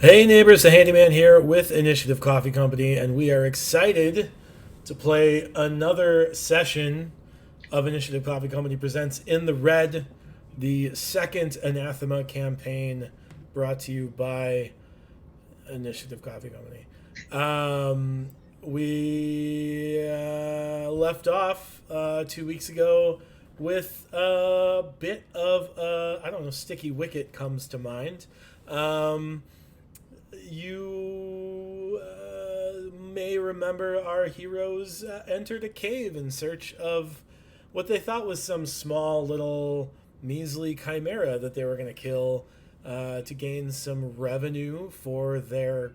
Hey neighbors, the handyman here with Initiative Coffee Company, and we are excited to play another session of Initiative Coffee Company Presents In the Red, the second Anathema campaign brought to you by Initiative Coffee Company. We left off 2 weeks ago with a bit of, I don't know, Sticky Wicket comes to mind. You may remember our heroes entered a cave in search of what they thought was some small little measly chimera that they were going to kill to gain some revenue for their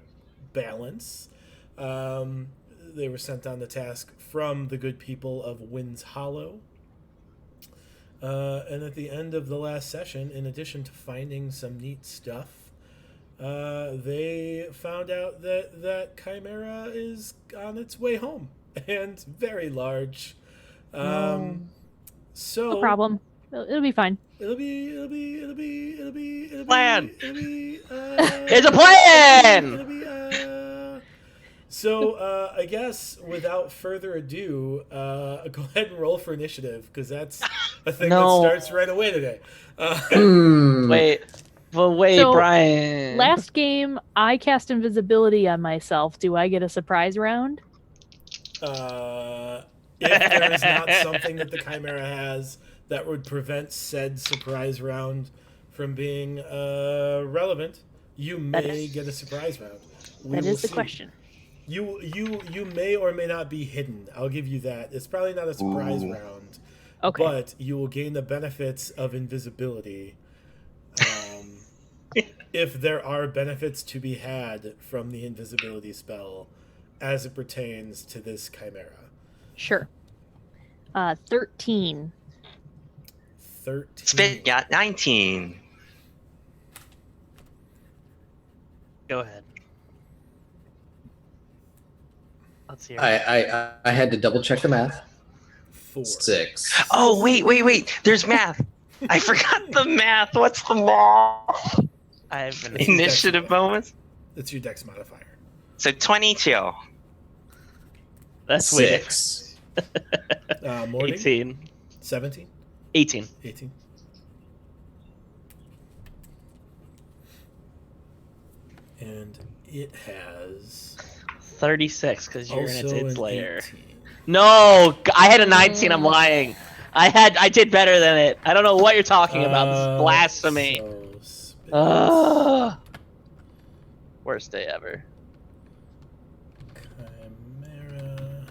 balance. They were sent on the task from the good people of Wind's Hollow. And at the end of the last session, in addition to finding some neat stuff, they found out that Chimera is on its way home and very large. So No problem. It'll be fine. It'll be. It'll be. It'll be. It'll be. It'll Plan. be. It'll be. It's a plan. It'll be. So I guess without further ado, go ahead and roll for initiative because that's a thing that starts right away today. Wait, So, Brian. Last game, I cast invisibility on myself. Do I get a surprise round? If there is not something that the Chimera has that would prevent said surprise round from being relevant, you may get a surprise round. That is the question. You may or may not be hidden. I'll give you that. It's probably not a surprise round. Okay. But you will gain the benefits of invisibility. If there are benefits to be had from the invisibility spell as it pertains to this chimera. Sure. 13. 13. Spit got 19. Go ahead. Let's hear. I had to double check the math. 4. 6. Oh, wait. There's math. I forgot the math. What's the math? I have an initiative bonus. That's your dex modifier. So 22. That's 6. Morning? 18. 17? 18. 18. And it has 36 because you're in its layer. 18. No, I had a 19. I'm lying. I did better than it. I don't know what you're talking about. This is blasphemy. Worst day ever. Chimera,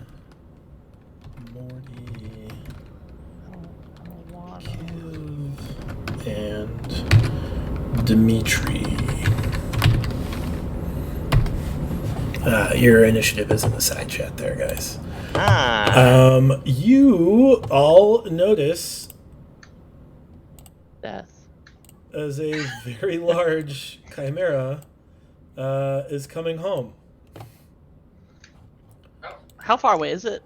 Morty, Kiv, and Dimitri. Your initiative is in the side chat there, guys. You all notice Death. as a very large chimera is coming home. How far away is it?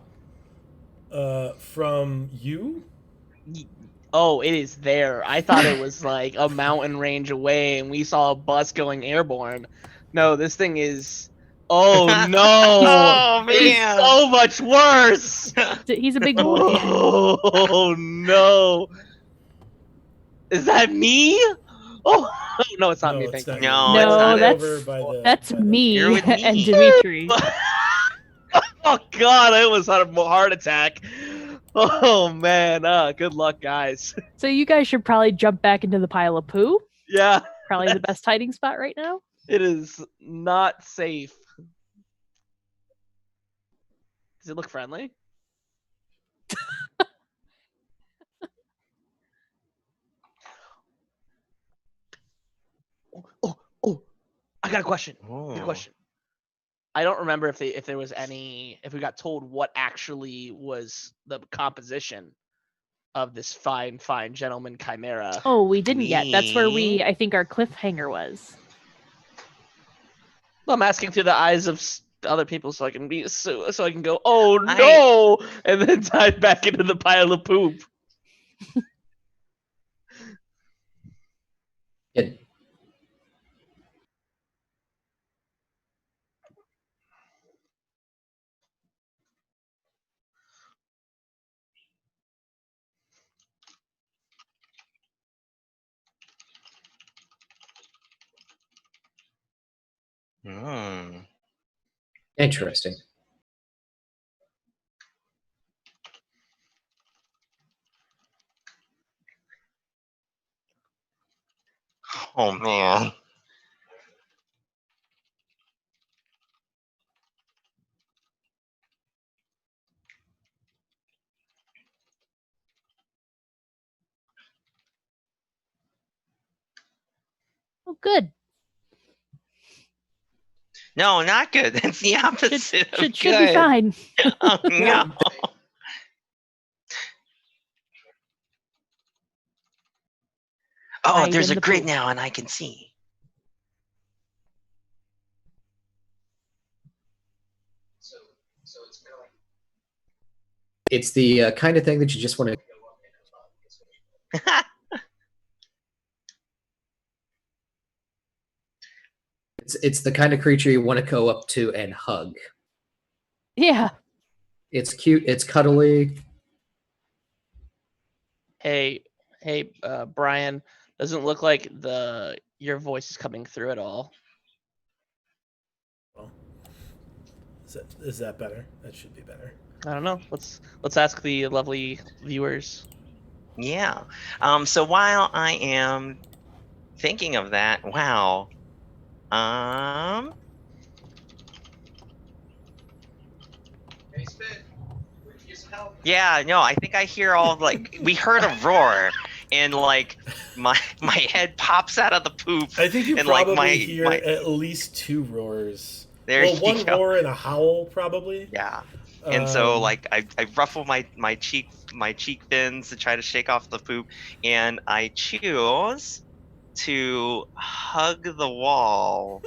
From you? Oh, it is there. I thought it was like a mountain range away and we saw a bus going airborne. No, this thing is... Oh, no! Oh, man! It's so much worse! He's a big boy. Oh, no! Is that me? Oh, no, it's not me. Thank you. No, No, it's that's that's me You're with me. and Dimitri. Oh, God, I almost had a heart attack. Oh, man. Good luck, guys. So you guys should probably jump back into the pile of poo. Yeah, Probably the best hiding spot right now. it is not safe. Does it look friendly? Oh! I got a question. Good question. I don't remember if there was any, if we got told what actually was the composition of this fine gentleman chimera. Oh, we didn't yet. That's where Me? I think our cliffhanger was. Well, I'm asking through the eyes of other people so I can be so I can go, oh no, and then dive back into the pile of poop. It, Interesting. Oh man. Oh, good. No, not good. That's the opposite of Should good. be fine. Oh no. Oh, Hide there's in a the grid poop. now, and I can see. It's the kind of thing that you just want to. It's the kind of creature you want to go up to and hug. Yeah. It's cute. It's cuddly. Hey, Brian. Doesn't look like your voice is coming through at all. Well, is that better? That should be better. I don't know. Let's ask the lovely viewers. Yeah. So while I am thinking of that, wow. Yeah, no, I think I hear all like we heard a roar and like my head pops out of the poop. I think you and probably like hear at least 2 roars. There well, you one go. roar and a howl, probably. Yeah. And so like I ruffle my cheek fins to try to shake off the poop, and I choose to hug the wall.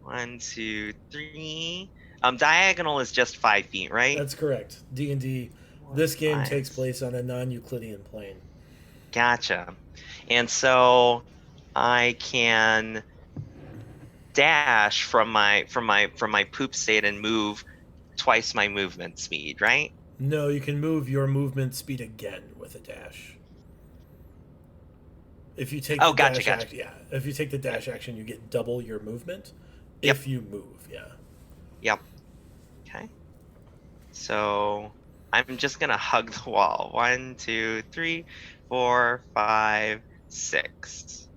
1, 2, 3. Diagonal is just 5 feet, right? That's correct. D&D. This game 5. takes place on a non-Euclidean plane. Gotcha. And so I can dash from my poop state and move twice my movement speed, right? No, you can move your movement speed again with a dash. If you take gotcha. action, yeah. If you take the dash action, you get double your movement. Yep. If you move, yeah. Yep. Okay. So I'm just gonna hug the wall. 1, 2, 3, 4, 5, 6.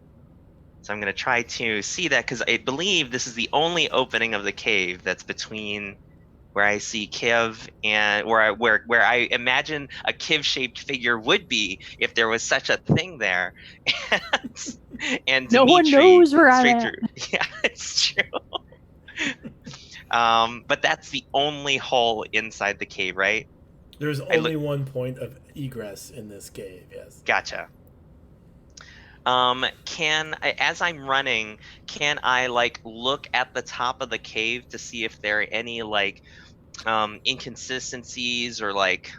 So I'm gonna try to see that because I believe this is the only opening of the cave that's between where I see Kiv and where I imagine a Kiv-shaped figure would be if there was such a thing there, and No one Dimitri knows where I'm straight at. through. Yeah, it's true. But that's the only hole inside the cave, right? There's only one point of egress in this cave. Yes. Gotcha. As I'm running, can I like look at the top of the cave to see if there are any like inconsistencies or like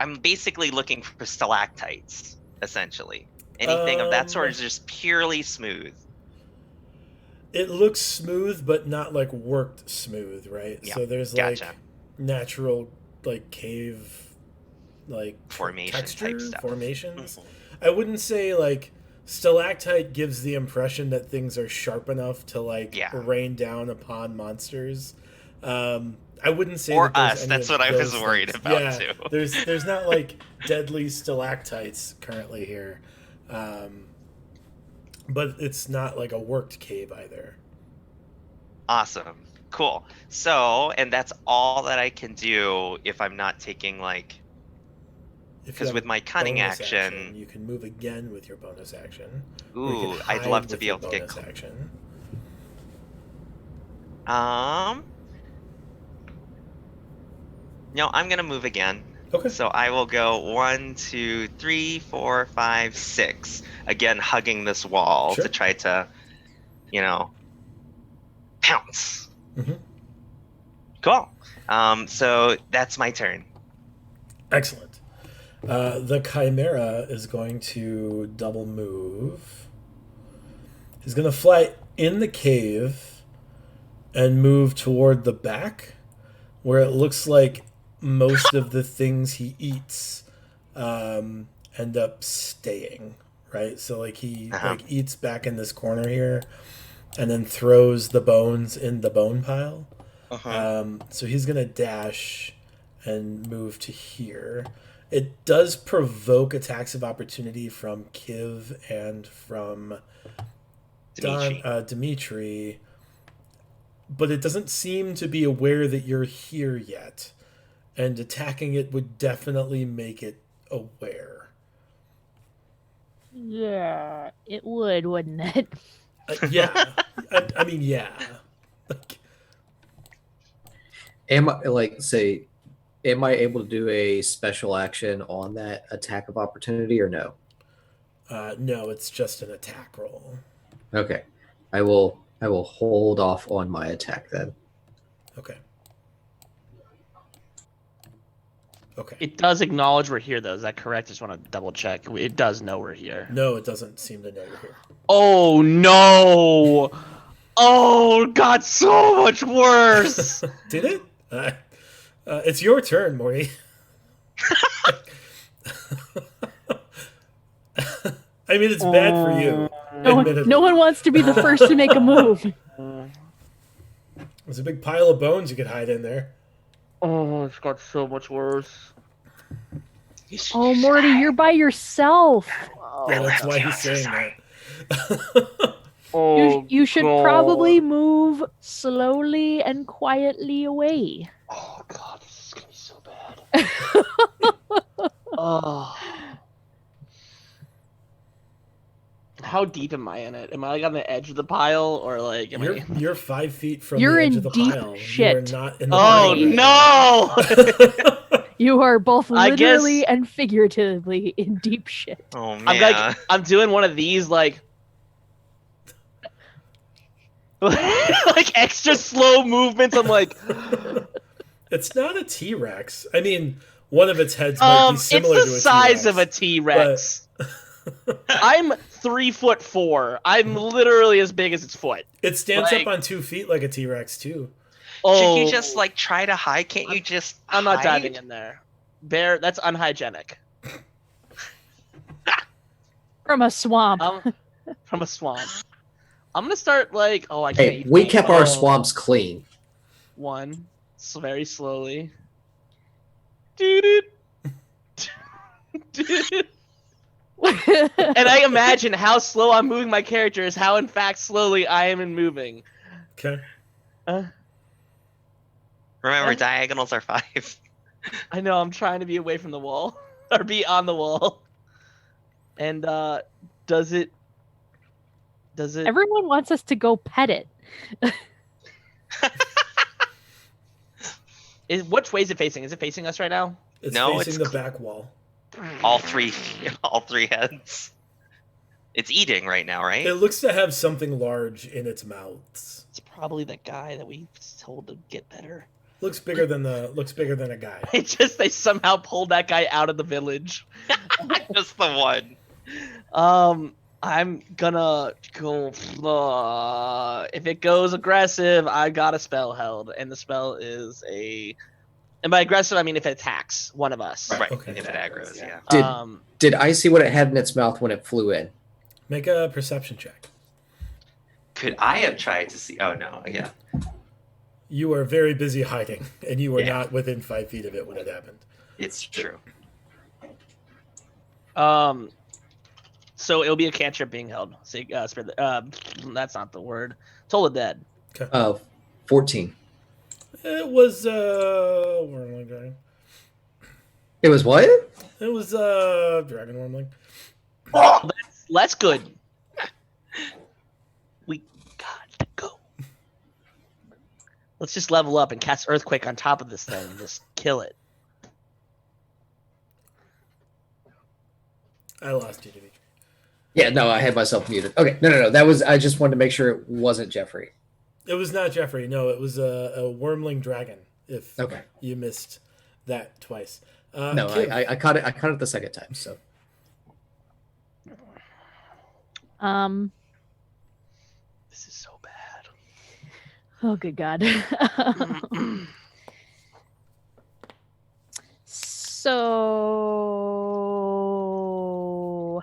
I'm basically looking for stalactites, essentially. Anything of that sort is just purely smooth. It looks smooth, but not like worked smooth, right? Yeah, so there's gotcha. like natural like cave like Formation texture type stuff. formations. Mhm. I wouldn't say like stalactite gives the impression that things are sharp enough to like rain down upon monsters. I wouldn't say or that there's us. any That's of what I was those worried things. about too. There's not like deadly stalactites currently here, but it's not like a worked cave either. Awesome, cool. So, and that's all that I can do if I'm not taking like. Because with my cunning action, you can move again with your bonus action. Ooh, I'd love to be able to get action. No, I'm gonna move again. Okay. So I will go 1, 2, 3, 4, 5, 6. Again, hugging this wall to try to, pounce. Mm-hmm. Cool. So that's my turn. Excellent. The Chimera is going to double move. He's going to fly in the cave and move toward the back, where it looks like most of the things he eats end up staying, right? So like he like eats back in this corner here, and then throws the bones in the bone pile. Uh-huh. So he's gonna dash and move to here. It does provoke attacks of opportunity from Kiv and from Dimitri, but it doesn't seem to be aware that you're here yet. And attacking it would definitely make it aware. Yeah, it would, wouldn't it? Yeah. I mean, yeah. Like, Am I am I able to do a special action on that attack of opportunity or no? no, it's just an attack roll. Okay. I will hold off on my attack then. Okay. Okay. It does acknowledge we're here, though. Is that correct? Just want to double check. It does know we're here. No, it doesn't seem to know you're here. Oh no! Oh, it got so much worse. Did it? It's your turn, Morty. I mean, it's bad for you. No one wants to be the first to make a move. There's a big pile of bones you could hide in there. Oh, it's got so much worse. Oh, Morty, you're by yourself. Yeah, that's why he's saying that. You should probably move slowly and quietly away. Oh god, this is gonna be so bad. Oh. How deep am I in it? Am I like on the edge of the pile, or like You're 5 feet from You're the edge in of the deep pile. shit. You are not in the Oh pile. no! You are both I literally guess- and figuratively in deep shit. Oh man. I'm doing one of these like like extra slow movements. I'm like, It's not a T-Rex. I mean, one of its heads might be it's similar to the a size of a T-Rex, T-Rex. I'm 3'4". I'm literally as big as its foot. It stands Like- up on 2 feet like a T-Rex too. Oh, Should you just like try to hide? Can't you just I'm not hide? diving in there. Bear, that's unhygienic. From a swamp. From a swamp. I'm gonna start like, oh, I can't. Hey, even we think. kept our Oh, swamps clean. One, very slowly. Doo-doo. Doo-doo. And I imagine how slow I'm moving my character is how, in fact, slowly I am in moving. Okay. Remember, diagonals are 5. I know, I'm trying to be away from the wall. Or be on the wall. And, does it... Everyone wants us to go pet it. Which way is it facing? Is it facing us right now? It's No, facing it's the back wall. all three heads. It's eating right now, right? It looks to have something large in its mouth. It's probably the guy that we told to get better. Looks bigger than a guy. It's just they somehow pulled that guy out of the village. Just the one. I'm gonna go. If it goes aggressive, I got a spell held, and the spell is a. And by aggressive, I mean if it attacks one of us. Right. Okay. If it aggroes, yeah. Did I see what it had in its mouth when it flew in? Make a perception check. Could I have tried to see? Oh no, yeah. You are very busy hiding, and you were Yeah. not within 5 feet of it when it happened. It's true. So it'll be a cantrip being held. So, that's not the word. Toll of Dead. 14. It was Wormling Dragon. It was what? It was Dragon Wormling. That's good. We got to go. Let's just level up and cast Earthquake on top of this thing and just kill it. I lost you, Dimitri. Yeah, no, I had myself muted. Okay, no. That was I just wanted to make sure it wasn't Jeffrey. It was not Jeffrey. No, it was a Wormling Dragon. If Okay. you missed that twice. No, Kiv, I caught it. I caught it the second time. So This is so bad. Oh, good God. So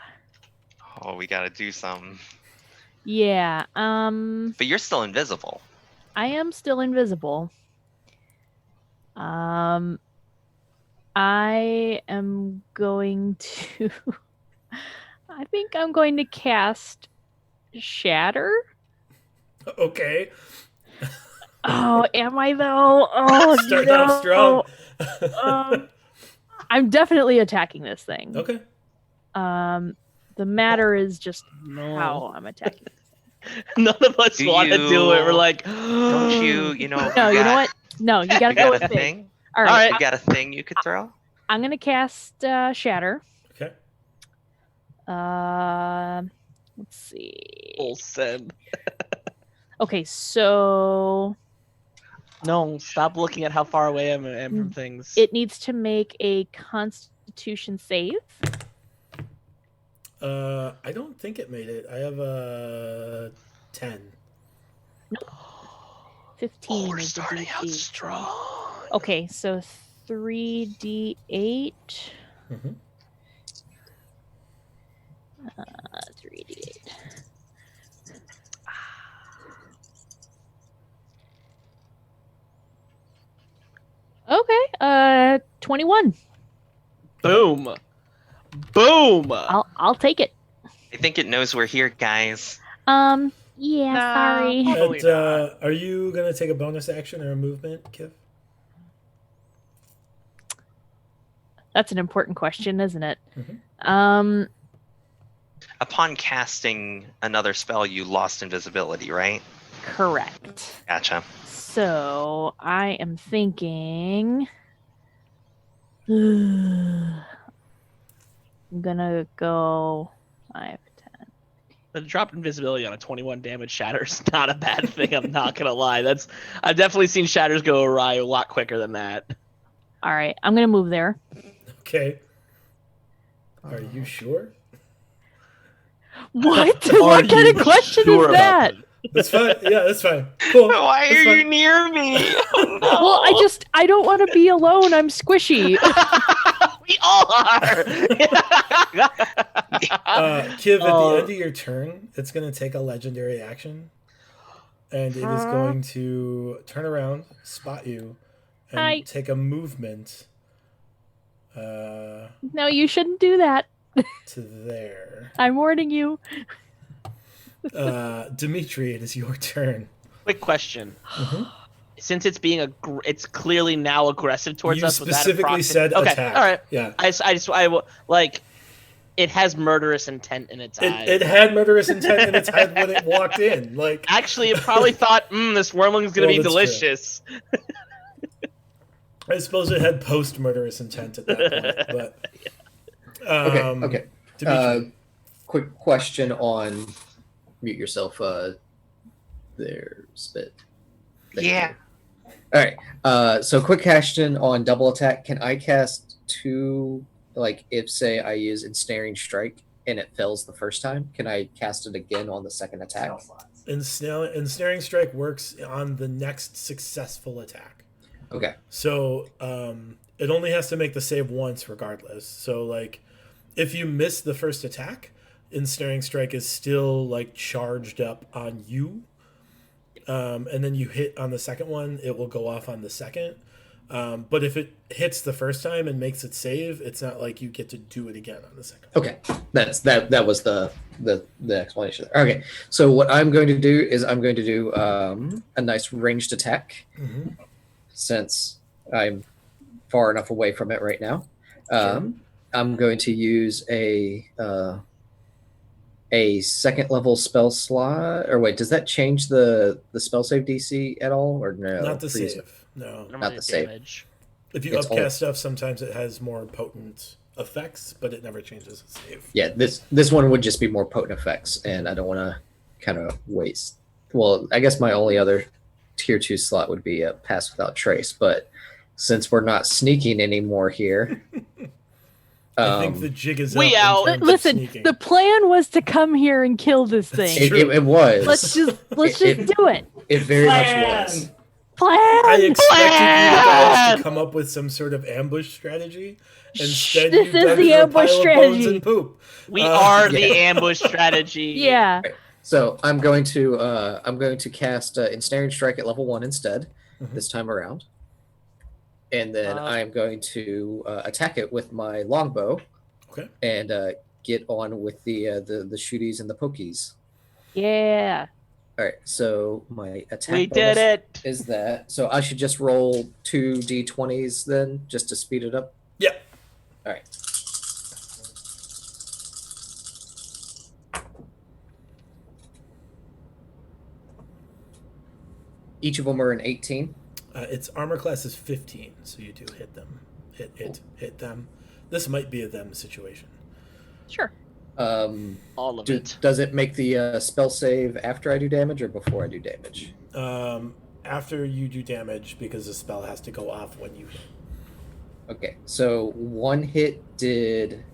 Oh, we gotta do something. Yeah. But you're still invisible. I am still invisible. I am going to. I think I'm going to cast Shatter. Okay. Oh, am I though? Oh, Starting off strong. I'm definitely attacking this thing. Okay. The matter is just how I'm attacking. None of us Do want to do it. We're you- like, Don't you, you know, No, you know got- what? No, you gotta You go got with a big. thing? All All right, right. You got a thing you could throw? I'm gonna cast Shatter. Okay. Let's see. full send. Okay, so No, stop looking at how far away I am from things. it needs to make a Constitution save. I don't think it made it. I have a 10. 15 we're is the starting out DC. strong. Okay, so 3d8. Mhm. 3d8. Okay, 21. Boom. Boom. I'll take it. I think it knows we're here, guys. Yeah, Nah. sorry. Probably And, are you going to take a bonus action or a movement, Kiv? That's an important question, isn't it? Mhm. Upon casting another spell, you lost invisibility, right? Correct. Gotcha. So I am thinking. I'm gonna go 5, 10. The drop invisibility on a 21 damage shatter is not a bad thing. I'm not gonna lie. I've definitely seen shatters go awry a lot quicker than that. All right, I'm gonna move there. Okay. Are you sure? What? What kind of question is that? That's fine. Yeah, that's fine. Cool. Why That's are fine. you near me? Oh, no. Well, I don't want to be alone. I'm squishy. We all are. Kiv, at the end of your turn, it's going to take a legendary action. And it is going to turn around, spot you, and Hi. take a movement No, you shouldn't do that. to there. I'm warning you. Dimitri, it is your turn. Quick question. Mhm. Since it's being it's clearly now aggressive towards You us. was that specifically said okay, attack. all right. Yeah. Like, it has murderous intent in its eyes. It had murderous intent in its head when it walked in. Like, Actually, it probably thought, this wormling's gonna Well, be that's true. delicious. I suppose it had post murderous intent at that point. But Okay. Dimitri, Quick question on mute yourself. There, spit. Thank Yeah. you. All right. So quick question on double attack. Can I cast two? Like, if say I use ensnaring strike and it fails the first time, can I cast it again on the second attack? ensnaring strike works on the next successful attack. Okay. So it only has to make the save once, regardless. So like, if you miss the first attack, ensnaring strike is still like charged up on you. And then you hit on the second one, it will go off on the second. But if it hits the first time and makes it save, it's not like you get to do it again on the second. Okay, that was the explanation there. Okay, so what I'm going to do is I'm going to do a nice ranged attack, Mm-hmm. since I'm far enough away from it right now. I'm going to use a second level spell slot. Or wait, does that change the spell save DC at all, or no? Not the Freeze- save. No. Not the save. Damage. If you It's upcast only- stuff, sometimes it has more potent effects, but it never changes the save. Yeah, this one would just be more potent effects, and I don't want to kind of waste. Well, I guess my only other tier 2 slot would be a pass without trace, but since we're not sneaking anymore here, I think the jig is we up. out. In terms of Listen, sneaking. the plan was to come here and kill this That's thing. true. it was. Let's just It- do it. It very much was. Plan. I expected you guys Plan! to come up with some sort of ambush strategy. Shh, Instead, this you've is done the your ambush pile of bones strategy. and poop. We are the yeah. ambush strategy. Yeah. So I'm going to cast Ensnaring Strike at level 1 instead this time around, and then I'm going to attack it with my longbow. Okay. And get on with the shooties and the pokies. Yeah. All right. So my attack We bonus did it. is that. So I should just roll 2 d20s then, just to speed it up. Yeah. All right. Each of them are an 18. Its armor class is 15, so you do hit them. Hit them. This might be a them situation. Sure. All of it. Does it make the spell save after I do damage or before I do damage? After you do damage, because the spell has to go off when you hit. Okay, so one hit did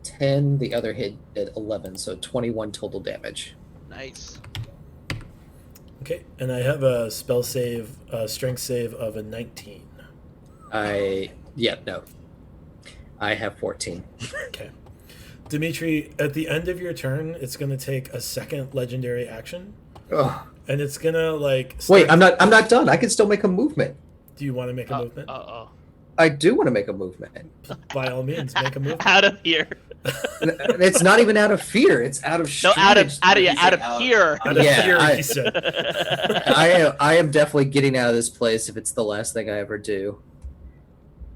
10, the other hit did 11, so 21 total damage. Nice. Okay, and I have a spell save, strength save of a 19. No. I have 14. Okay. Dimitri, at the end of your turn, it's going to take a second legendary action. Ugh. And it's going to, Wait, I'm not done. I can still make a movement. Do you want to make a movement? I do want to make a movement. By all means, make a movement. Out of here. It's not even out of fear. It's out of No, out of here. Out of here, he said. I am definitely getting out of this place if it's the last thing I ever do.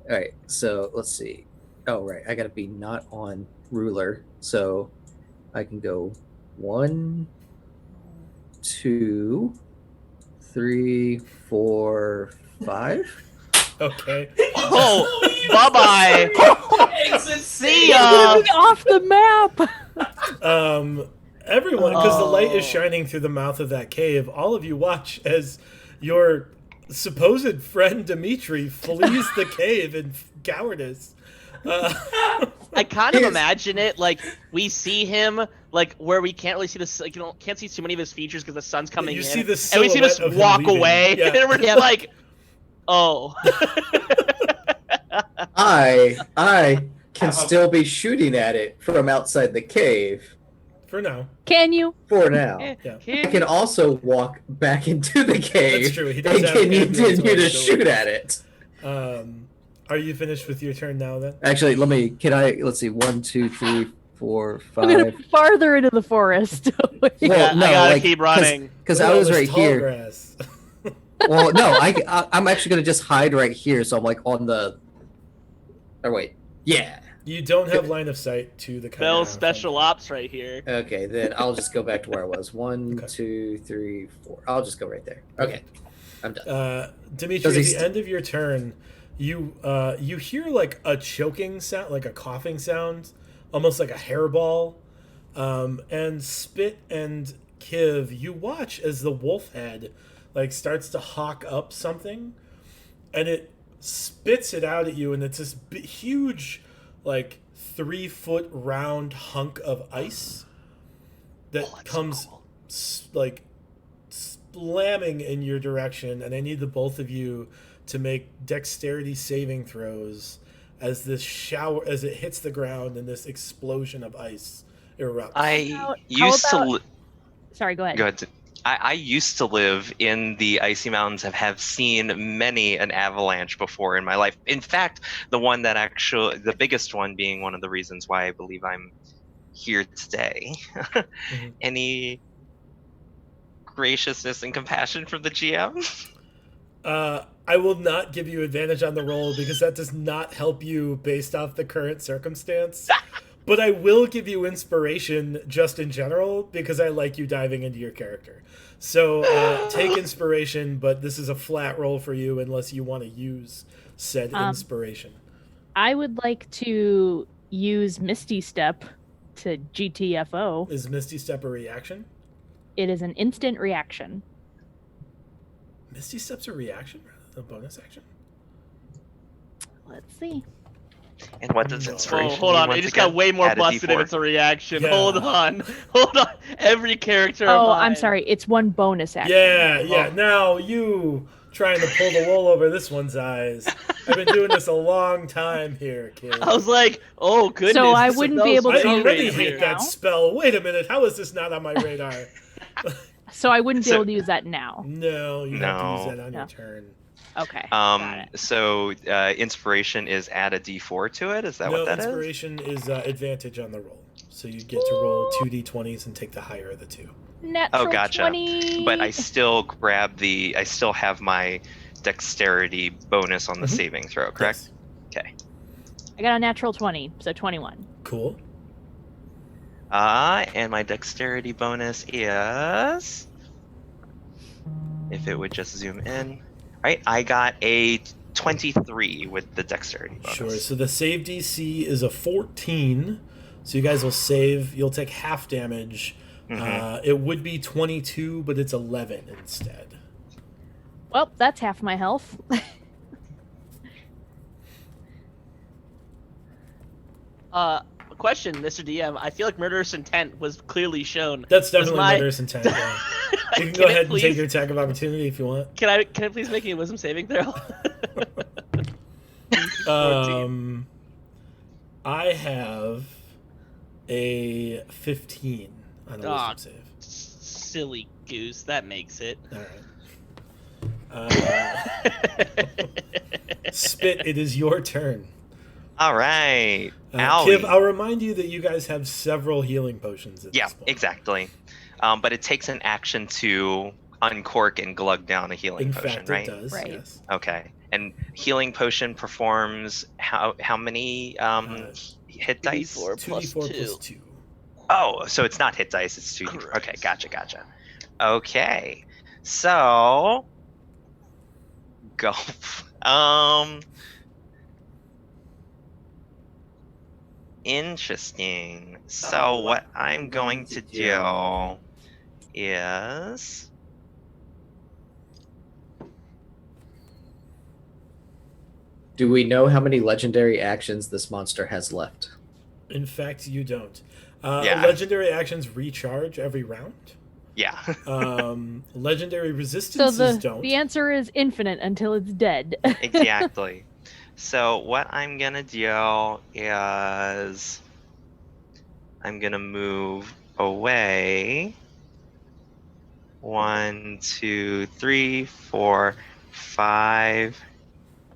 All right, so let's see. Oh, right. I got to be not on ruler. So I can go 1, 2, 3, 4, 5. Okay. Oh, bye-bye. See ya. Off the map. Everyone, because the light is shining through the mouth of that cave, all of you watch as your supposed friend Dimitri flees the cave in cowardice. I kind of imagine it like we see him like where we can't really see this, like, can't see too many of his features because the sun's coming in, see the and we see him just silhouette of him walk leaving. away, Yeah. and we're just like, oh. I can still be shooting at it from outside the cave. For now. Can you? For now. Yeah. I can also walk back into the cave. That's true. He does and have continue to shoot at it. Are you finished with your turn now then? Actually, let's see, 1, 2, 3, 4, I'm gonna 5. farther into the forest. Well, I gotta keep running. Because Look I at all was this right tall here. grass. Well, no, I'm actually gonna just hide right here, so I'm like on the. Oh wait, yeah. You don't have line of sight to the Bell's special ops right here. Okay, then I'll just go back to where I was. 1, Okay. 2, 3, 4. I'll just go right there. Okay, I'm done. Dimitri, at the end of your turn, you hear like a choking sound, like a coughing sound, almost like a hairball. And Spit and Kiv, you watch as the wolf head like starts to hawk up something, and it spits it out at you, and it's this huge, like 3-foot round hunk of ice that comes like slamming in your direction, and I need the both of you to make dexterity saving throws as this shower, as it hits the ground and this explosion of ice erupts. Sorry, go ahead. Go ahead. I used to live in the icy mountains and have seen many an avalanche before in my life. In fact, the biggest one being one of the reasons why I believe I'm here today. Mm-hmm. Any graciousness and compassion from the GM? I will not give you advantage on the roll because that does not help you based off the current circumstance. But I will give you inspiration just in general because I like you diving into your character. So take inspiration, but this is a flat roll for you unless you want to use said inspiration. I would like to use Misty Step to GTFO. Is Misty Step a reaction? It is an instant reaction. Misty Step's a reaction rather than a bonus action? Let's see. And what does inspiration hold on, mean it just again? got way more Add a busted if D4. it's a reaction. Yeah. Hold on. Every character. Oh, of mine. I'm sorry. It's one bonus action. Yeah. Now you trying to pull the wool over this one's eyes. I've been doing this a long time here, kid. I was like, oh goodness. So I this is wouldn't be able I to already use hate it that now. spell. Wait a minute, how is this not on my radar? So I wouldn't be So- able to use that now. No, you have to use No. that on No. your turn. Okay. got it. So inspiration is add a D4 to it. Is that no, what that is? inspiration is advantage on the roll. So you get to roll 2d20s and take the higher of the two. Natural Oh, gotcha. 20. But I still I still have my dexterity bonus on the Mhm. saving throw, correct? Yes. Okay. I got a natural 20, so 21. Cool. And my dexterity bonus is, if it would just zoom in, right? I got a 23 with the dexterity bonus. Sure. So the save DC is a 14. So you guys will save. You'll take half damage. Mhm. It would be 22, but it's 11 instead. Well, that's half my health. Question, Mr. DM. I feel like murderous intent was clearly shown. That's Was definitely my- murderous intent. Yeah. You can Can go it ahead and please- take your attack of opportunity if you want. Can I please make a wisdom saving throw? 14. I have a 15 on a Ah. wisdom save. Silly goose. That makes it. All right. Spit, it is your turn. All right. Kiv, Owie. I'll remind you that you guys have several healing potions at Yeah, this point. exactly. But it takes an action to uncork and glug down a healing In potion, fact, right? it does. Right. Yes. Okay. And healing potion performs how many hit dice? 2d4 plus 2d4 2. plus 2. Oh, so it's not hit dice, it's 2d4. Correct. Okay, gotcha. Okay. So go. Interesting. So what I'm going to do is Do we know how many legendary actions this monster has left? In fact, you don't. Yeah. Legendary actions recharge every round. yeah. Legendary So resistances don't. the answer is infinite until it's dead. Exactly. So what I'm gonna do is I'm gonna move away. 1, 2, 3, 4, 5,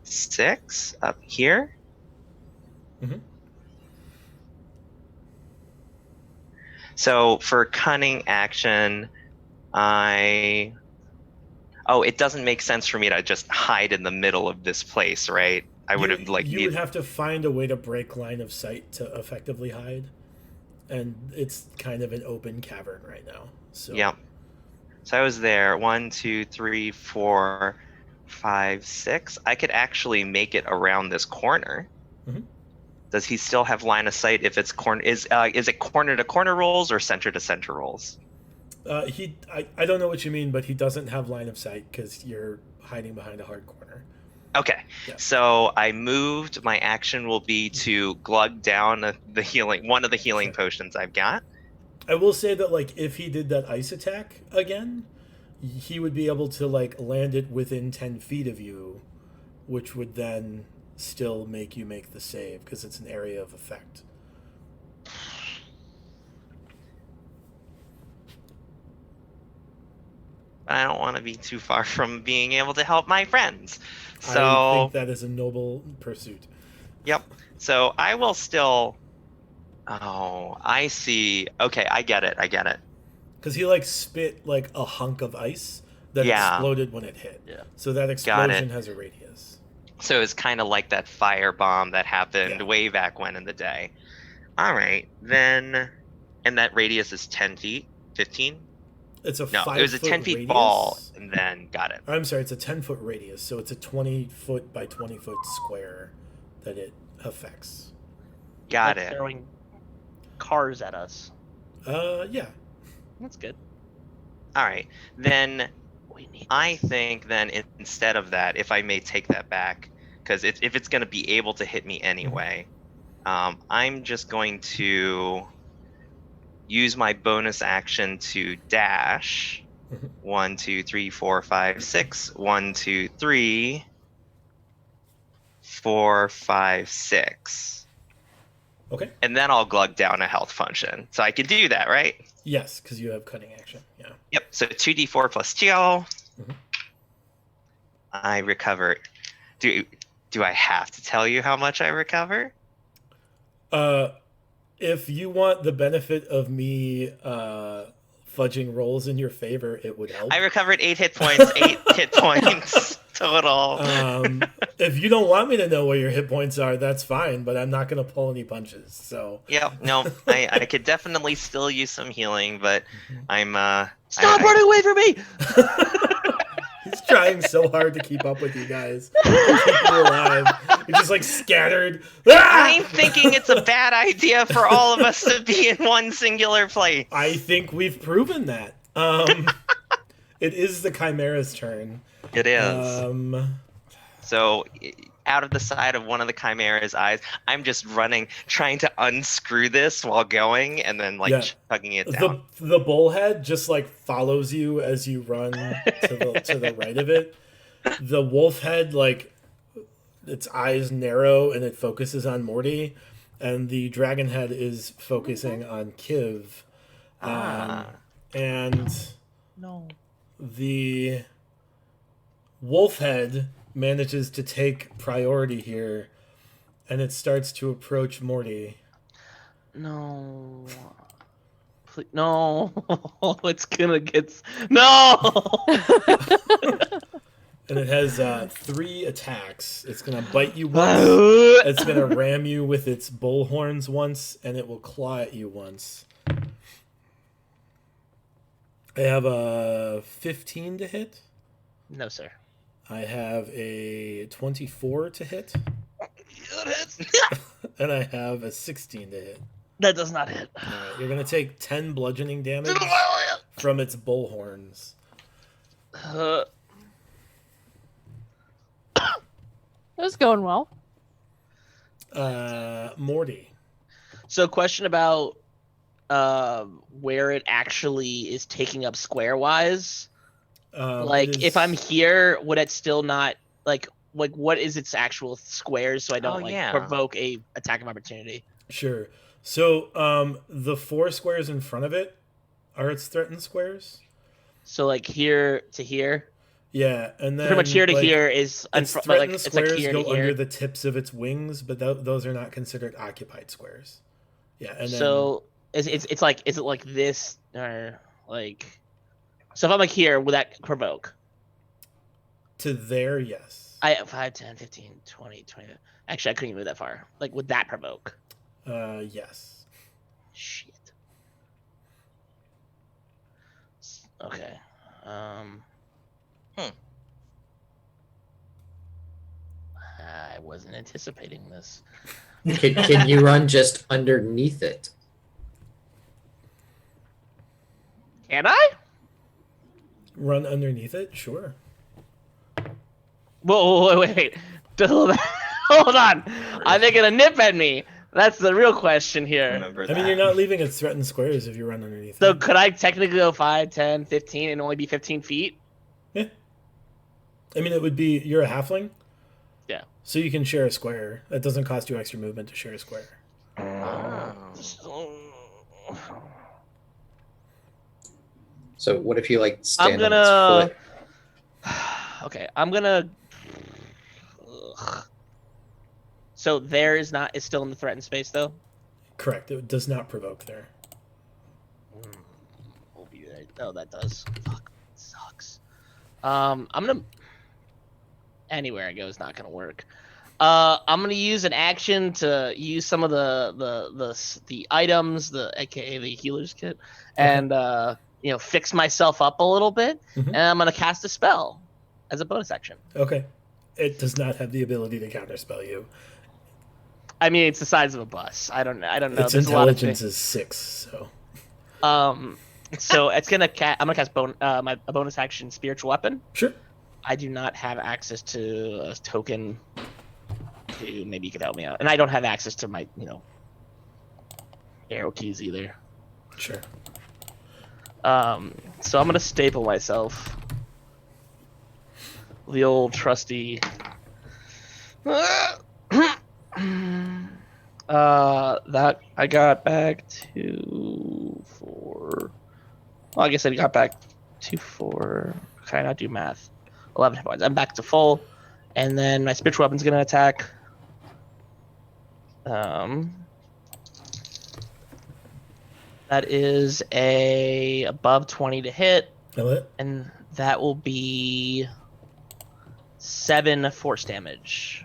6 up here. Mhm. So for cunning action, it doesn't make sense for me to just hide in the middle of this place, right? I would have You would have to find a way to break line of sight to effectively hide, and it's kind of an open cavern right now. So Yep. So I was there. 1, 2, 3, 4, 5, 6. I could actually make it around this corner. Mhm. Does he still have line of sight if it's corner? Is it corner to corner rolls or center to center rolls? I don't know what you mean, but he doesn't have line of sight because you're hiding behind a hard corner. Okay. Yeah. So I moved. My action will be to glug down one of the healing Sure. potions I've got. I will say that like if he did that ice attack again, he would be able to like land it within 10 feet of you, which would then still make you make the save because it's an area of effect. I don't want to be too far from being able to help my friends. I So think that is a noble pursuit. Yep. So I will still. Oh, I see. Okay, I get it. Because he like spit like a hunk of ice that Yeah. exploded when it hit. Yeah. So that Got explosion it. has a radius. So it's kind of like that fire bomb that happened Yeah. way back when in the day. All right, then. And that radius is 10 feet? 15? It's a No, 5 it was a foot 10 feet radius. ball, and then got it. I'm sorry, it's a 10-foot radius, so it's a 20-foot by 20-foot square that it affects. Got Like it. Throwing cars at us. Yeah. That's good. All right, then We need. I think then instead of that, if I may take that back, because if it's going to be able to hit me anyway, I'm just going to use my bonus action to dash. Mhm. 1, 2, 3, 4, 5, 6. 1, 2, 3, 4, 5, 6. Okay. and then I'll glug down a health potion. So I can do that, right? Yes, because you have cutting action. Yeah. Yep. So 2d4 plus 2. Mhm. I recover. Do I have to tell you how much I recover? If you want the benefit of me fudging rolls in your favor, it would help. I recovered 8 hit points. 8 hit points total. If you don't want me to know where your hit points are, that's fine, but I'm not going to pull any punches. So Yeah, no, I could definitely still use some healing, but I'm Stop running away from me! he's trying so hard to keep up with you guys, to keep you alive. You're just like scattered. Ah! I'm thinking it's a bad idea for all of us to be in one singular place. I think we've proven that. It is the Chimera's turn. It is. So, out of the side of one of the Chimera's eyes, I'm just running, trying to unscrew this while going, and then chugging it down. The bullhead just like follows you as you run to the right of it. The wolf head, like, its eyes narrow and it focuses on Morty, and the dragon head is focusing on Kiv. And No. the wolf head manages to take priority here, and it starts to approach Morty. No. Please, no. It's gonna get... No! And it has 3 attacks. It's going to bite you once. It's going to ram you with its bull horns once, and it will claw at you once. I have a 15 to hit. No, sir. I have a 24 to hit. That hits. And I have a 16 to hit. That does not hit. All right, you're going to take 10 bludgeoning damage from its bull horns. That was going well. Morty. So, question about where it actually is taking up square-wise. If I'm here, would it still not like what is its actual squares so I don't provoke a attack of opportunity? Sure. So the 4 squares in front of it are its threatened squares. So like here to here. Yeah, and then pretty much here to here is its threatened squares it's like go here. under the tips of its wings, but those are not considered occupied squares. Yeah, and then, so is it like this or like? So if I'm like here, would that provoke? To there, yes. I have 5, 10, 15, 20, 20. Actually, I couldn't even move that far. Like, would that provoke? Yes. Shit. Okay. I wasn't anticipating this. Can you run just underneath it? Can I? Run underneath it? Sure. Whoa, wait. Hold on. Are they going to nip at me? That's the real question here. Remember that. I mean, you're not leaving its threatened squares if you run underneath So it. could I technically go 5, 10, 15 and only be 15 feet? Yeah. I mean, it would be... You're a halfling? Yeah. So you can share a square. That doesn't cost you extra movement to share a square. So what if you like stand I'm on its gonna... foot? Okay, I'm gonna... So there is not... It's still in the threatened space, though? Correct. It does not provoke there. We'll be there. Oh, that does. Fuck. Sucks. I'm gonna... Anywhere I go is not gonna work. I'm gonna use an action to use some of the items, aka the healer's kit, and fix myself up a little bit. Mhm. And I'm gonna cast a spell as a bonus action. Okay. It does not have the ability to counterspell you. I mean, it's the size of a bus. I don't know. Its There's a lot of intelligence is 6, so... So it's gonna I'm gonna cast a bonus action spiritual weapon. Sure. I do not have access to a token. Maybe you could help me out, and I don't have access to my arrow keys either. Sure. So I'm gonna staple myself. The old trusty. That I got back to 4. Well, I guess I got back to 4. Can I not do math? 11 hit points. I'm back to full, and then my spiritual weapon's gonna attack. That is a above 20 to hit, and that will be 7 force damage.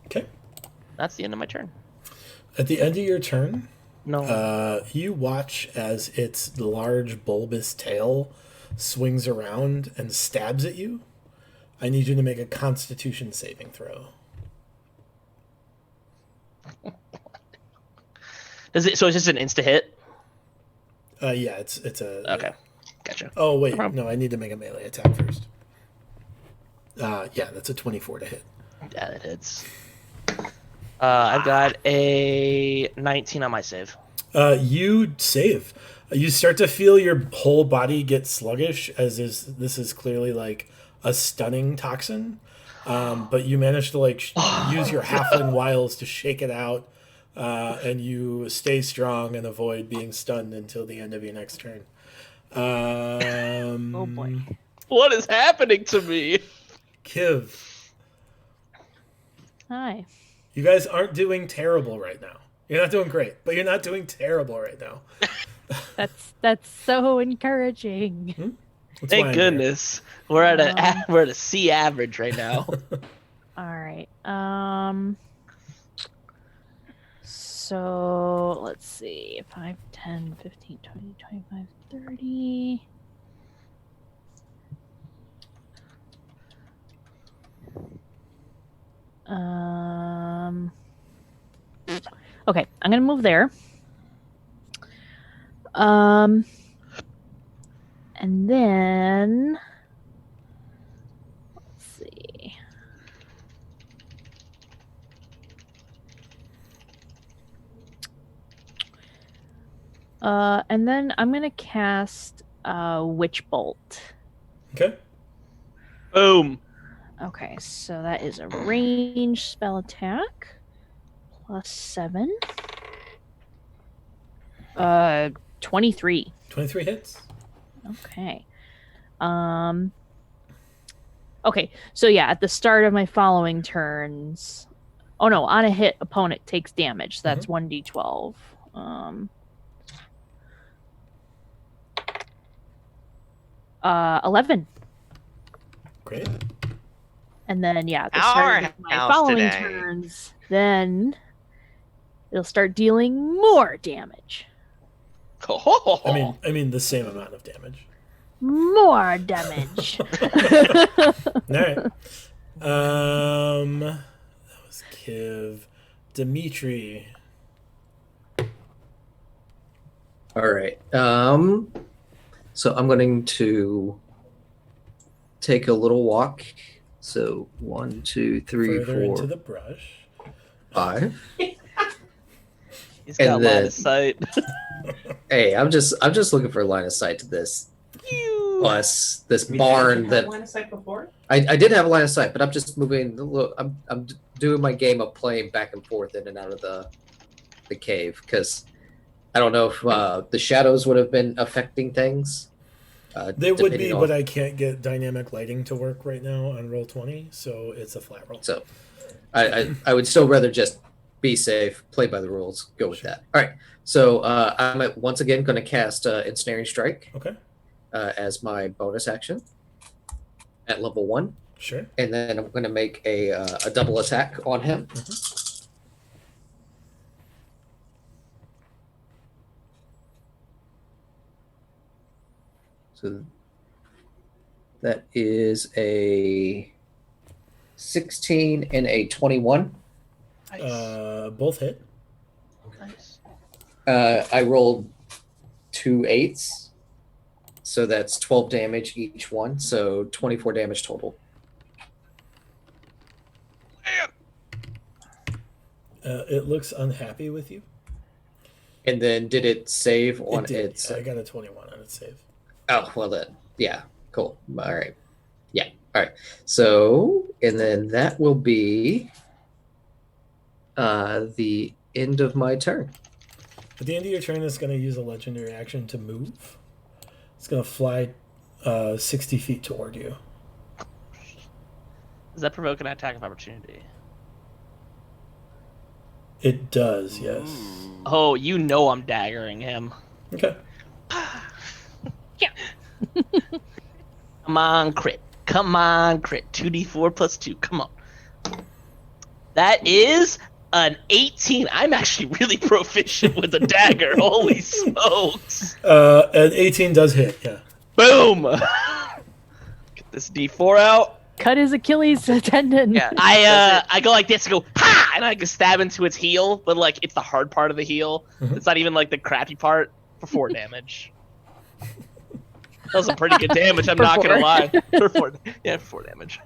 Okay. That's the end of my turn. At the end of your turn, No. you watch as its large bulbous tail swings around and stabs at you. I need you to make a Constitution saving throw. So it's just an insta hit? Yeah, it's a. Okay. Gotcha. Oh wait, No problem. no, I need to make a melee attack first. Yeah, that's a 24 to hit. Yeah, that hits. I've got a 19 on my save. You save. You start to feel your whole body get sluggish, this is clearly like a stunning toxin. But you manage to use your halfling wiles to shake it out, and you stay strong and avoid being stunned until the end of your next turn. Oh boy. What is happening to me? Kiv, Hi. you guys aren't doing terrible right now. You're not doing great, but you're not doing terrible right now. That's so encouraging. That's why Thank I'm goodness. We're at a C average right now. All right. So let's see. 5, 10, 15, 20, 25, 30. Okay, I'm gonna move there. And then let's see. And then I'm gonna cast Witch Bolt. Okay. Boom. Okay, so that is a ranged spell attack. +7. 23. 23 hits. Okay. Okay, so yeah, at the start of my following turns. Oh no, on a hit, opponent takes damage. So that's 1d12. 11. Great. And then yeah, at the start of my following today. turns, then it'll start dealing more damage. Oh. I mean the same amount of damage. More damage. All right. That was Kiv. Dimitri. All right. So I'm going to take a little walk. So 1, 2, 3, Further 4, into the brush. 5. He's got And line then- of sight. Hey, I'm just looking for a line of sight to this. Plus this barn that line of sight before? I did have a line of sight, but I'm just moving. Look, I'm doing my game of playing back and forth in and out of the cave because I don't know if the shadows would have been affecting things. They would be, depending on- but I can't get dynamic lighting to work right now on roll 20, so it's a flat roll. So I would still rather just be safe, play by the rules, go with that. All right. So I'm once again going to cast Ensnaring Strike Okay, as my bonus action at level 1. sure. And then I'm going to make a double attack on him. So that is a 16 and a 21. Nice. Both hit. Nice. I rolled 2 8s. So that's 12 damage each one. So 24 damage total. It looks unhappy with you. And then did it save on It did. its... I got a 21 on its save. Oh, well then. Yeah, cool. All right. Yeah, all right. So, and then that will be the end of my turn. At the end of your turn, it's going to use a legendary action to move. It's going to fly 60 feet toward you. Does that provoke an attack of opportunity? It does, yes. Oh, you know I'm daggering him. Okay. Yeah. Come on, crit. Come on, crit. 2d4 plus 2. Come on. That is an 18. I'm actually really proficient with a dagger. Holy smokes. An 18 does hit, yeah. Boom. Get this d4 out. Cut his Achilles tendon. Yeah. I go like this, I go, ha! And I can stab into its heel, but like it's the hard part of the heel. Mhm. It's not even like the crappy part for 4 damage. That was some pretty good damage, I'm For not gonna 4. lie. For 4 damage.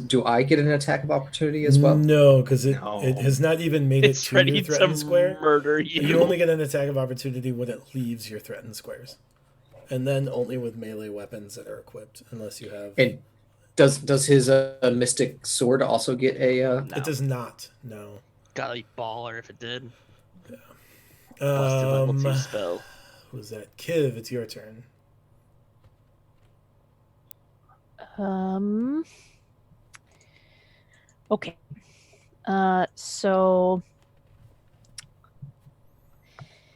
Do I get an attack of opportunity as well? No, because it No. has not even made It's it to ready your to threatened square. murder you. You only get an attack of opportunity when it leaves your threatened squares. And then only with melee weapons that are equipped, unless you have... And does his mystic sword also get a? No. It does not, no. Got a baller if it did. Busted level 2 spell. Who was that? Kiv, it's your turn. Okay. So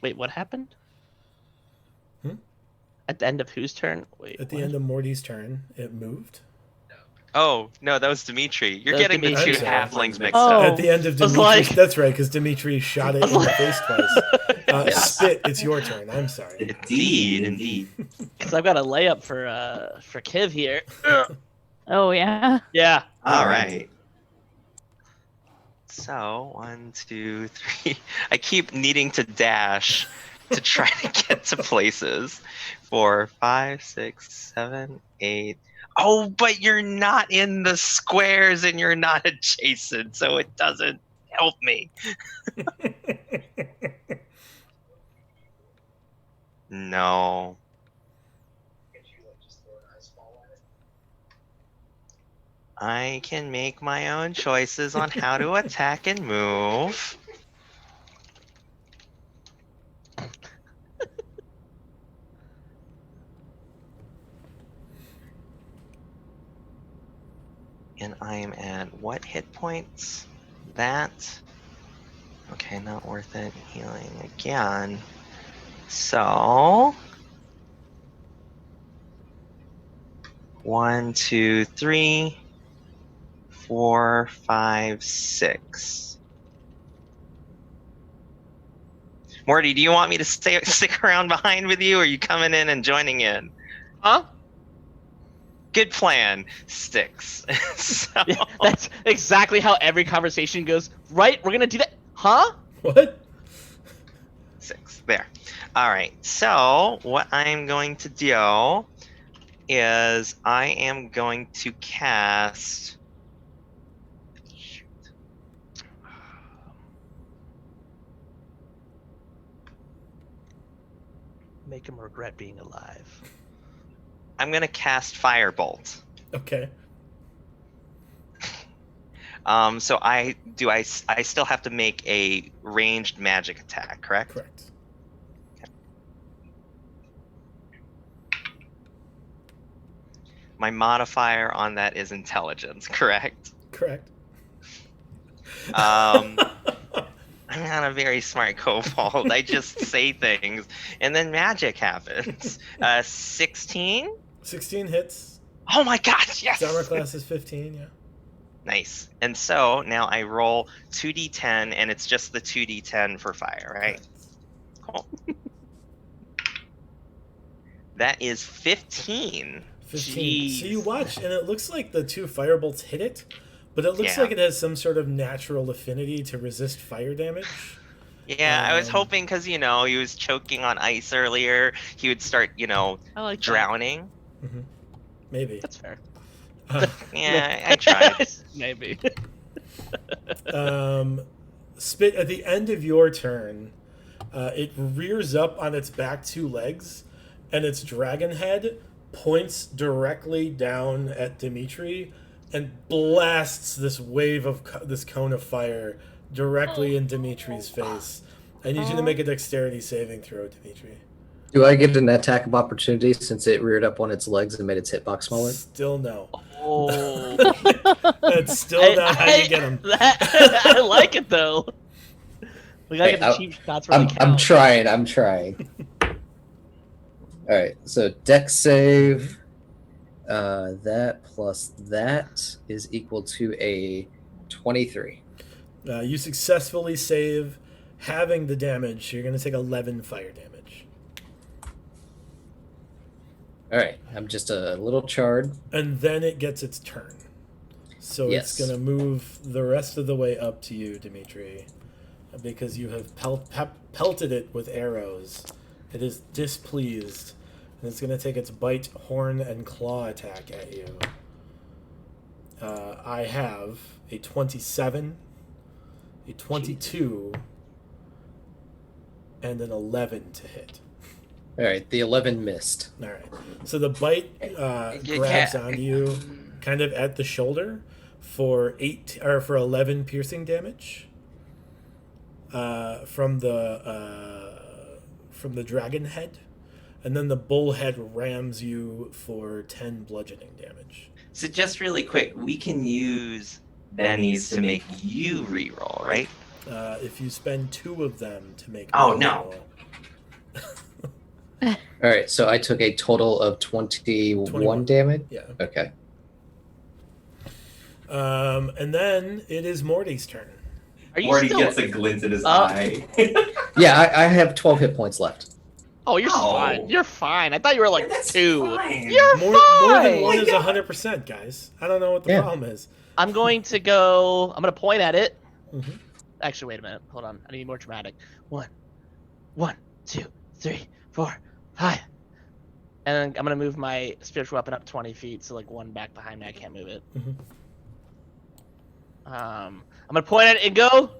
Wait, what happened? Hmm? At the end of whose turn? Wait. At the what? end of Morty's turn, it moved. Oh, no, that was Dimitri. You're That was getting the Dimitri. two I'm sorry. halflings mixed Oh. up. At the end of I was Dimitri's... like- That's right, because Dimitri shot it in the face twice. Yes. Spit, it's your turn. I'm sorry. Indeed. Because I've got a layup for Kiv here. oh yeah. Yeah. All right. So 1, 2, 3. I keep needing to dash to try to get to places. 4, 5, 6, 7, 8. Oh, but you're not in the squares and you're not adjacent, so it doesn't help me. No. I can make my own choices on how to attack and move. And I am at what hit points? That. Okay, not worth it. Healing again. So. 1, 2, 3, 4, 5, 6. Morty, do you want me to stick around behind with you, or are you coming in and joining in? Huh? Good plan. Sticks. So, Yeah, that's exactly how every conversation goes. Right? We're gonna do that. Huh? What? 6. There. All right. So what I'm going to do is I am going to cast. Shoot. Make him regret being alive. I'm going to cast Firebolt. Okay. So I still have to make a ranged magic attack, correct? Correct. My modifier on that is intelligence, correct? Correct. I'm not a very smart kobold. I just say things, and then magic happens. 16? 16 hits. Oh my gosh, yes! Armor class is 15, yeah. Nice. And so now I roll 2d10, and it's just the 2d10 for fire, right? Cool. That is 15. 15. So you Jeez. watch, and it looks like the 2 firebolts hit it, but it looks Yeah. like it has some sort of natural affinity to resist fire damage. Yeah, I was Um, hoping because, he was choking on ice earlier, he would start, I like that. drowning. hmm Maybe. That's fair. Yeah, I tried. Maybe. Spit, at the end of your turn, it rears up on its back 2 legs, and its dragon head points directly down at Dimitri and blasts this wave of this cone of fire directly in Dimitri's face. I need you to make a dexterity saving throw, Dimitri. Do I get an attack of opportunity since it reared up on its legs and made its hitbox smaller? Still no. Oh, That's still not how you get him. I like it though. We gotta Hey, get the cheap shots where they count. I'm trying. All right, so dex save. That plus that is equal to a 23. You successfully save having the damage. You're going to take 11 fire damage. All right, I'm just a little charred. And then it gets its turn. So Yes. it's going to move the rest of the way up to you, Dimitri, because you have pelted it with arrows. It is displeased, and it's going to take its bite, horn, and claw attack at you. I have a 27, a 22, and an 11 to hit. All right, the 11 missed. All right. So the bite grabs on you, kind of at the shoulder, for 11 piercing damage. From the dragon head, and then the bull head rams you for 10 bludgeoning damage. So just really quick, we can use bennies to make you reroll, right? If you spend 2 of them to make. Oh, a no. roll. All right, so I took a total of 21 damage. Yeah. Okay. And then it is Morty's turn. Are you Morty still? gets a glint in his eye. Yeah, I have 12 hit points left. Oh, you're Oh. fine. You're fine. I thought you were like That's 2. fine. You're More fine. than 1 is Yeah. 100%, guys. I don't know what the Yeah. problem is. I'm going to go. I'm going to point at it. Mhm. Actually, wait a minute. Hold on. I need to be more dramatic. 1, 2, 3, 4, 5. And then I'm going to move my spiritual weapon up 20 feet, so like 1 back behind me. I can't move it. Mhm. I'm going to point at it and go.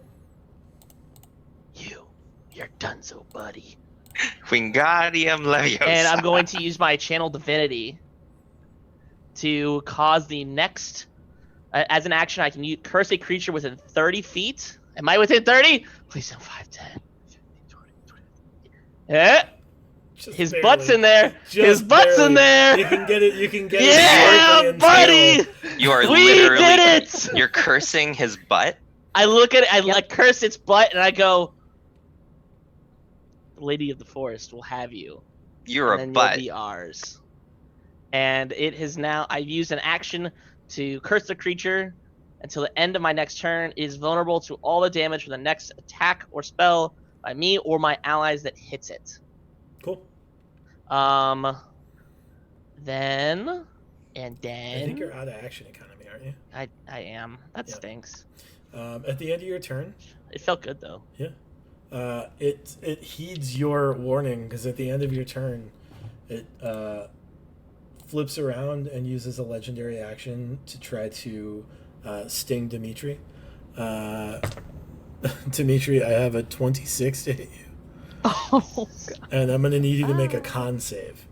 You're donezo, buddy. Wingardium Leviosa. And I'm going to use my channel divinity to cause the next. As an action, I can curse a creature within 30 feet. Am I within 30? Please don't 5, 10, 15, 20, 20. Eh? Just His barely. butt's in there. Just His butt's barely. in there. You can get it. You can get Yeah, it. buddy. You are We literally. did it. You're cursing his butt. I look at it. I curse its butt, and I go. The Lady of the Forest will have you. You're and a then butt. You'll be ours. And it has now. I've used an action to curse the creature until the end of my next turn. It is vulnerable to all the damage from the next attack or spell by me or my allies that hits it. Cool. Then. I think you're out of action economy, aren't you? I am. That Yeah. stinks. At the end of your turn, It felt good though. it heeds your warning because at the end of your turn, it flips around and uses a legendary action to try to sting Dimitri. Dimitri, I have a 26 to hit you, Oh, God. and I'm gonna need you to make a con save.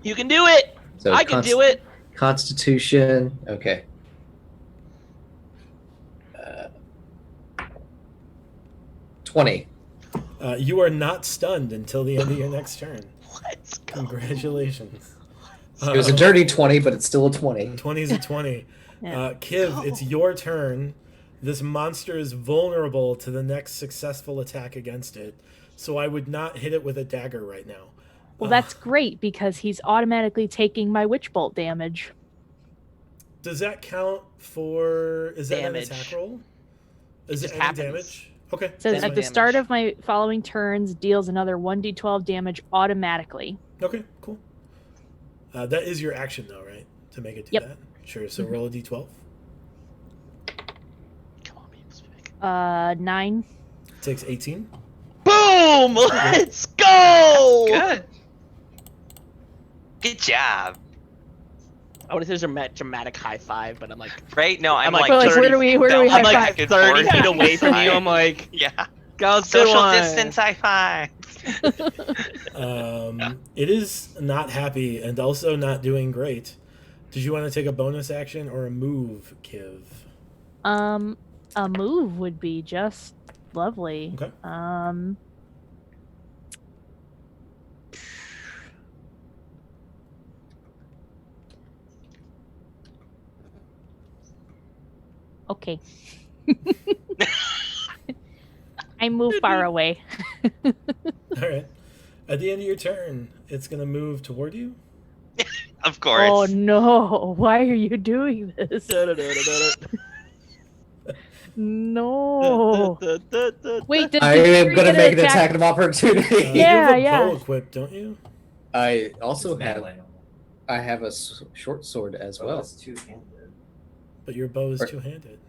You can do it. So I can do it. Constitution. Okay. 20. You are not stunned until the end of your next turn. Let's go. Congratulations. It was a dirty 20, but it's still a 20. 20 is a 20. Yeah. Kiv, it's your turn. This monster is vulnerable to the next successful attack against it, so I would not hit it with a dagger right now. Well, that's great because he's automatically taking my witch bolt damage. Does that count for... Is that Damage. an attack roll? Is Just it any happens. damage? Okay. It says That's at what the start damage. of my following turns, deals another 1d12 damage automatically. Okay, cool. That is your action, though, right? To make it do Yep. that? Sure, so roll a d12. Come on, people speak. 9. Takes 18. Boom! Let's go! Good. Good job. I would say there's a dramatic high five, but I'm like, Right? No, I'm like, like, Well, like, 30 where do we I'm high I'm like five? back and 30 forth. feet away from you. I'm like, yeah. go good Social one. distance high five. It is not happy and also not doing great. Did you want to take a bonus action or a move, Kiv? a move would be just lovely. Okay. Okay. I move far away. All right. At the end of your turn, it's going to move toward you. Of course. Oh no! Why are you doing this? No. Wait, did I you am going to get make an attack of opportunity. You Yeah, have a yeah. bow equipped, don't you? I also It's have melee. a short sword as Oh, well. it's two-handed. But your bow is Or- two-handed.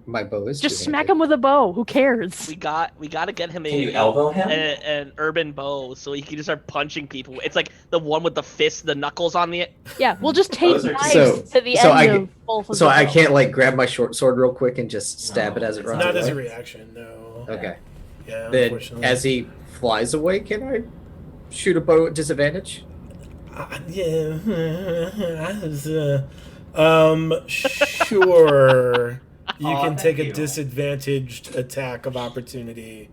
My bow is Just smack two-handed. him with a bow. Who cares? We got to get him Can you elbow him? an urban bow so he can just start punching people. It's like the one with the fist, the knuckles on the. Yeah, we'll just take Those are knives So- to the so end I of both of So the I bows. can't like grab my short sword real quick and just stab No, it as it it's runs Not as a away. reaction, no. Okay. Yeah, Then unfortunately. as he flies away, can I shoot a bow at disadvantage? Yeah. Sure. You Aw, can take thank a you. disadvantaged attack of opportunity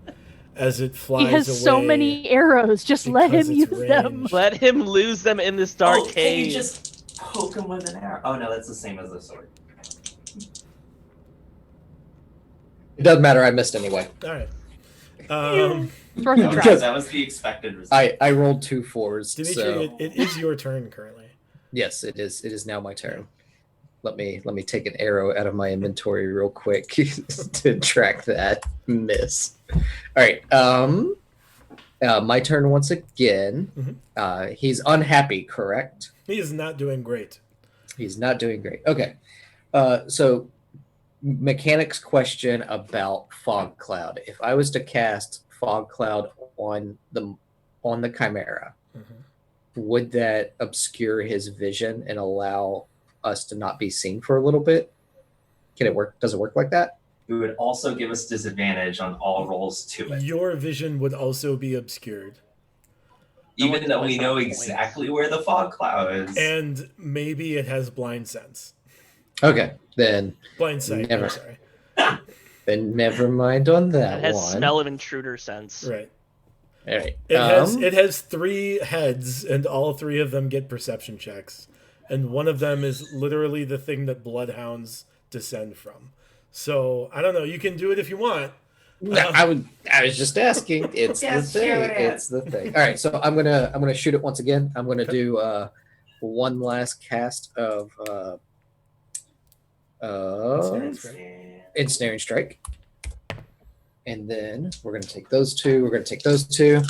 as it He flies has away. so many arrows. Just let because him it's use them. ranged. Let him lose them in this dark Oh, can cave. you just poke him with an arrow? Oh no, that's the same as the sword. It doesn't matter. I missed anyway. All right. Throw him Because- That was the expected result. I rolled 2 4s. Dimitri, So it is your turn currently. yes, it is. It is now my turn. Let me take an arrow out of my inventory real quick to track that miss. All right. My turn once again. He's unhappy, correct? He is not doing great. He's not doing great. Okay. So mechanics question about fog cloud. If I was to cast fog cloud on the chimera, would that obscure his vision and allow us to not be seen for a little bit? Can it work? Does it work like that? It would also give us disadvantage on all rolls to it. Your vision would also be obscured. Even though we know points. exactly where the fog cloud is. And maybe it has blind sense. Okay, then Blind sight, Never. I'm sorry. never mind on that It has one. smell of intruder sense. Right. All right. It has 3 heads, and all 3 of them get perception checks. And one of them is literally the thing that bloodhounds descend from. So I don't know. You can do it if you want. I was just asking. It's Yes, the thing. sure it It's the thing. All right, so I'm gonna shoot it once again. I'm gonna do one last cast of Ensnaring Strike. Ensnaring Strike. And then we're gonna take those 2. We're gonna take those 2.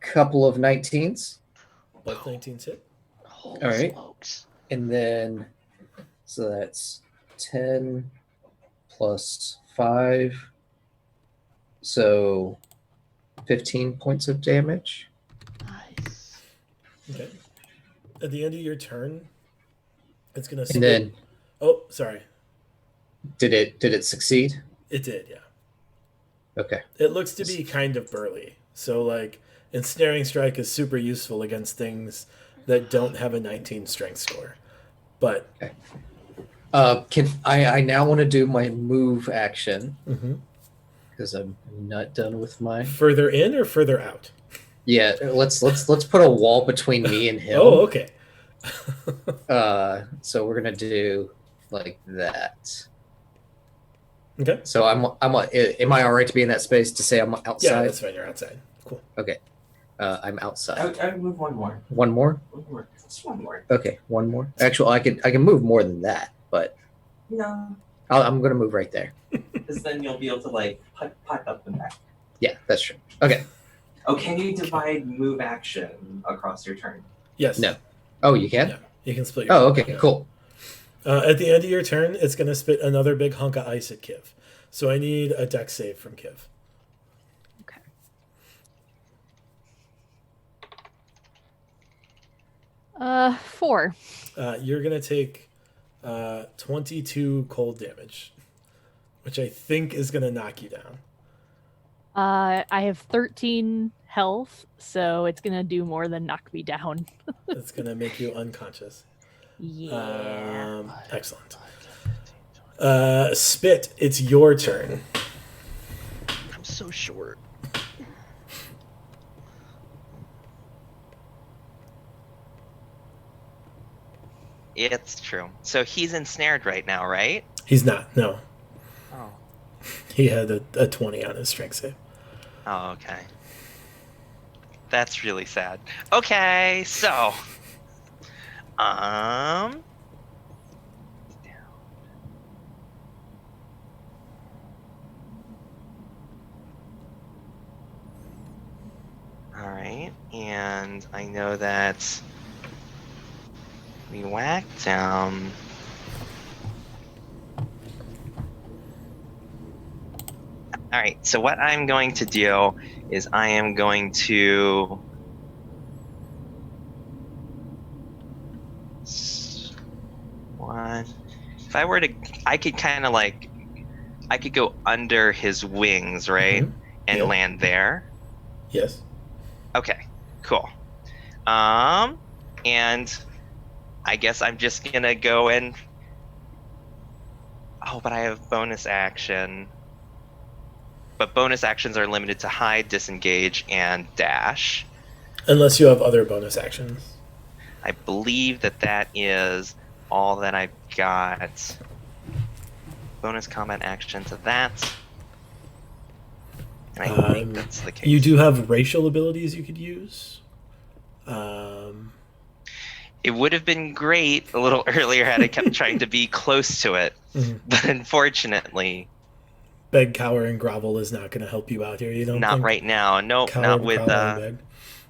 Couple of 19s. Both 19s hit. Holy All right. smokes. And then, so that's 10 plus 5. So 15 points of damage. Nice. Okay. At the end of your turn, it's gonna. And then, Oh, sorry. did it succeed? It did, yeah. Okay. It looks to be kind of burly. So, like, Ensnaring Strike is super useful against things that don't have a 19 strength score. But Can I now want to do my move action because I'm not done with my. further in or further out? Yeah, let's put a wall between me and him. Oh, okay. So we're gonna do like that. Okay. So am I all right to be in that space to say I'm outside? Yeah, that's fine. You're outside. Cool. I'm outside. I would move one more. One more. One more. Just one more. Okay, one more. Actually, I can move more than that, but No. I'm gonna move right there. Because then you'll be able to like pipe up and back. Yeah, that's true. Okay. Oh, can you divide move action across your turn? Yes. No. Oh, you can. Yeah. You can split your. Oh, okay, yeah. cool. At the end of your turn, it's going to spit another big hunk of ice at Kiv. So I need a dex save from Kiv. Okay. Four. You're going to take 22 cold damage, which I think is going to knock you down. I have 13 health, so it's gonna do more than knock me down. It's gonna make you unconscious. Yeah. Excellent. Spit, it's your turn. I'm so short. It's true. So he's ensnared right now, right? He's not. No, Oh. he had a 20 on his strength save. Oh, okay. That's really sad. Okay, so all right, and I know that we whacked down. All right, so what I'm going to do is I am going to one. If I were to, I could kind of like, I could go under his wings, right, and Yeah. land there. Yes. Okay, cool. And I guess I'm just gonna go and. Oh, but I have bonus action. But bonus actions are limited to hide, disengage, and dash. Unless you have other bonus actions. I believe that is all that I've got. Bonus combat action to that. And I think that's the case. You do have racial abilities you could use. It would have been great a little earlier had I kept trying to be close to it. But unfortunately, beg, cower, and grovel is not going to help you out here. You don't not think? right now. Nope, Cower, not with grovel, and beg?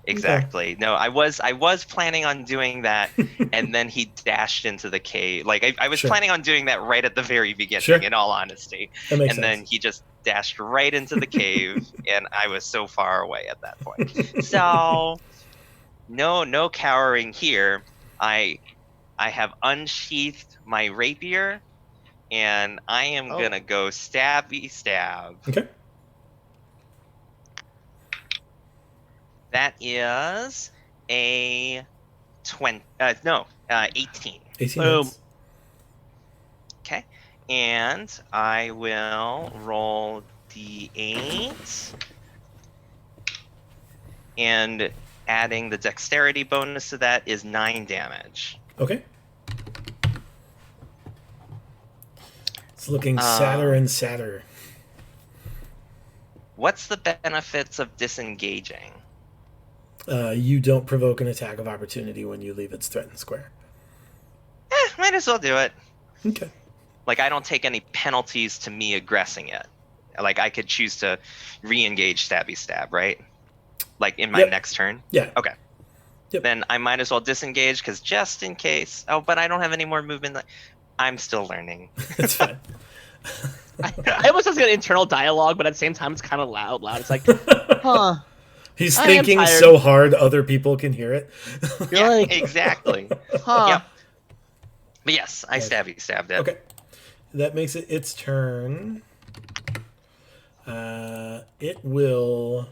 exactly. Okay. No, I was planning on doing that, and then he dashed into the cave. Like I was planning on doing that right at the very beginning, in all honesty. That makes and sense. Then he just dashed right into the cave, and I was so far away at that point. So no cowering here. I have unsheathed my rapier, and I am gonna go stabby stab. Okay. That is a 20. 18. 18 Boom. hits. Okay, and I will roll d8, and adding the dexterity bonus to that is 9 damage. Okay. It's looking sadder and sadder. What's the benefits of disengaging? You don't provoke an attack of opportunity when you leave its threatened square. Might as well do it. Okay. Like, I don't take any penalties to me aggressing it. Like, I could choose to re-engage stabby stab, right? Like, in my next turn? Yeah. Okay. Yep. Then I might as well disengage, because just in case... Oh, but I don't have any more movement. I'm still learning. It's fine. I almost was going to internal dialogue, but at the same time, it's kind of loud. It's like, huh. He's thinking so hard other people can hear it. Yeah, like, exactly. Huh. Yep. But yes, I stabbed it. Okay. That makes it its turn. It will...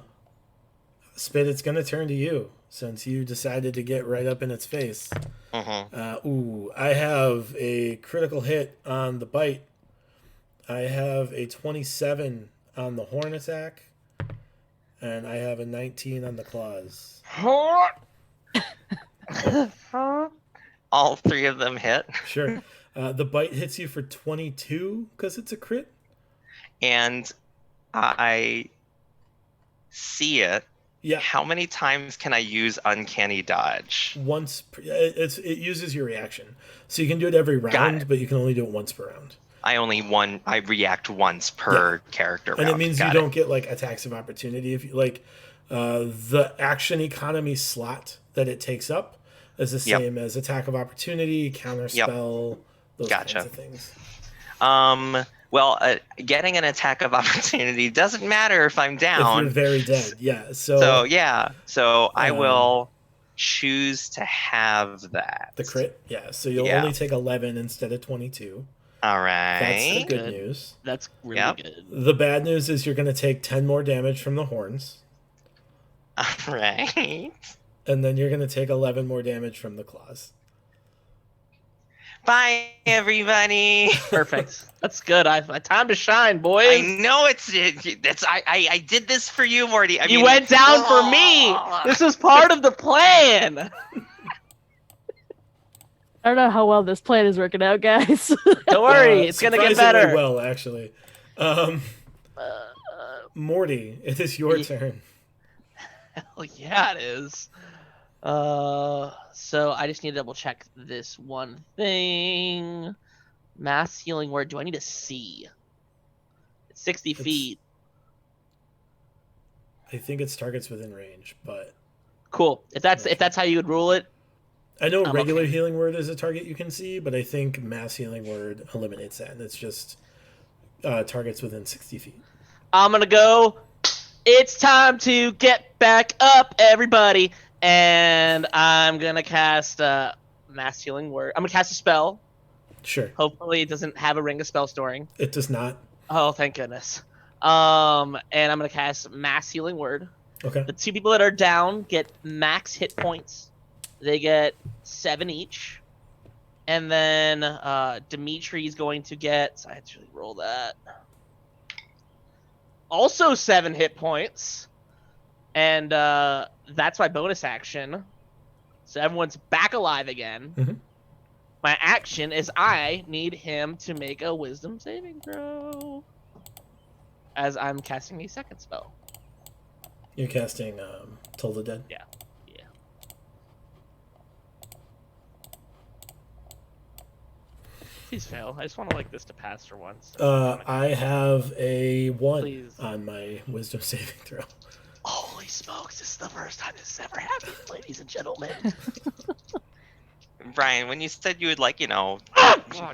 Spit, it's going to turn to you, since you decided to get right up in its face. I have a critical hit on the bite. I have a 27 on the horn attack. And I have a 19 on the claws. All three of them hit. Sure. The bite hits you for 22 because it's a crit. And I see it. Yeah. How many times can I use Uncanny Dodge? Once. It uses your reaction. So you can do it every round, but you can only do it once per round. I react once per character round. And it means you don't get like attacks of opportunity. If you like the action economy slot that it takes up is the same as attack of opportunity, counter spell, those kinds of things. Well, getting an attack of opportunity doesn't matter if I'm down. If you're very dead, yeah. So I will choose to have that. The crit, yeah. So you'll only take 11 instead of 22. All That's the right. good Good. news. That's really Yep. good. The bad news is you're going to take 10 more damage from the horns, All right. and then you're going to take 11 more damage from the claws. Bye, everybody. Perfect. That's good. Time to shine, boys. I know I did this for you, Morty. I You mean, went down for me. This was part of the plan. I don't know how well this plan is working out, guys. Don't worry, it's gonna get Surprisingly better. well, actually. Morty, it is your turn. Hell yeah, it is. So I just need to double check this one thing. Mass healing word. Do I need a C? It's 60 feet. I think it's targets within range, but Cool. If that's how you would rule it, I know I'm regular okay. healing word is a target you can see, but I think mass healing word eliminates that, and it's just targets within 60 feet. I'm gonna go. It's time to get back up, everybody, and I'm gonna cast mass healing word. I'm gonna cast a spell. Sure. Hopefully, it doesn't have a ring of spell storing. It does not. Oh, thank goodness. And I'm gonna cast mass healing word. Okay. The 2 people that are down get max hit points. They get 7 each. And then Dimitri's going to get, I actually roll that. Also 7 hit points. And that's my bonus action. So everyone's back alive again. Mhm. My action is I need him to make a wisdom saving throw. As I'm casting a second spell. You're casting Toll the Dead? Yeah. Please fail. I just want to like this to pass for once. I have a 1 Please. on my wisdom saving throw. Holy smokes, this is the first time this has ever happened, ladies and gentlemen. Brian, when you said you would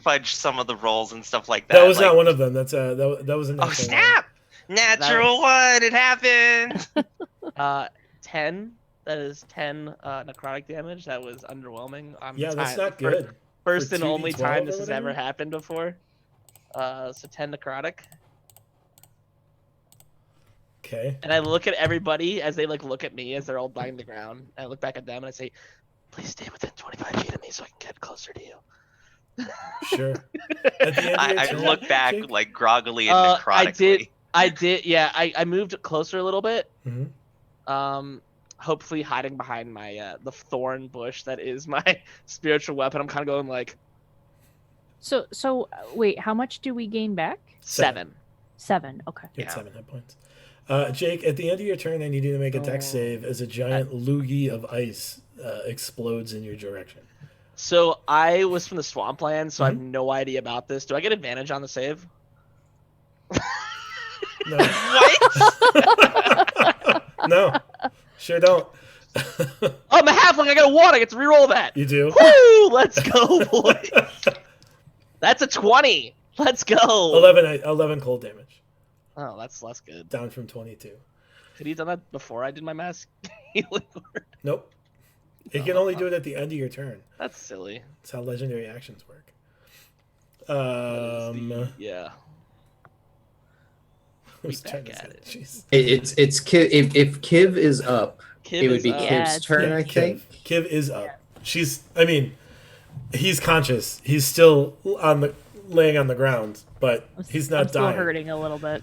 fudge some of the rolls and stuff like that. That was not one of them. That's that was a Oh natural snap! Natural one. It happened. 10. That is 10 necrotic damage. That was underwhelming. Yeah, that's not good. First For and only 2d12 time or this has ever whatever? happened before. So 10 necrotic. Okay. And I look at everybody as they look at me as they're all dying to the ground. And I look back at them and I say, "Please stay within 25 feet of me so I can get closer to you." Sure. At the end of your I turn, look back Jake? like groggily and necrotically. I did. Yeah, I moved closer a little bit. Mhm. Hopefully hiding behind my the thorn bush that is my spiritual weapon. I'm kind of going like So wait, how much do we gain back? 7. 7. Okay. You had Yeah. 7 hit points. Jake, at the end of your turn, I need you to make a dex save as a giant loogie of ice explodes in your direction. So I was from the swampland, so I have no idea about this. Do I get advantage on the save? No. What? No. Sure don't. Oh, I'm a halfling. I got a 1. I get to reroll that. You do? Woo! Let's go, boys. That's a 20. Let's go. 11 cold damage. Oh, that's less good. Down from 22. Could he have done that before I did my mask healing word? Nope. You can only do it at the end of your turn. That's silly. That's how legendary actions work. Yeah. Who's Be turn back is at it? it. Jeez. It's Kiv. If Kiv is up, Kiv it would is be up. Yeah, Kiv's turn, I think. Kiv is up. He's conscious. He's still laying on the ground, but he's not I'm still dying. hurting a little bit.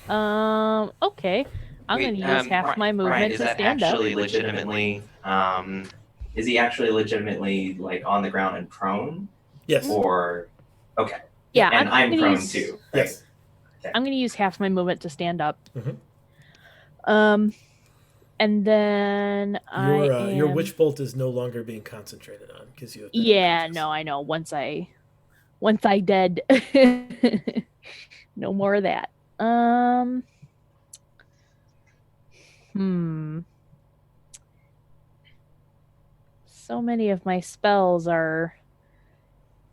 Okay. I'm Wait, gonna use half my movement Brian, is to that stand up. actually legitimately? Is he actually legitimately like on the ground and prone, Yes. or okay? Yeah, And I'm gonna prone use, too. Right? Yes. I'm gonna use half my movement to stand up. Mhm. And then Your witch bolt is no longer being concentrated on because you have been Yeah, unconscious. no, I know. Once I dead, no more of that. So many of my spells are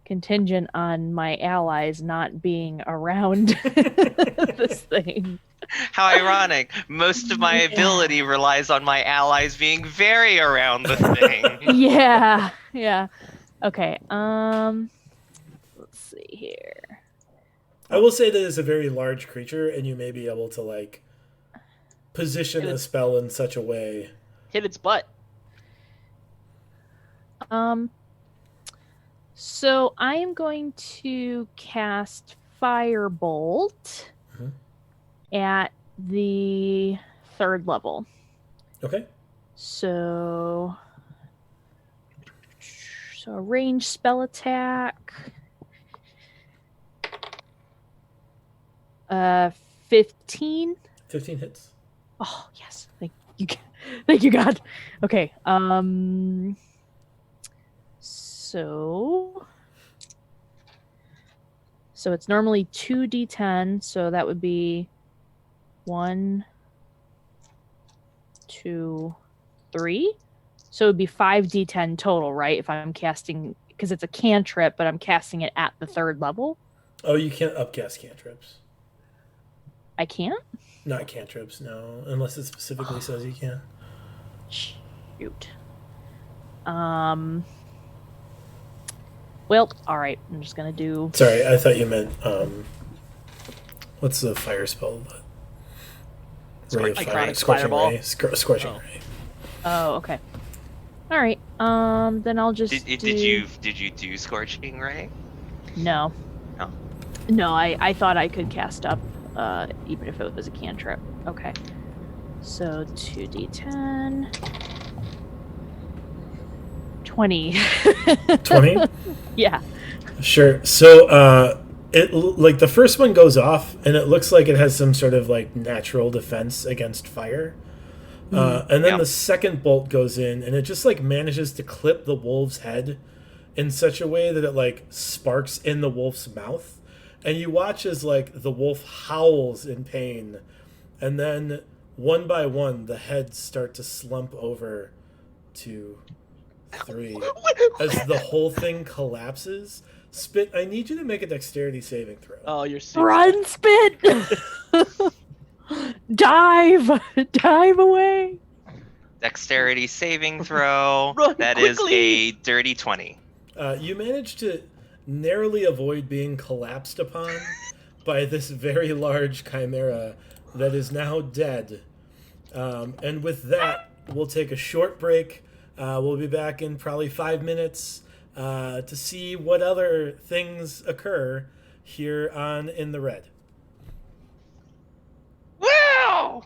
contingent on my allies not being around this thing. How ironic. Most of my ability relies on my allies being very around the thing. Yeah. Okay. Let's see here. I will say that it's a very large creature, and you may be able to like position a spell in such a way. Hit its butt. So I am going to cast Firebolt at the 3rd level. Okay. So a range spell attack. 15. 15 hits. Oh yes, thank you God. Okay. So it's normally 2d10, so that would be 1, 2, 3. So it would be 5d10 total, right? If I'm casting, because it's a cantrip, but I'm casting it at the 3rd level. Oh, you can't upcast cantrips. I can't? Not cantrips, no, unless it specifically says you can. Shoot. Well, all right. I'm just gonna do. Sorry, I thought you meant what's the fire spell? Ray of fire, scorching ray, scorching ray. Oh, okay. All right. Then I'll just. Did you do scorching ray? No. No. No, I thought I could cast up, even if it was a cantrip. Okay. So 2d10. 20. 20? Yeah. Sure. So it like the first one goes off and it looks like it has some sort of like natural defense against fire. And then the second bolt goes in and it just like manages to clip the wolf's head in such a way that it like sparks in the wolf's mouth. And you watch as like the wolf howls in pain. And then one by one the heads start to slump over to 3 as the whole thing collapses. Spit, I need you to make a dexterity saving throw. Oh, you're super. Run, Spit! Dive away. Dexterity saving throw. Run That quickly. is a dirty 20. You manage to narrowly avoid being collapsed upon by this very large chimera that is now dead. And with that, we'll take a short break. We'll be back in probably 5 minutes to see what other things occur here on In the Red. Wow!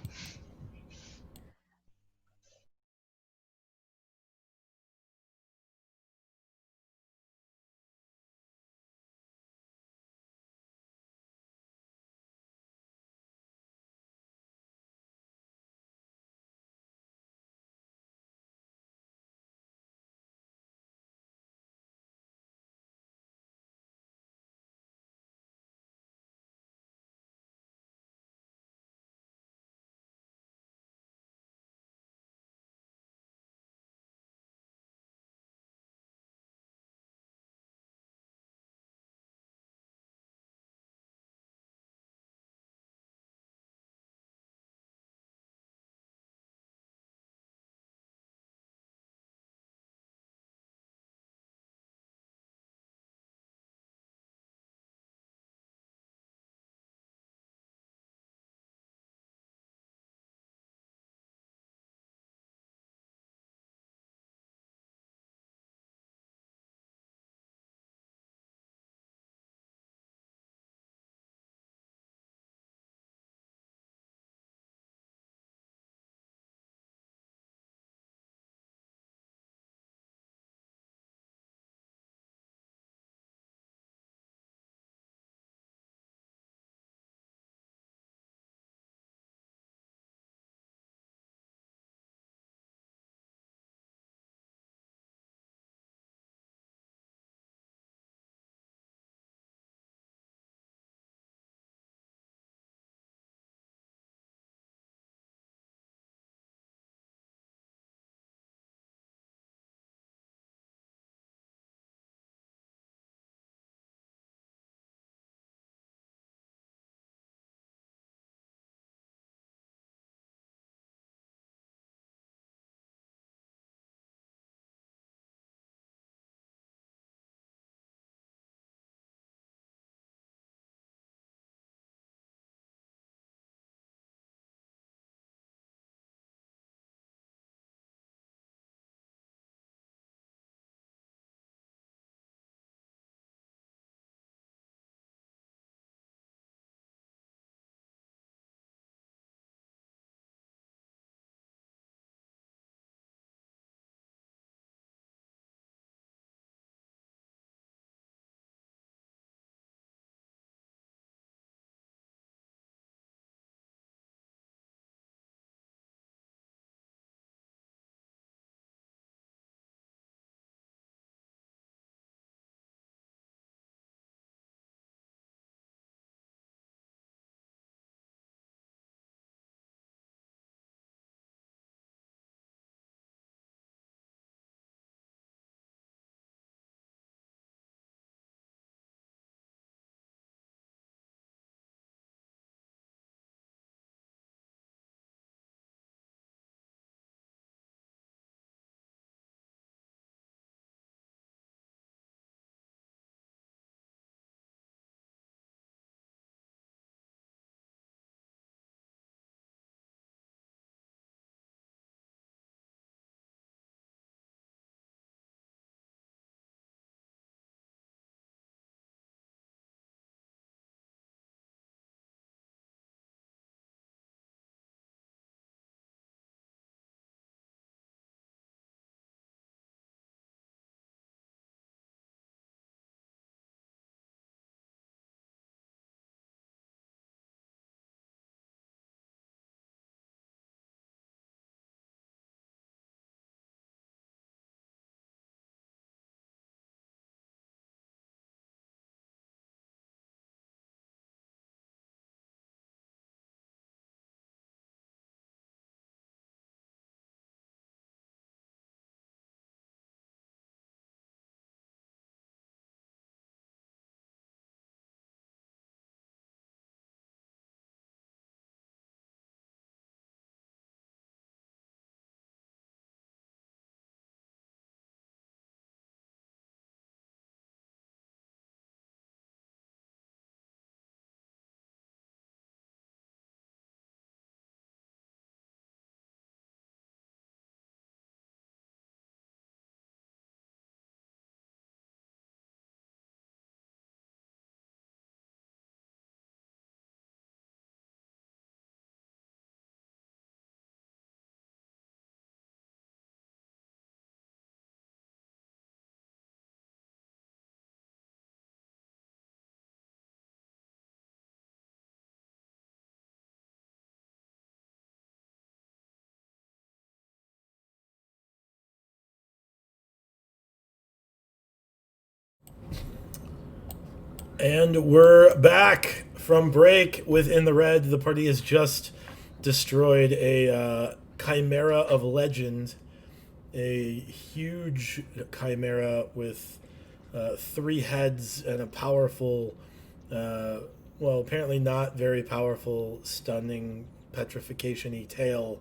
And we're back from break within the red. The party has just destroyed a chimera of legend, a huge chimera with 3 heads and a powerful, well, apparently not very powerful, stunning petrification-y tail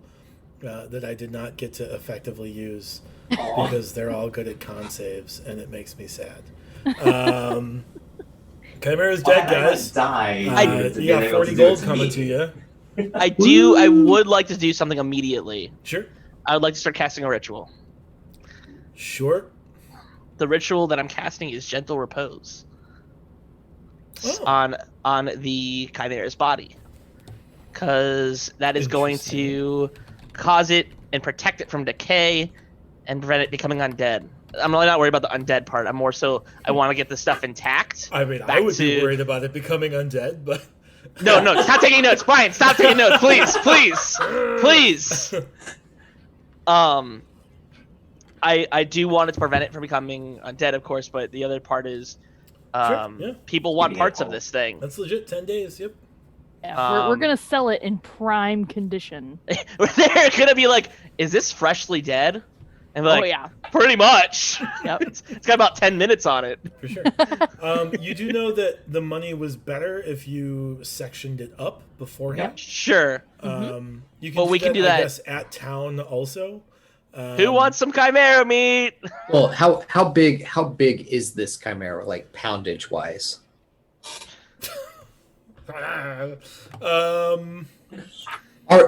that I did not get to effectively use because they're all good at con saves, and it makes me sad. Chimera's dead, guys. You got 40 gold coming to you. I would like to do something immediately. Sure. I would like to start casting a ritual. Sure. The ritual that I'm casting is Gentle Repose on the Chimera's body, because that is going to cause it and protect it from decay and prevent it becoming undead. I'm really not worried about the undead part. I'm more so I want to get the stuff intact. I mean, I would be worried about it becoming undead, but no, stop taking notes, Brian. Stop taking notes, please. I do want it to prevent it from becoming undead, of course, but the other part is people want parts of this thing. That's legit. 10 days. Yep. Yeah, we're gonna sell it in prime condition. They're gonna be like, "Is this freshly dead?" And be like, oh yeah, pretty much. Yep. It's got about 10 minutes on it. For sure. You do know that the money was better if you sectioned it up beforehand. Yeah, sure. You can we can do that, I guess, at town also. Who wants some chimera meat? Well, how big is this chimera, like poundage wise?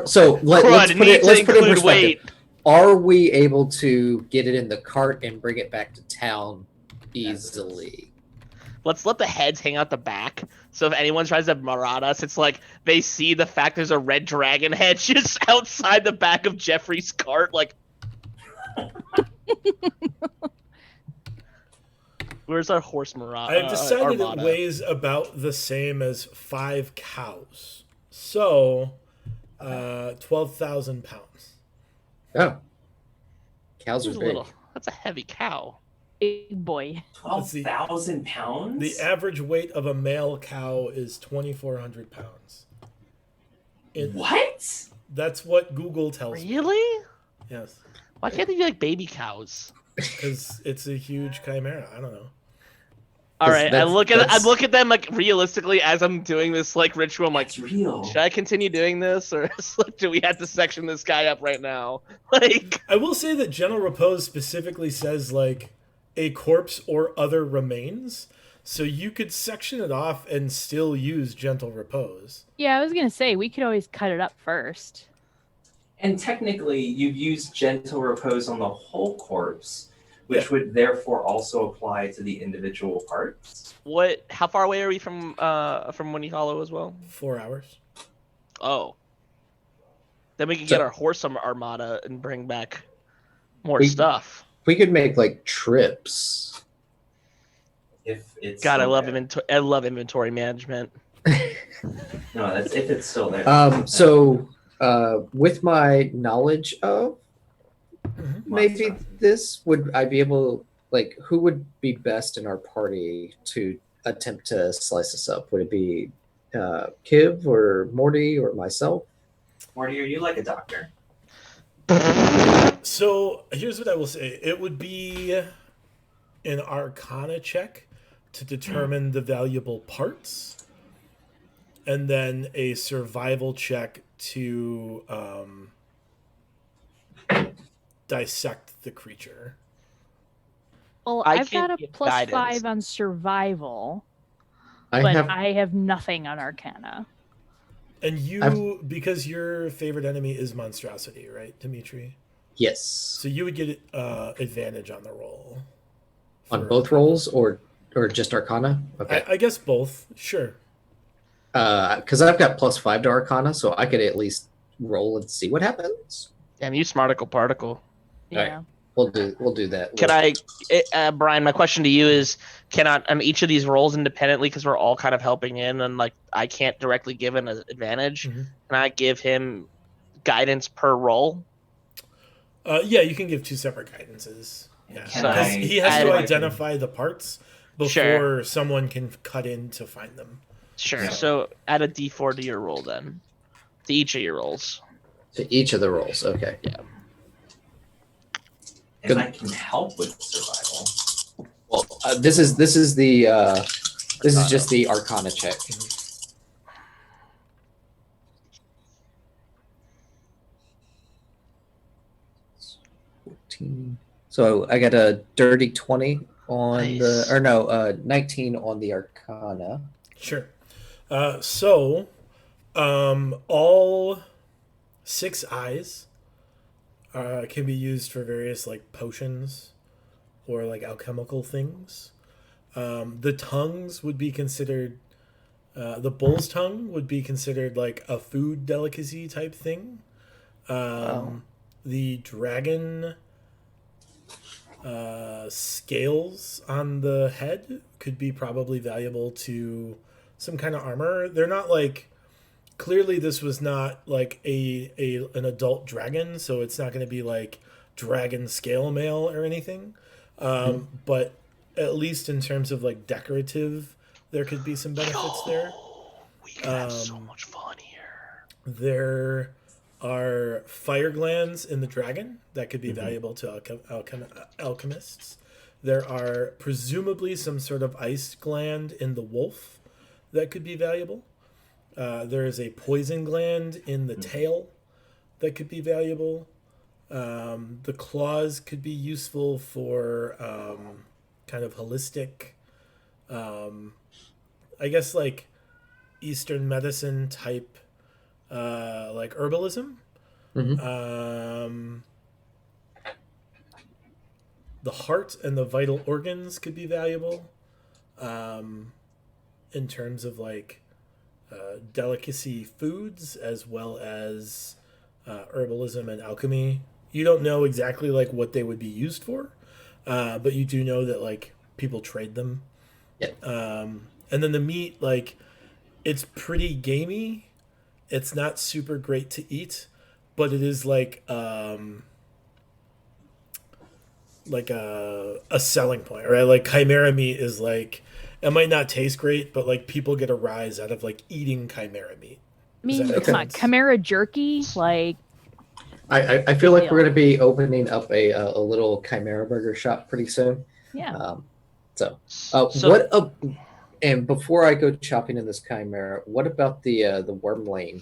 So let's put it in perspective. Weight. Are we able to get it in the cart and bring it back to town easily? Let's let the heads hang out the back. So if anyone tries to maraud us, it's like they see the fact there's a red dragon head just outside the back of Jeffrey's cart. Like, where's our horse maraud? I've decided it weighs about the same as 5 cows. So, 12,000 pounds. Oh. Cows are big. That's a heavy cow. Big boy. 12,000 pounds? The average weight of a male cow is 2,400 pounds. What? That's what Google tells me. Really? Yes. Why can't they be like baby cows? Because it's a huge chimera. I don't know. All right, I look at them like realistically as I'm doing this like ritual. I'm like, real. Should I continue doing this, or do we have to section this guy up right now? Like, I will say that Gentle Repose specifically says like a corpse or other remains, so you could section it off and still use Gentle Repose. Yeah, I was gonna say we could always cut it up first. And technically, you've used Gentle Repose on the whole corpse, which would therefore also apply to the individual parts. How far away are we from Winnie Hollow as well? 4 hours. Oh. Then we can get our horse armada and bring back more stuff. We could make like trips. If it's God, I love inventory management. No, that's if it's still there. So with my knowledge of maybe this, would I be able, like, who would be best in our party to attempt to slice this up? Would it be Kiv or Morty or myself? Morty, are you like a doctor? So here's what I will say. It would be an Arcana check to determine the valuable parts, and then a survival check to dissect the creature. Well, I've got a +5 on survival, but I have nothing on Arcana. And you, because your favorite enemy is monstrosity, right, Dimitri? Yes. So you would get advantage on the roll. On both rolls, or just Arcana? Okay. I guess both. Sure. Because I've got +5 to Arcana, so I could at least roll and see what happens. Damn, you smarticle particle. Yeah. Right. We'll do that. Can Brian, my question to you is, can on each of these rolls independently, because we're all kind of helping in, and like I can't directly give an advantage, can I give him guidance per roll? Yeah, you can give 2 separate guidances. Yeah, because he has to identify the parts. before someone can cut in to find them. Sure. Yeah. So add a D4 to your roll then. To each of your rolls. To each of the rolls. Okay. Yeah. And I can help with survival. Well, this is just the Arcana check. So I got a dirty 20 on Nice. 19 on the Arcana. Sure. So, all 6 eyes can be used for various like potions or like alchemical things. The tongues would be considered. The bull's tongue would be considered like a food delicacy type thing. The dragon scales on the head could be probably valuable to some kind of armor. They're not like, clearly this was not like an adult dragon, so it's not going to be like dragon scale mail or anything. But at least in terms of like decorative, there could be some benefits there. We could have so much fun here. There are fire glands in the dragon that could be valuable to alchemists. There are presumably some sort of ice gland in the wolf that could be valuable. There is a poison gland in the tail that could be valuable. The claws could be useful for kind of holistic, I guess like Eastern medicine type, like herbalism. The heart and the vital organs could be valuable in terms of like delicacy foods as well as herbalism and alchemy. You don't know exactly like what they would be used for, but you do know that like people trade them. And then the meat, like, it's pretty gamey. It's not super great to eat, but it is like a selling point, right? Like chimera meat is like, it might not taste great, but like people get a rise out of like eating chimera meat. I mean, Does that make come on, sense? chimera jerky, like I feel like we're going to be opening up a little Chimera Burger shop pretty soon. yeah. And before I go chopping in this Chimera, what about the Wormling?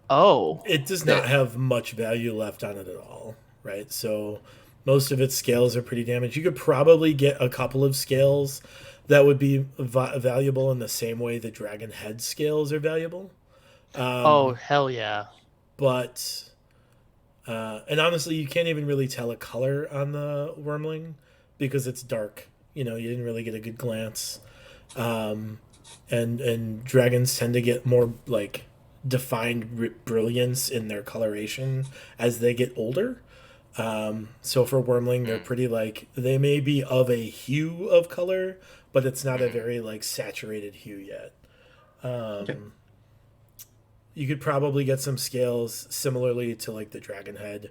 Oh. It does not have much value left on it at all, right? So most of its scales are pretty damaged. You could probably get a couple of scales that would be valuable in the same way the dragon head scales are valuable. Oh, hell yeah. But, and honestly, you can't even really tell a color on the Wormling because it's dark. You know, you didn't really get a good glance. And dragons tend to get more like defined brilliance in their coloration as they get older. So for Wormling, they're pretty like, they may be of a hue of color, but it's not a very like saturated hue yet. You could probably get some scales similarly to like the dragon head.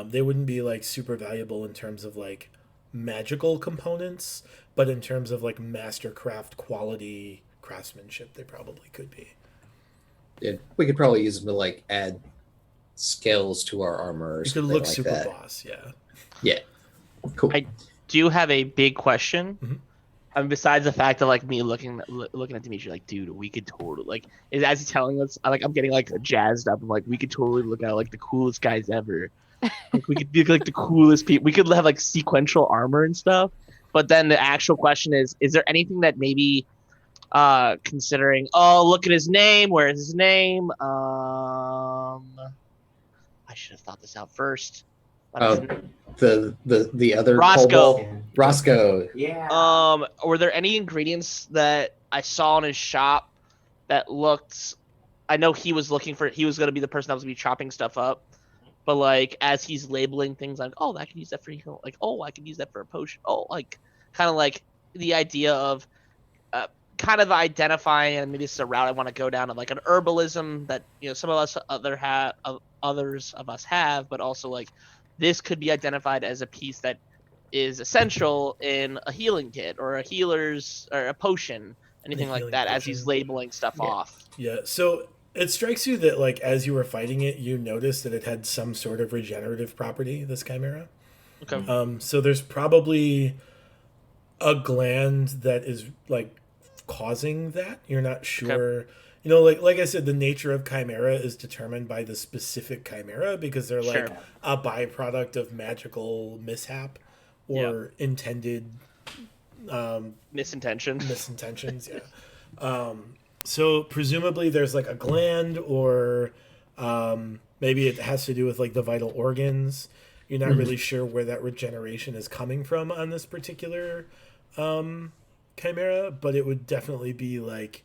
They wouldn't be like super valuable in terms of like magical components, but in terms of like mastercraft quality craftsmanship, they probably could be. Yeah, we could probably use them to like add scales to our armor. Or It could something look like super that. boss, yeah. Yeah, cool. I do have a big question. I mean, besides the fact of like me looking at Dimitri, like, dude, we could totally like, as he's telling us, I'm getting like jazzed up. I'm like, we could totally look at like the coolest guys ever. Like, we could be like the coolest people. We could have like sequential armor and stuff. But then the actual question is there anything that maybe, considering? Oh, look at his name. Where is his name? I should have thought this out first. The other Roscoe. Cobalt? Roscoe. Yeah. Were there any ingredients that I saw in his shop that looked? I know he was going to be the person that was going to be chopping stuff up, but like as he's labeling things, like, oh, I can use that for heal. Like, oh, I can use that for a potion. Oh, like kind of like the idea of kind of identifying, and maybe it's a route I want to go down of like an herbalism that some of us others of us have, but also like this could be identified as a piece that is essential in a healing kit or a healer's or a potion, anything like healing that, as he's potion. labeling stuff off. Yeah, so it strikes you that like as you were fighting it, you noticed that it had some sort of regenerative property, this chimera. Okay. So there's probably a gland that is like causing that. You're not sure. You know, like I said, the nature of chimera is determined by the specific chimera because they're like Sure. a byproduct of magical mishap or intended Misintention. misintentions. Yeah. So presumably there's like a gland or maybe it has to do with like the vital organs. You're not really sure where that regeneration is coming from on this particular chimera, but it would definitely be like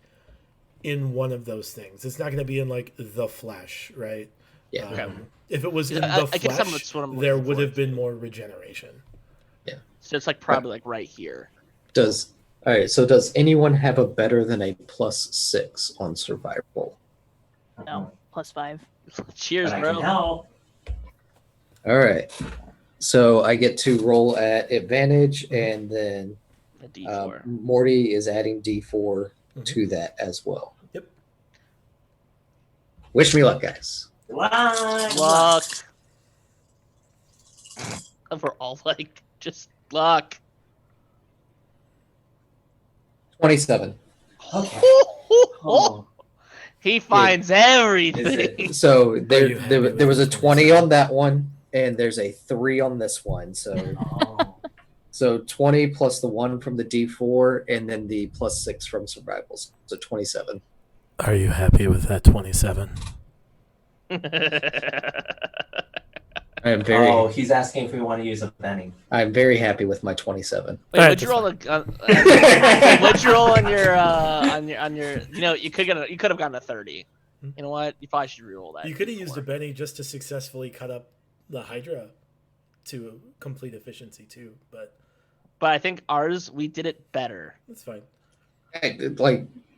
in one of those things. It's not going to be in like the flesh, right? Yeah. Okay. If it was in I the guess flesh, that's what I'm there looking would for, have been too. more regeneration. So it's like probably like right here. All right, so does anyone have a better than a +6 on survival? No, +5. Cheers, But I can bro. help. All right. So I get to roll at advantage, and then A D4. Morty is adding D4 to that as well. Yep. Wish me luck, guys. Luck. We're all like, just luck. 27. Okay. Oh, He finds everything. Is So you there happy with was a the 20 on that one, and there's a 3 on this one. So 20 plus the 1 from the D4, and then the +6 from survivals. So 27. Are you happy with that 27? I am very Oh, he's asking if we want to use a Benny. I'm very happy with my 27. Wait, Alright, what'd you roll? What'd you roll on your? You know, you could have gotten a 30. You know what? You probably should re-roll that. You could have used a Benny just to successfully cut up the Hydra to complete efficiency too, but But I think ours, we did it better. that's fine.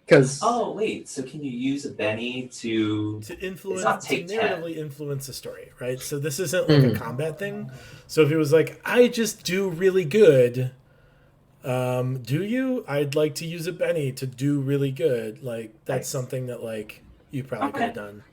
Because Oh, wait. So can you use a Benny to... To influence, not to take 10. narratively influence the story, right? So this isn't like a combat thing. So if it was like, I just do really good, do you? I'd like to use a Benny to do really good. Like that's Nice. something that like you probably could have done.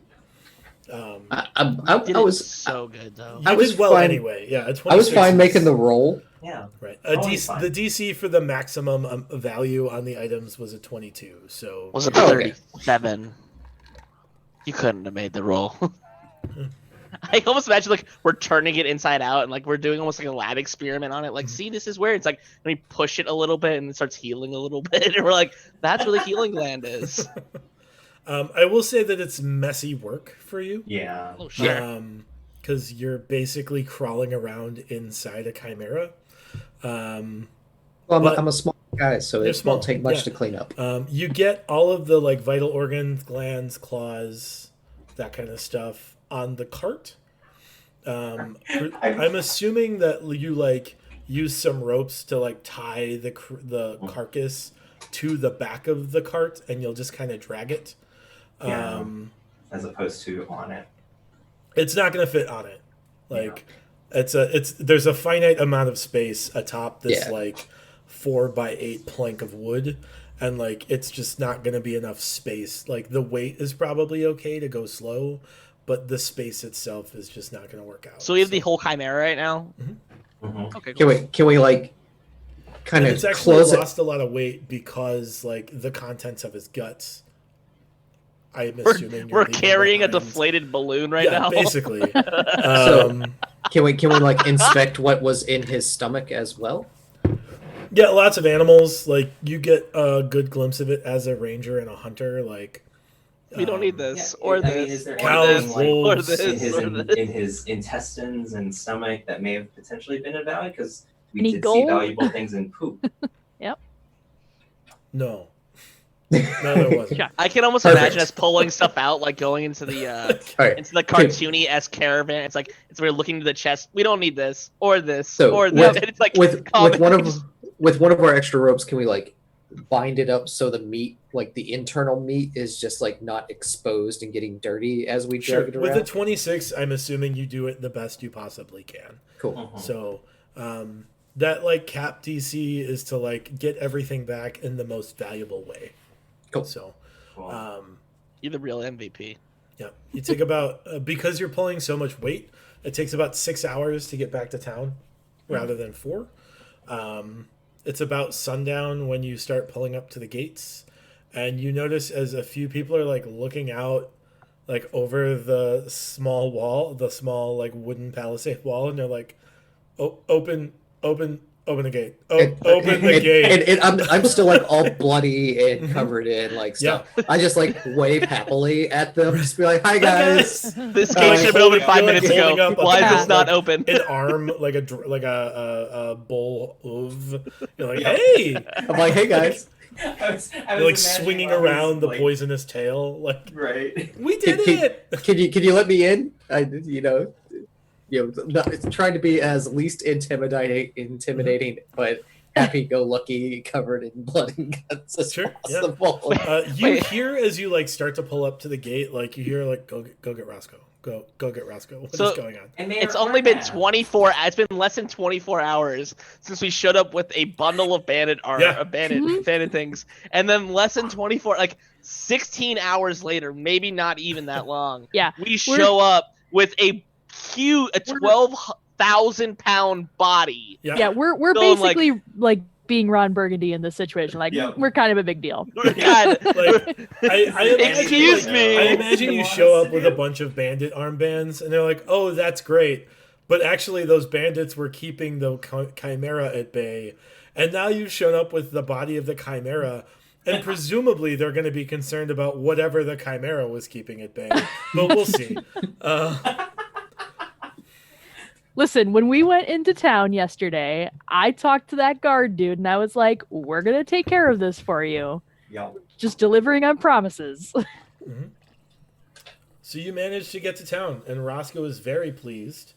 I Did was it so good though. You I was did well fine- anyway. Yeah, I was 26 fine is- making the roll. Yeah. right. Totally fine. The DC for the maximum value on the items was a 22. So Was it Oh, okay. 37? You couldn't have made the roll. I almost imagine like we're turning it inside out and like we're doing almost like a lab experiment on it. Like, see, this is where it's like when we push it a little bit and it starts healing a little bit, and we're like, that's where the healing gland is. I will say that it's messy work for you. Yeah. Oh sure. Because you're basically crawling around inside a chimera. Well, But- I'm a small guy, so They're it small, won't take much yeah. to clean up. You get all of the like vital organs, glands, claws, that kind of stuff on the cart. I'm assuming that you like use some ropes to like tie the carcass to the back of the cart, and you'll just kind of drag it. Yeah. As opposed to on it. It's not going to fit on it. Like there's a finite amount of space atop this Yeah. like 4x8 plank of wood, and like it's just not going to be enough space. Like the weight is probably okay to go slow, but the space itself is just not going to work out. So we have the whole chimera right now. Mm-hmm. Okay. Cool. Can we like kind and of it's actually close it? lost a lot of weight because like the contents of his guts. I'm assuming We're you're leaving carrying a behind. deflated balloon right Yeah, now. basically. So- Can we like inspect what was in his stomach as well? Yeah, lots of animals. Like you get a good glimpse of it as a ranger and a hunter. Like We don't need this Yeah, or I this. mean, is there Cows, anything like wolves. Or in his or this. in his intestines and stomach that may have potentially been invalid? Because we Any did gold? see valuable things in poop. No, there wasn't. Yeah. I can almost Perfect. imagine us pulling stuff out, like going into the All right. into the cartoony esque caravan. It's like we're looking to the chest. We don't need this or this So, or this. with- And it's like with comic- one of our extra ropes, can we like bind it up so the meat, like the internal meat, is just like not exposed and getting dirty as we Sure. drag it With around? the 26, I'm assuming you do it the best you possibly can. Cool. Mhm. So, that like cap DC is to like get everything back in the most valuable way. Cool. So, Cool. You're the real MVP. yeah, you take about because you're pulling so much weight, it takes about 6 hours to get back to town, rather than 4. It's about sundown when you start pulling up to the gates, and you notice as a few people are like looking out, like over the small wall, the small like wooden palisade wall, and they're like, open the gate. Open the gate. And I'm still like all bloody and covered in like stuff. I just like wave happily at them, just be like, "Hi guys." This gate should have been open 5 minutes ago. Why is this not open? An arm like a bull hoof. You're like, hey. I'm like, "Hey guys." I was You're like imagining swinging all these, around the like, poisonous tail. Like, Right. we did it. Can you let me in? It's trying to be as least intimidating, but happy-go-lucky, covered in blood and guts as Sure, yeah. possible. You hear as you like start to pull up to the gate, like you hear like go get Roscoe. Go get Roscoe. What is going on? And It's only been 24. It's been less than 24 hours since we showed up with a bundle of bandit bandit things, and then less than 24, like 16 hours later, maybe not even that long. Yeah, we show up with a 12,000-pound body. Yeah, we're Going, basically like being Ron Burgundy in this situation. Like we're kind of a big deal. God. Like, I imagine, Excuse me. I imagine you show up with a bunch of bandit armbands, and they're like, "Oh, that's great," but actually, those bandits were keeping the chimera at bay, and now you've shown up with the body of the chimera. And presumably they're going to be concerned about whatever the chimera was keeping at bay, but we'll see. Listen, when we went into town yesterday, I talked to that guard dude, and I was like, "We're gonna take care of this for you." Yep. Just delivering on promises. Mm-hmm. So you managed to get to town, and Roscoe is very pleased.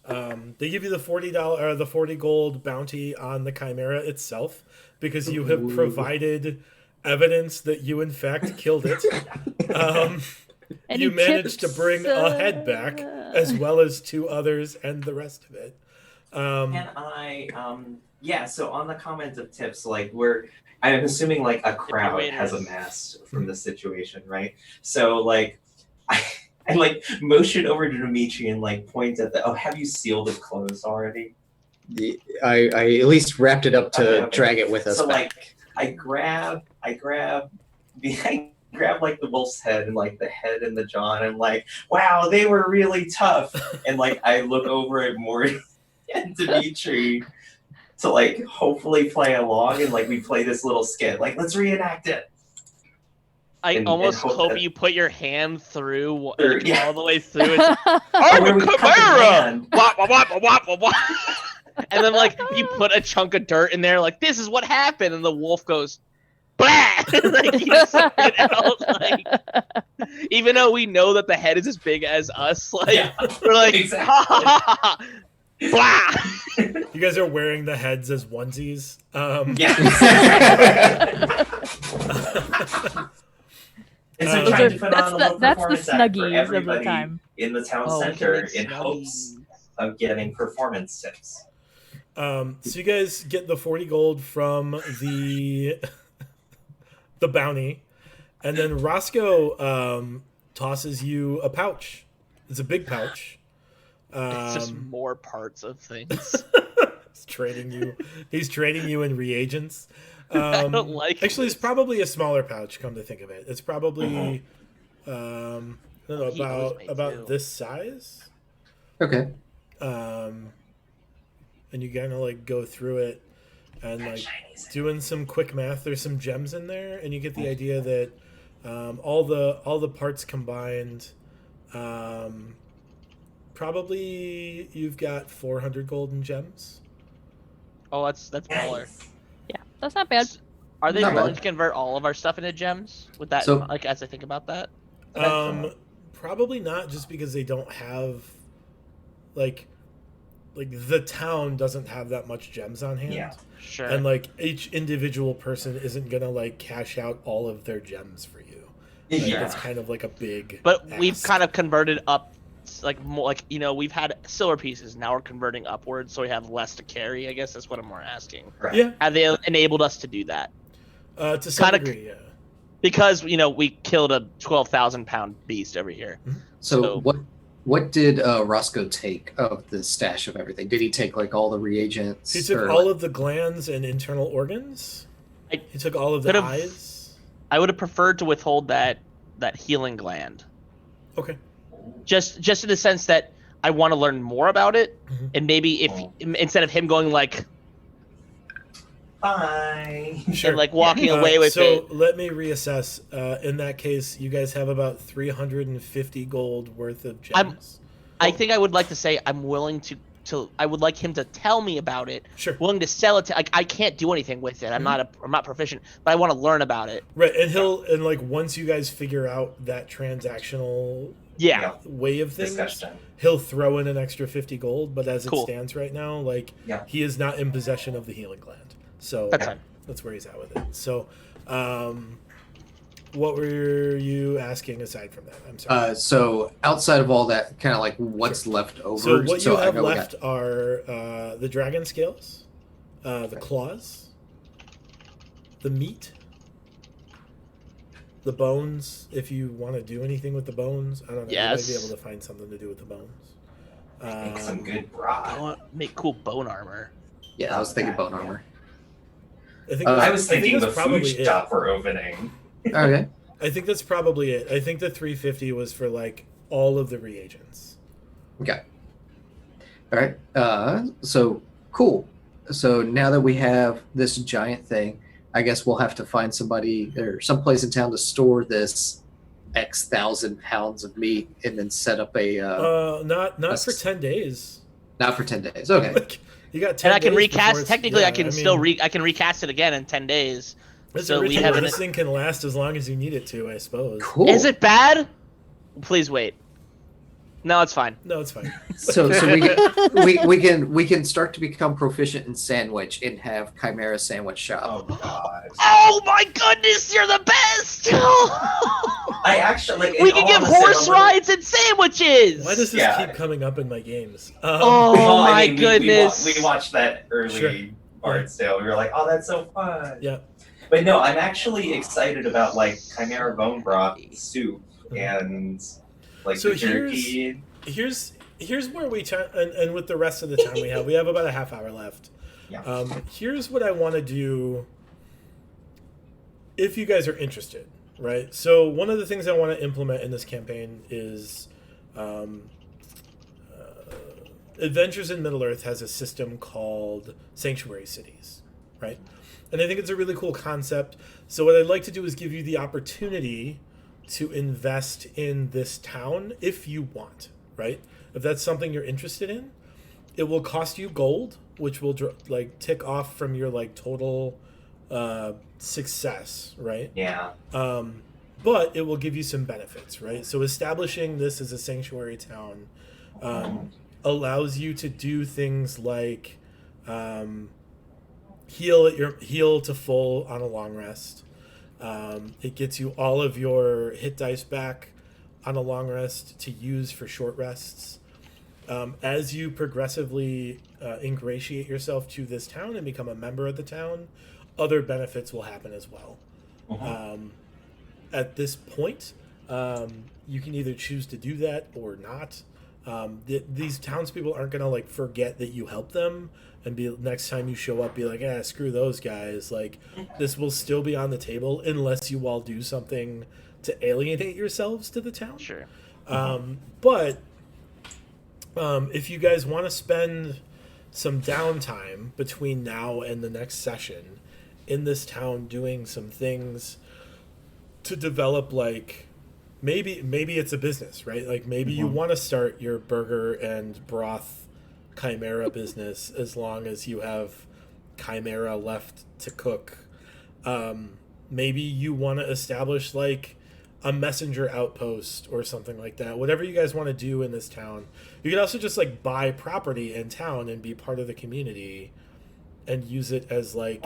They give you the the 40 gold bounty on the chimera itself because you have provided evidence that you in fact killed it. You managed to bring a head back, as well as 2 others and the rest of it. Can I, so on the comment of tips, like I'm assuming like a crowd has amassed from this situation, right? So like, I like motion over to Dimitri and like point at have you sealed it closed already? I at least wrapped it up to drag it with us so back. Like, I grab like the wolf's head and like the head and the jaw, and like, wow, they were really tough. And like I look over at Morty and Dimitri to like hopefully play along, and like we play this little skit. Like, let's reenact it. I almost hope you put your hand through all the way through. It's I'm a chimera! Wop, wop, wop, wop, wop, wop. And then like you put a chunk of dirt in there, like, this is what happened, and the wolf goes, blah! Like, you spit it out, like, even though we know that the head is as big as us, like we're like, exactly. ha ha ha ha. Blah! You guys are wearing the heads as onesies. And so trying to put on a little that's the performance act for snuggies of the everybody time. in the town center in hopes of getting performance tips. So you guys get the 40 gold from the bounty, and then Roscoe tosses you a pouch. It's a big pouch. It's just more parts of things. He's trading you in reagents. I don't like actually, it's probably a smaller pouch, come to think of it. It's probably I don't know, about this size. Okay. And you kind of like go through it and like doing some quick math. There's some gems in there, and you get the idea that all the parts combined, probably you've got 400 golden gems. Oh, that's baller. Yeah, that's not bad. Are they Not willing bad. to convert all of our stuff into gems? With that, So- like, as I think about that, Probably not, just because they don't have like the town doesn't have that much gems on hand. Yeah. sure. And like each individual person isn't gonna like cash out all of their gems for you. Like, Yeah. it's kind of like a big. But we've ask. kind of converted up like more like we've had silver pieces, now we're converting upwards, so we have less to carry. I guess that's what I'm more asking. Right. Yeah, Have they enabled us to do that? to some Kinda- degree, yeah. Because we killed a 12,000-pound beast over here. So what did Roscoe take of the stash of everything? Did he take like all the reagents? He took all of the glands and internal organs. He took all of the eyes. I would have preferred to withhold that healing gland. Okay. Just in the sense that I want to learn more about it, and maybe if instead of him going like bye, Sure. and like walking away with it. So let me reassess. In that case, you guys have about 350 gold worth of gems. I think I would like to say I'm willing to. I would like him to tell me about it. Sure. Willing to sell it to. Like, I can't do anything with it. I'm not proficient, but I want to learn about it. Right, and like once you guys figure out that transactional Yeah. way of things, discussion. he'll throw in an extra 50 gold. But as it Cool. stands right now, like Yeah. he is not in possession of the healing gland. So That's fine. that's where he's at with it. So, what were you asking aside from that? I'm sorry. So outside of all that, kind of like what's left over. So what you I have know we left are the dragon scales, the claws, the meat, the bones. If you want to do anything with the bones, I don't know. Yes. You might be able to find something to do with the bones. Make some good I broth. want to make cool bone armor. Yeah, I was thinking bone armor. I think I was thinking the that's food probably it. shop we're opening. Okay. I think that's probably it. I think the 350 was for like all of the reagents. Okay. All right. So cool. So now that we have this giant thing, I guess we'll have to find somebody or someplace in town to store this X thousand pounds of meat, and then set up a. Not for 10 days. Not for 10 days. Okay. Like, you got 10 And I can days before recast. it's- Technically, yeah, I can I can recast it again in 10 days. This So we original have an- this thing can last as long as you need it to, I suppose. Cool. Is it bad? Please wait. No, it's fine. No, it's fine. So we can start to become proficient in sandwich and have Chimera Sandwich Shop. Oh god. Oh my goodness, you're the best! I actually like. We in can all give honesty, horse I'm like- rides and sandwiches. Why does this Yeah. keep coming up in my games? Oh Well, I my mean, goodness! We watched that early Sure. Bard's Tale. We were like, oh, that's so fun. Yeah. But no, I'm actually excited about like Chimera bone broth soup and like So the jerky. Here's where we and with the rest of the time we have about a half hour left. Yeah. Here's what I want to do if you guys are interested, right? So one of the things I want to implement in this campaign is Adventures in Middle Earth has a system called Sanctuary Cities, right? And I think it's a really cool concept. So what I'd like to do is give you the opportunity to invest in this town if you want, right? If that's something you're interested in, it will cost you gold, which will like tick off from your like total success, right? Yeah. But it will give you some benefits, right? So establishing this as a sanctuary town allows you to do things like heal to full on a long rest. It gets you all of your hit dice back on a long rest to use for short rests. As you progressively ingratiate yourself to this town and become a member of the town, other benefits will happen as well. At this point, you can either choose to do that or not. These townspeople aren't gonna like forget that you helped them and be next time you show up be like, screw those guys. Like this will still be on the table unless you all do something to alienate yourselves to the town. Sure. But if you guys want to spend some downtime between now and the next session in this town doing some things to develop, like maybe it's a business, right? Like maybe you want to start your burger and broth chimera business as long as you have chimera left to cook. Maybe you want to establish like a messenger outpost or something like that. Whatever you guys want to do in this town. You can also just like buy property in town and be part of the community and use it as like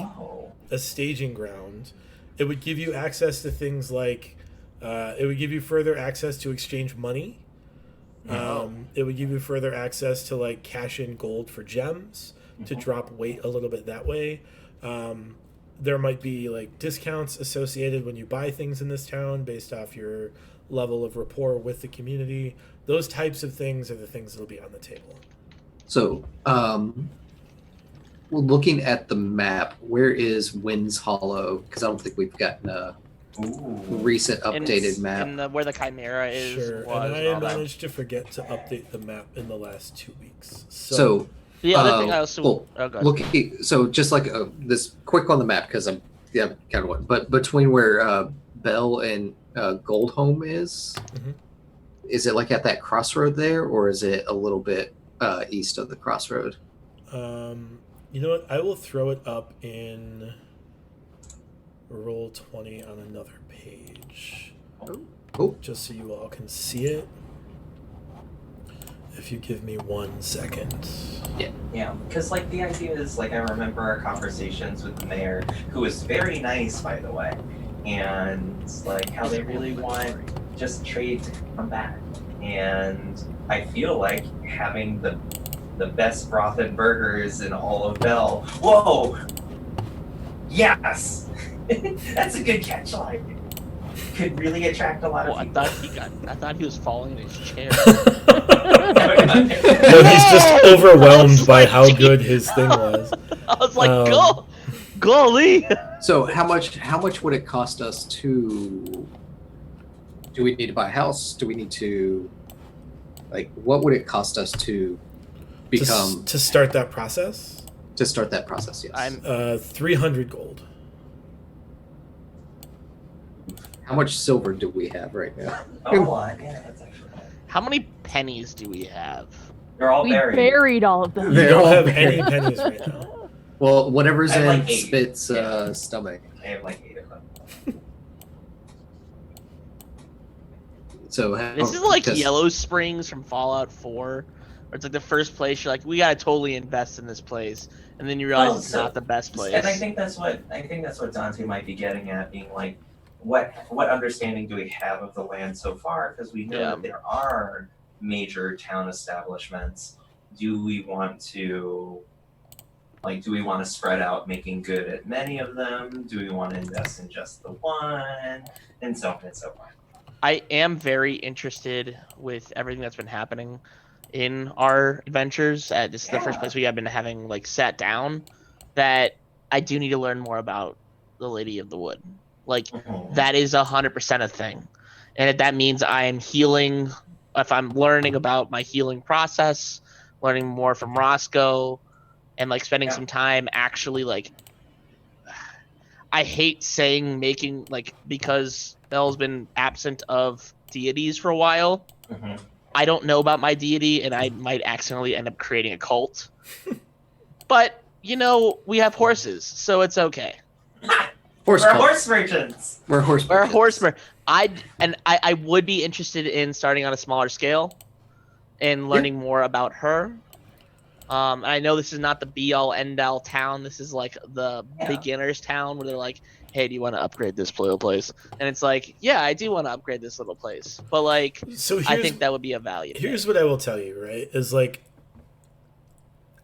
a staging ground. It would give you access to things like it would give you further access to exchange money It would give you further access to like cash in gold for gems to drop weight a little bit that way. There might be like discounts associated when you buy things in this town based off your level of rapport with the community. Those types of things are the things that'll be on the table. So, looking at the map, where is Winds Hollow? Because I don't think we've gotten a recent updated map. And where the Chimera is. Sure, Was, and and all I that. managed to forget to update the map in the last 2 weeks. So The other thing I also well, oh, go ahead. looking, so just like this quick on the map because I'm kind of one, but between where Bell and Goldholm is it like at that crossroad there, or is it a little bit east of the crossroad? You know what? I will throw it up in Roll20 on another page. Oh. Just so you all can see it. If you give me 1 second. Yeah, because like the idea is like I remember our conversations with the mayor, who was very nice, by the way, and like how they really want just trade to come back. And I feel like having the best broth and burgers in all of Bell. Whoa! Yes, that's a good catchline. Could really attract a lot of people. I thought he was falling in his chair. No, he's just overwhelmed by how good his thing was. I was like, golly. So how much would it cost us to? Do we need to buy a house? Do we need to, like, what would it cost us to become to start that process? To start that process, yes. 300 gold. How much silver do we have right now? Yeah, that's actually bad. How many pennies do we have? They're all We buried. buried all of them. We don't have any pennies right now. Well, whatever's I have in like 8. Spit's Yeah. stomach. I have like 8 of them. So This is like Yellow Springs from Fallout 4, where it's like the first place you're like, we gotta totally invest in this place, and then you realize it's not the best place. And I think that's what Dante might be getting at, being like, what understanding do we have of the land so far? Because we know that there are major town establishments. Do we want to spread out making good at many of them? Do we want to invest in just the one? And so on and so forth. I am very interested with everything that's been happening in our adventures. This is the first place we have been having like sat down that I do need to learn more about the Lady of the Wood. Like that is 100% a thing. And if that means I am healing, if I'm learning about my healing process, learning more from Roscoe, and like spending some time actually like, I hate saying making like, because Belle's been absent of deities for a while. I don't know about my deity, and I might accidentally end up creating a cult. But you know, we have horses, so it's okay. We're horse merchants. We're horse merchants. I would be interested in starting on a smaller scale and learning more about her. I know this is not the be-all, end-all town. This is like the beginner's town where they're like, hey, do you want to upgrade this little place? And it's like, yeah, I do want to upgrade this little place. But like, I think that would be a value. Here's what I will tell you, right? Is like,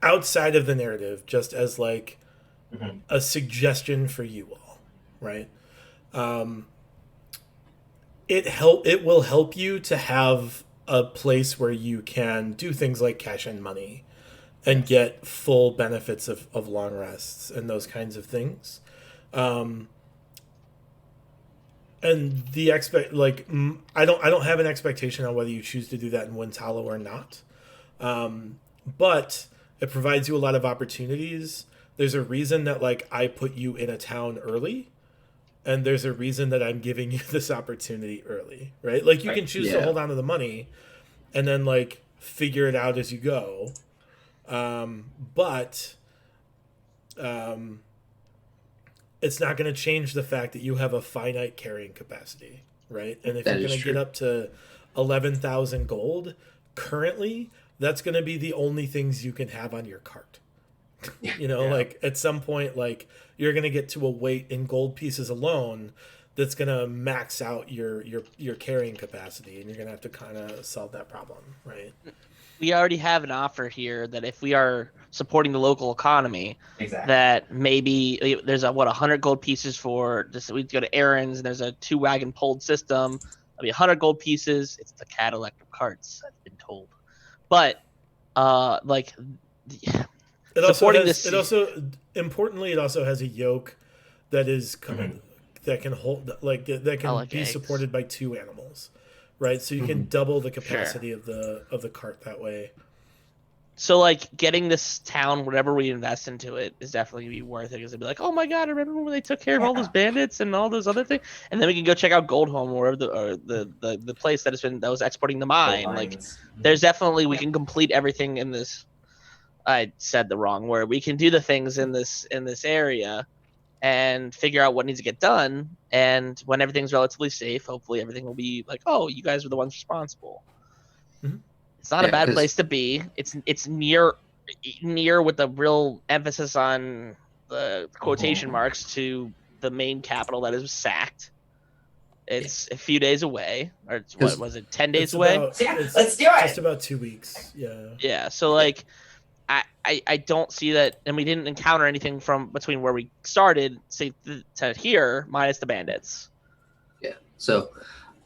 outside of the narrative, just as like a suggestion for you all, right? It will help you to have a place where you can do things like cash in money and get full benefits of long rests and those kinds of things. And the I don't have an expectation on whether you choose to do that in Winds Hollow or not. But it provides you a lot of opportunities. There's a reason that like I put you in a town early, and there's a reason that I'm giving you this opportunity early, right? Like you can choose to hold on to the money and then like figure it out as you go. But it's not going to change the fact that you have a finite carrying capacity, right? And if you're going to get up to 11,000 gold, currently, that's going to be the only things you can have on your cart. You know, like at some point, like you're going to get to a weight in gold pieces alone that's gonna max out your carrying capacity, and you're gonna have to kind of solve that problem, right? We already have an offer here that if we are supporting the local economy, Exactly. that maybe there's 100 gold pieces for this. We go to errands, and there's a 2-wagon pulled system. That'll be 100 gold pieces. It's the Cadillac of carts, I've been told. But like It also supporting has, this. it also importantly, it also has a yoke that is coming that can hold like that can like be eggs. supported by 2 animals, right? So you can double the capacity of the cart that way. So like getting this town, whatever we invest into it, is definitely gonna be worth it because they'd be like, oh my god, remember when they took care of all those bandits and all those other things? And then we can go check out Goldholm or the place that was exporting the mine. Like there's definitely we can complete everything in this. I said the wrong word. We can do the things in this area and figure out what needs to get done. And when everything's relatively safe, hopefully everything will be like, oh, you guys were the ones responsible. Mhm. It's not a bad place to be. It's near with a real emphasis on the quotation marks to the main capital that is sacked. It's a few days away, or what was it, 10 days away? Let's do it. Just about 2 weeks. Yeah. Yeah. So like, I don't see that, and we didn't encounter anything from between where we started to here, minus the bandits. Yeah. So,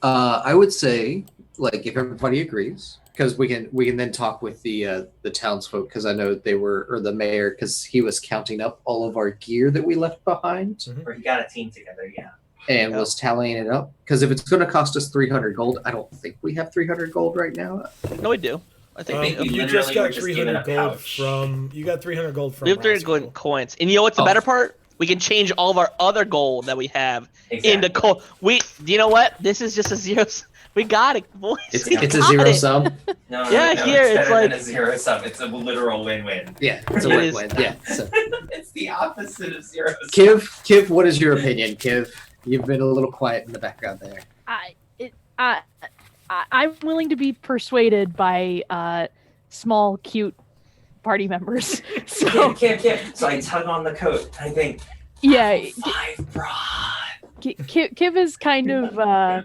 I would say, like, if everybody agrees, because we can then talk with the townsfolk, because I know they were, or the mayor, because he was counting up all of our gear that we left behind, Or you got a team together, yeah. and was tallying it up. Because if it's going to cost us 300 gold, I don't think we have 300 gold right now. No, we do. I think you just got 300 gold from. You got 300 gold from. We have 300 gold coins, and you know what's the better part? We can change all of our other gold that we have into gold. You know what? This is just a zero. We got it, boys. It's a zero sum. No, yeah, no, here it's like a zero sum. It's a literal win-win. Yeah, it's a win-win. Yeah. So. It's the opposite of zero sum. Kiv, what is your opinion, Kiv? You've been a little quiet in the background there. I'm willing to be persuaded by small, cute party members. So Kiv. So I tug on the coat. I think. Yeah. 5 broad. Kiv is kind of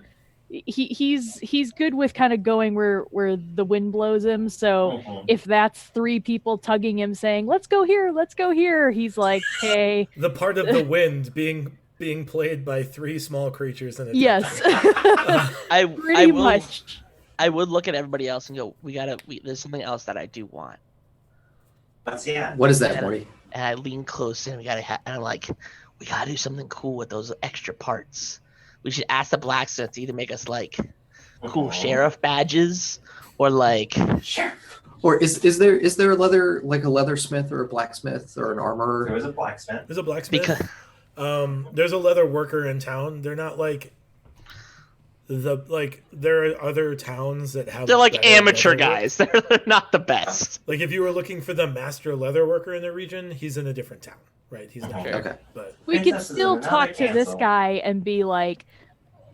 he's good with kind of going where the wind blows him. So if that's 3 people tugging him saying, let's go here, he's like, hey. The part of the wind being played by 3 small creatures in a yes. Pretty much. I would look at everybody else and go, there's something else that I do want. What is that, Morty? And I lean close and and I'm like, we gotta do something cool with those extra parts. We should ask the blacksmith to either make us like cool sheriff badges or like Or is there a leathersmith or a blacksmith or an armorer? There was a blacksmith. There's a blacksmith. There's a leather worker in town. They're not like there are other towns that have. They're like amateur guys. They're not the best. Like if you were looking for the master leather worker in the region, he's in a different town, right? He's not okay. But we could still talk to this guy and be like,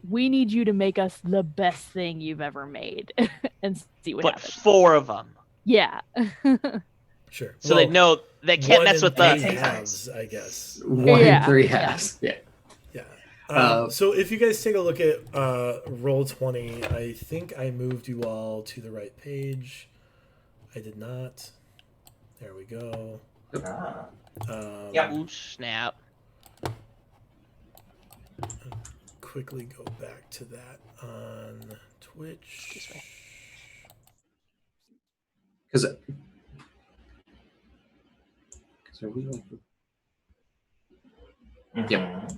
we need you to make us the best thing you've ever made, and see what happens. 4 of them. Yeah. Sure. So they know they can't mess with the halves, I guess. 1 in 3 halves. Yeah. So if you guys take a look at Roll20, I think I moved you all to the right page. I did not. There we go. Ooh, snap. Quickly go back to that on Twitch. Because are we like... Yep.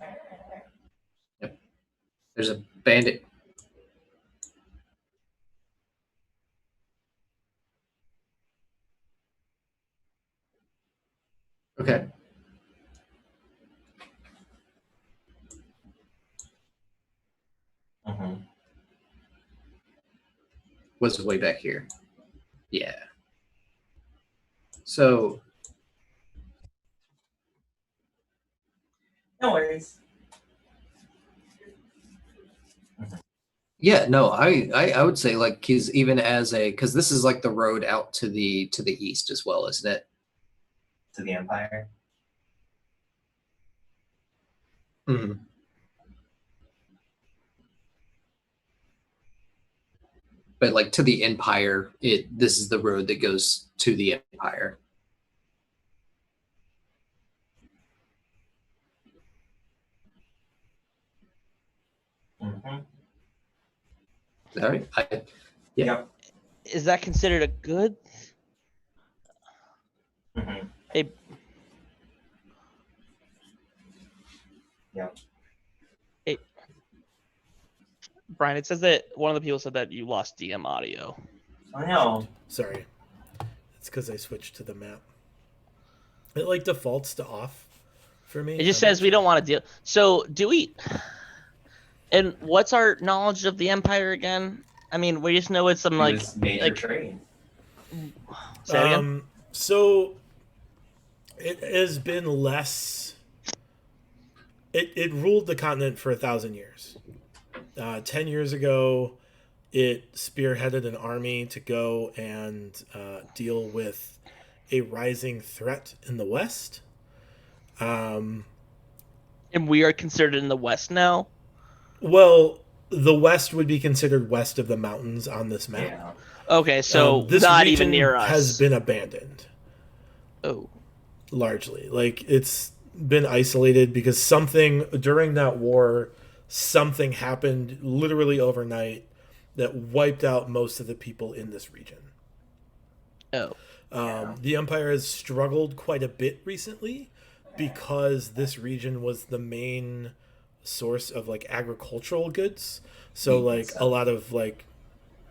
There's a bandit. Okay. Was way back here. Yeah. So. No worries. Yeah, no, I would say like because even as because this is like the road out to the east as well, isn't it? To the Empire. Mm-hmm. but like to the Empire, this is the road that goes to the Empire. Mm-hmm. All right. Yeah. Yep. Is that considered a good? Mm-hmm. A Yep. Brian, it says that one of the people said that you lost DM audio. I know. Sorry. It's because I switched to the map. It like defaults to off for me. It just says we don't want to deal. So do we? And what's our knowledge of the Empire again? I mean, we just know it's some It like was major trade. Say it again? So it has been less. It ruled the continent for 1,000 years. 10 years ago, it spearheaded an army to go and deal with a rising threat in the west. And we are considered in the west now. Well, the west would be considered west of the mountains on this map. Yeah. Okay, so This not region even near us. has been abandoned. Oh, Largely, like it's been isolated because something during that war, something happened literally overnight that wiped out most of the people in this region. oh, The Empire has struggled quite a bit recently because this region was the main source of like agricultural goods. So like a lot of like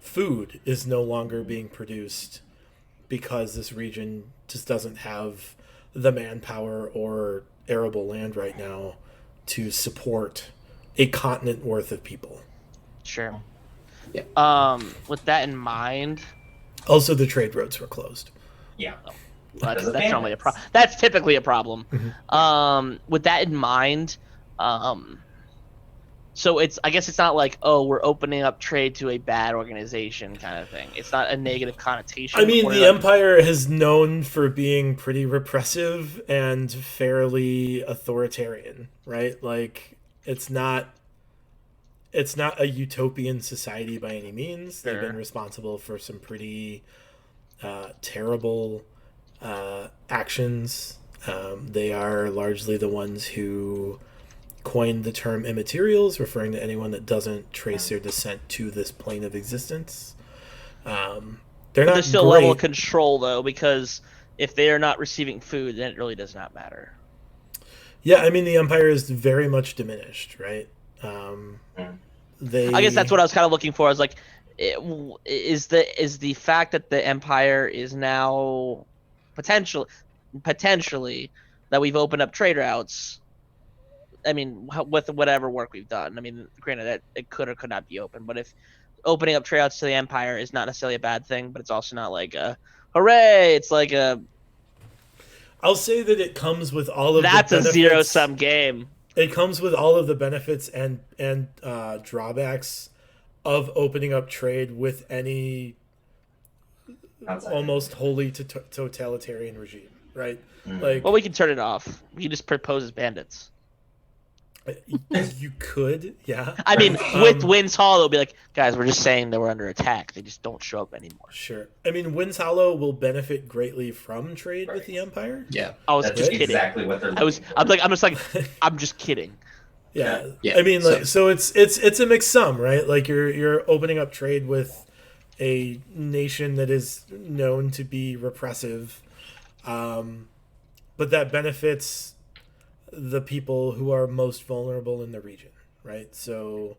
food is no longer being produced because this region just doesn't have the manpower or arable land right now to support a continent worth of people. sure. Yeah. With that in mind, Also, the trade roads were closed. Yeah. that's Because of normally a bandits. problem. That's typically a problem. Mhm. With that in mind, so I guess it's not like, oh, we're opening up trade to a bad organization kind of thing. It's not a negative connotation. I mean, We're the like- Empire is known for being pretty repressive and fairly authoritarian, right? Like it's not a utopian society by any means. They've Sure. been responsible for some pretty terrible actions. They are largely the ones who coined the term immaterials, referring to anyone that doesn't trace their descent to this plane of existence. They're not There's still a level of great. control though, because if they are not receiving food, then it really does not matter. Yeah, I mean the Empire is very much diminished, right? I guess that's what I was kind of looking for. I was like, is the fact that the Empire is now potentially that we've opened up trade routes. I mean, with whatever work we've done. I mean, granted that it could or could not be open, but if opening up trade routes to the Empire is not necessarily a bad thing, but it's also not like a hooray. It's like I'll say that it comes with all of that's the a benefits. zero-sum game. It comes with all of the benefits and drawbacks of opening up trade with any almost wholly totalitarian regime, right? Like Well, we can turn it off. We can just propose as bandits. you could, yeah. I mean, with Wins Hall, they'll be like, guys, we're just saying that we're under attack. They just don't show up anymore. Sure. I mean, Winds Hollow will benefit greatly from trade with the Empire. Yeah. I was That's just kidding. exactly what they're. I'm just kidding. Yeah. Yeah. I mean, like, so it's a mixed sum, right? Like you're opening up trade with a nation that is known to be repressive, but that benefits the people who are most vulnerable in the region, right? So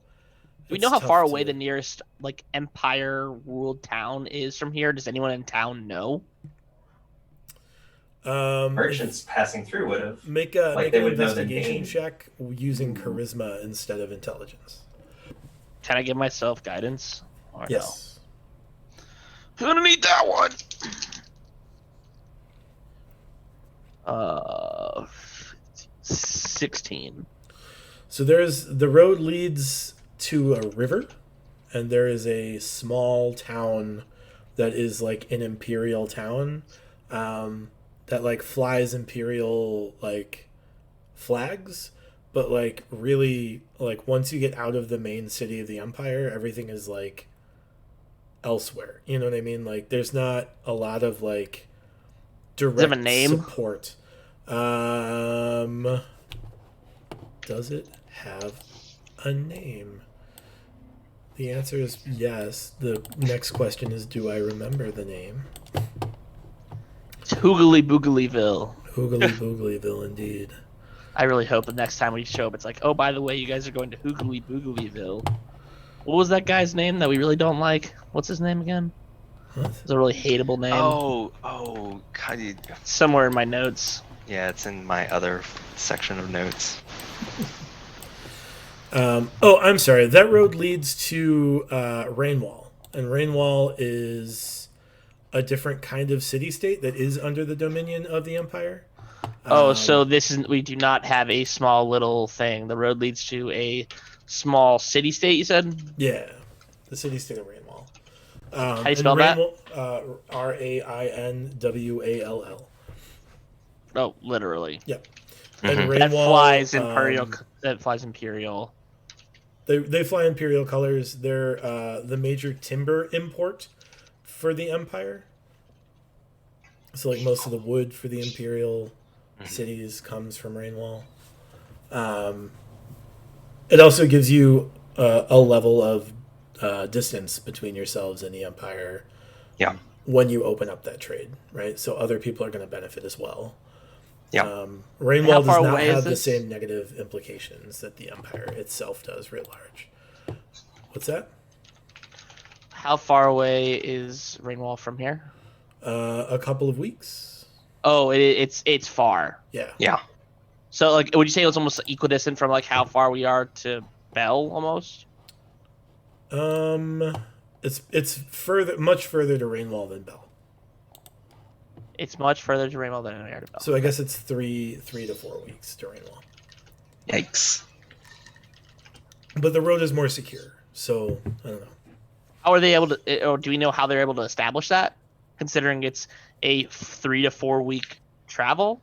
Do we it's know how tough far away to- the nearest like Empire ruled town is from here? Does anyone in town know? Merchants passing through would have. Make an Like, they would know the investigation name. check using charisma instead of intelligence. Can I give myself guidance? Or Yes. No? Gonna need that one. 16. So the road leads to a river, and there is a small town that is like an imperial town that like flies imperial like flags, but like really like once you get out of the main city of the empire, everything is like elsewhere. You know what I mean? Like, there's not a lot of like Does it have a direct name? support. Does it have a name? The answer is yes. The next question is, do I remember the name? It's Hoogly Booglyville. Hoogly Booglyville, indeed. I really hope the next time we show up, it's like, oh, by the way, you guys are going to Hoogly Booglyville. What was that guy's name that we really don't like? What's his name again? What? It's a really hateable name. Oh, God, Somewhere in my notes. yeah, it's in my other section of notes. I'm sorry. That road leads to Rainwall, and Rainwall is a different kind of city-state that is under the dominion of the Empire. So we do not have a small little thing. The road leads to a small city-state, you said? Yeah, the city-state of Rainwall. How do you spell that? Rainwall. Oh, literally. Yep. Mhm. And That Rainwall, flies Imperial. That flies Imperial. They fly Imperial colors. They're the major timber import for the Empire. So, like, most of the wood for the Imperial cities comes from Rainwall. It also gives you a level of distance between yourselves and the Empire. Yeah. When you open up that trade, right? So other people are going to benefit as well. Yeah. Rainwall How does far not away is have the this? same negative implications that the Empire itself does writ large. What's that? How far away is Rainwall from here? A couple of weeks. Oh, it's far. Yeah. Yeah. So, like, would you say it was almost equidistant from like how far we are to Bell, almost? It's much further to Rainwall than Bell. It's much further to Rainwall than we are to Bell. So I guess it's 3 to 4 weeks to Rainwall. Yikes. But the road is more secure. So I don't know. How are they able to? Or do we know how they're able to establish that? Considering it's a 3 to 4 week travel,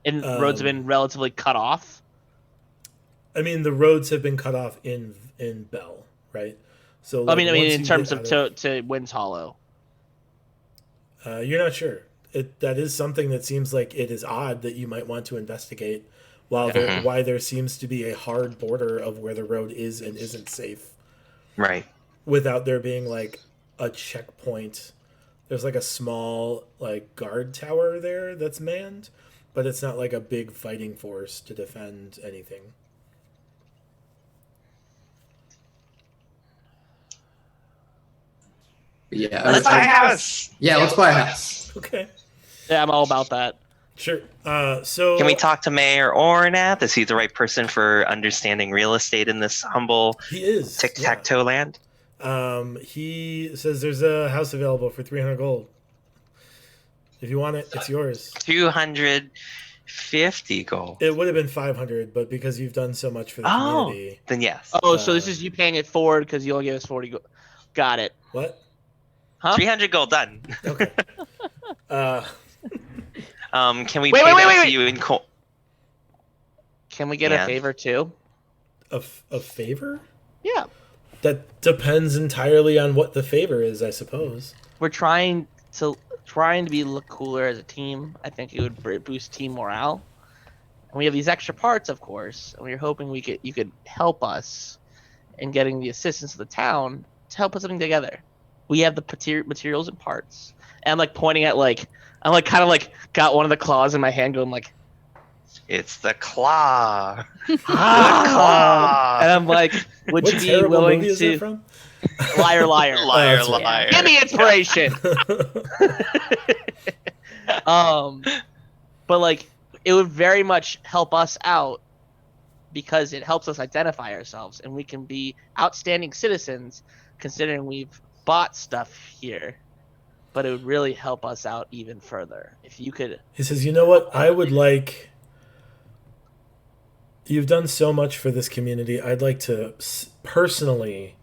and roads have been relatively cut off. I mean, the roads have been cut off in Bell, right? So I mean, once in you terms get of out to Winds Hollow. you're not sure. That is something that seems like it is odd that you might want to investigate. Why there seems to be a hard border of where the road is and isn't safe, Right. without there being like a checkpoint. There's like a small like guard tower there that's manned, but it's not like a big fighting force to defend anything. Yeah. Let's buy a house. Yeah, let's buy a house. Okay, Yeah, I'm all about that. sure. So Can we talk to Mayor Ornath? Is he the right person for understanding real estate in this humble He is tic-tac-toe land? He says there's a house available for 300 gold. If you want it, it's yours. 250 gold. It would have been 500, but because you've done so much for the Oh. community. Then yes. Oh, so this is you paying it forward because you only gave us 40. Got it. What? Huh? 300 gold done. Okay. Can we Wait, pay wait, that wait, to wait. you in coin? Can we get Yeah. a favor too? A favor? Yeah. That depends entirely on what the favor is, I suppose. We're trying to look cooler as a team. I think it would boost team morale. And we have these extra parts, of course, and we were hoping you could help us in getting the assistance of the town to help put something together. We have the materials and parts. And I'm like pointing at I'm like kind of like got one of the claws in my hand going like It's the claw. ah! And I'm like, would What you be terrible willing movie is that to from? liar liar Liar, that's right. liar. Give me inspiration. But like it would very much help us out because it helps us identify ourselves and we can be outstanding citizens considering we've bought stuff here. But it would really help us out even further if you could. He says, you know what? I would like... You've done so much for this community. I'd like to personally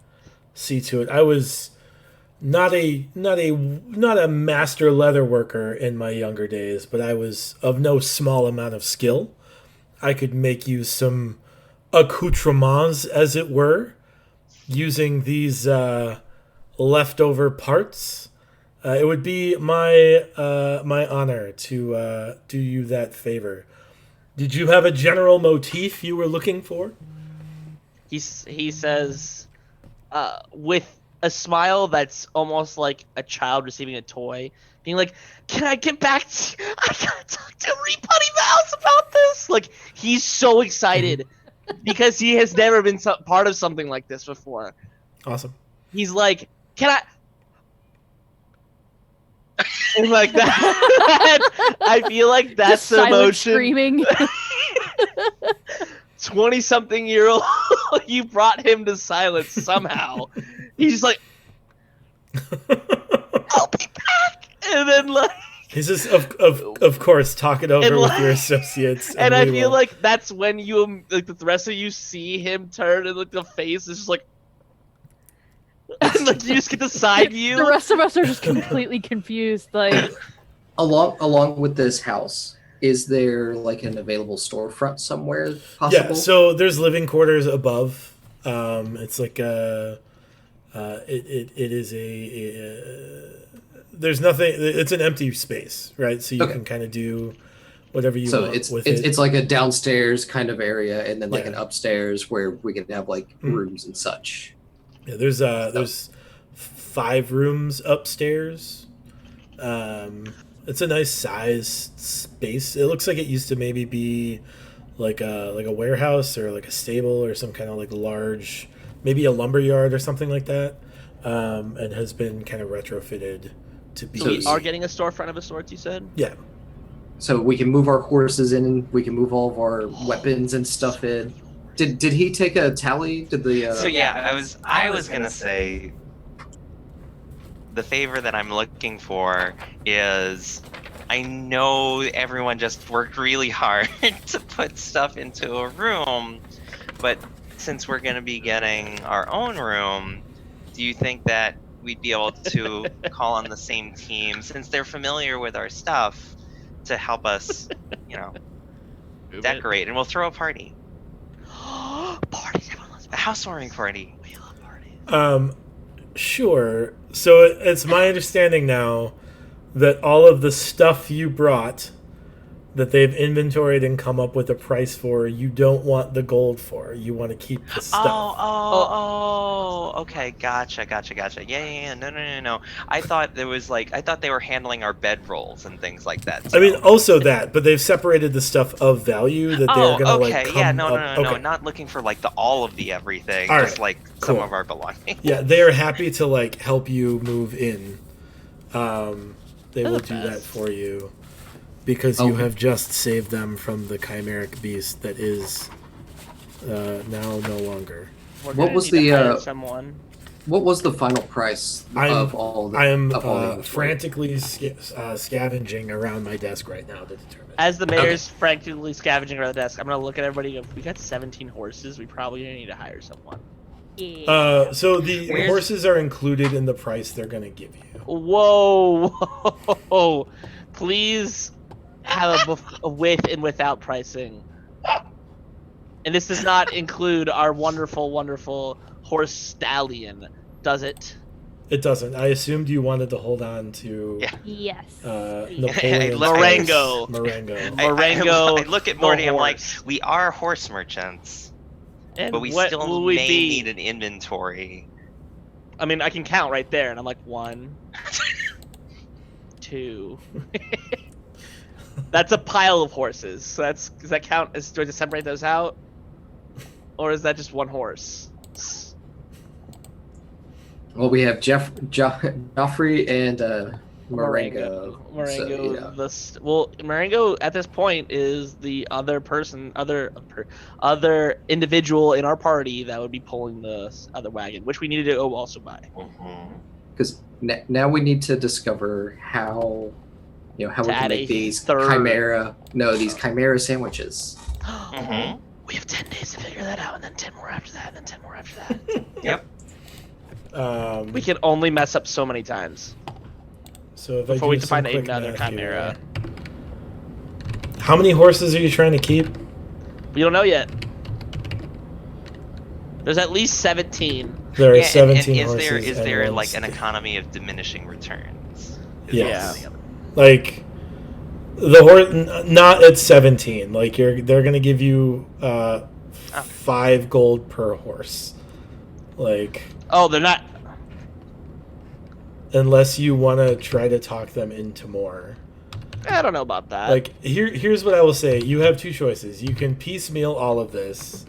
see to it. I was not a master leather worker in my younger days, but I was of no small amount of skill. I could make you some accoutrements, as it were, using these leftover parts, it would be my my honor to do you that favor. Did you have a general motif you were looking for? He says, with a smile that's almost like a child receiving a toy, being like, "Can I get back? I gotta talk to Rebuddy Mouse about this." Like, he's so excited because he has never been part of something like this before. Awesome. He's like, "Can I?" And like that, I feel like that's Just the silent emotion. screaming. 20-something-year-old, you brought him to silence somehow. He's just like, "I'll be back," and then like He's just of course talk it over And, with like- your associates. and I we feel will- like that's when you like the rest of you see him turn and like the face is just like and like you just get the side view. The rest of us are just completely confused. Like, Along with this house, is there like an available storefront somewhere possible? Yeah, so there's living quarters above. It's like it is there's nothing. It's an empty space, right? So you Okay. can kind of do whatever you So want it's with it's, it. it's like a downstairs kind of area, and then like Yeah. an upstairs where we can have like Mhm. rooms and such. Yeah, there's 5 rooms upstairs. It's a nice sized space. It looks like it used to maybe be like a warehouse or like a stable or some kind of like large, maybe a lumber yard or something like that, and has been kind of retrofitted to be. So we are getting a storefront of a sort, you said? Yeah. So we can move our horses in. We can move all of our weapons and stuff in. Did he take a tally? Did the So yeah, I was gonna say the favor that I'm looking for is I know everyone just worked really hard to put stuff into a room, but since we're gonna be getting our own room, do you think that we'd be able to call on the same team since they're familiar with our stuff to help us, decorate, and we'll throw a party. Parties, everyone loves A housewarming party. We love parties. Sure. So it's my understanding now that all of the stuff you brought that they've inventoried and come up with a price for, you don't want the gold for. You want to keep the stuff. Okay, gotcha. Yeah. No. I thought they were handling our bedrolls and things like that. I mean, so- also that, but they've separated the stuff of value that they're gonna okay, like come yeah, no, up. no, Okay. not looking for like all of the everything, All just right, like some cool. of our belongings. Yeah, they are happy to like help you move in. They will do that best. for you because you Okay. have just saved them from the chimeric beast that is now no longer. We're What gonna was need to the, hire someone? What was the final price of all the? I am of all the inventory? frantically scavenging around my desk right now to determine. As the mayor's frantically scavenging around the desk, I'm gonna look at everybody and go, "We got 17 horses. We probably need to hire someone." So the Where's- horses are included in the price they're gonna give you. Whoa! Please have a with and without pricing. And this does not include our wonderful, wonderful horse stallion, does it? It doesn't. I assumed you wanted to hold on to Yeah. yes. Napoleon's Marengo. Marengo. Marengo, I look at the Morty. I'm like, horse. we are horse merchants, And but we what still will we may be? need an inventory. I mean, I can count right there, and I'm like 1, 2. That's a pile of horses. So does that count? Do I just separate those out, or is that just one horse? Well, we have Joffrey and Marengo. Marengo. So, yeah. Marengo at this point is the other person, other individual in our party that would be pulling the other wagon, which we needed to also buy. Because now we need to discover how we To can add a make these third- these chimera sandwiches. Mhm. We have 10 days to figure that out, and then 10 more after that, and then 10 more after that. Yep. We can only mess up so many times. So if Before I we do can some find quick another math here, chimera. How many horses are you trying to keep? We don't know yet. There's at least 17. There are Yeah, and 17 is horses. there and one like an steed. economy of diminishing returns? Yes. Yeah. Like the horse, not at 17. Like they're gonna give you 5 gold per horse. Like Oh, they're not. unless you want to try to talk them into more. I don't know about that. Like here's what I will say. You have two choices. You can piecemeal all of this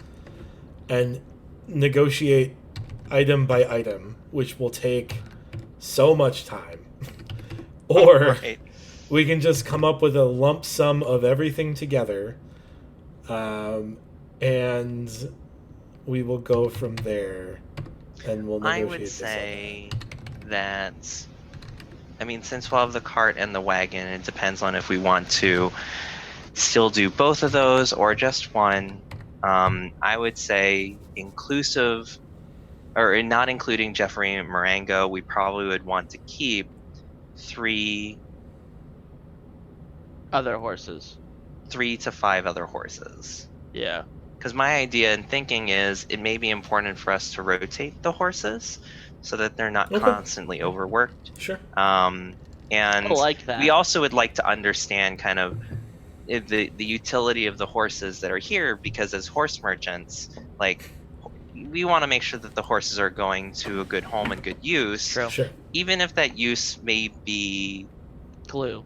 and negotiate item by item, which will take so much time. Or Right. we can just come up with a lump sum of everything together, and we will go from there, and we'll negotiate I would this say that, I mean, since we'll have the cart and the wagon, it depends on if we want to still do both of those or just one. I would say inclusive, or not including Jeffrey and Marengo, we probably would want to keep 3 Other horses. 3 to 5 other horses. Yeah. Because my idea and thinking is it may be important for us to rotate the horses so that they're not Okay. constantly overworked. Sure. And I like that. we also would like to understand kind of the utility of the horses that are here, because as horse merchants, like, we want to make sure that the horses are going to a good home and good use. True. Sure. Even if that use may be Glue.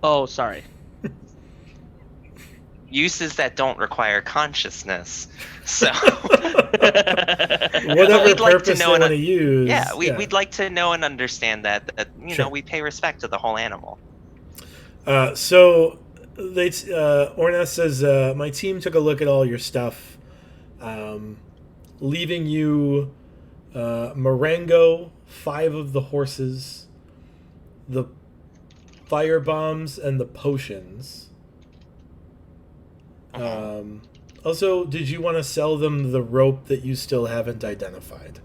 Oh, sorry. uses that don't require consciousness. So Whatever we'd like to purpose know they and want to use. yeah, we'd like to know and understand that you Sure. know, we pay respect to the whole animal. So Ornas says, my team took a look at all your stuff, leaving you Marengo, 5 of the horses, the fire bombs, and the potions. Also, did you want to sell them the rope that you still haven't identified?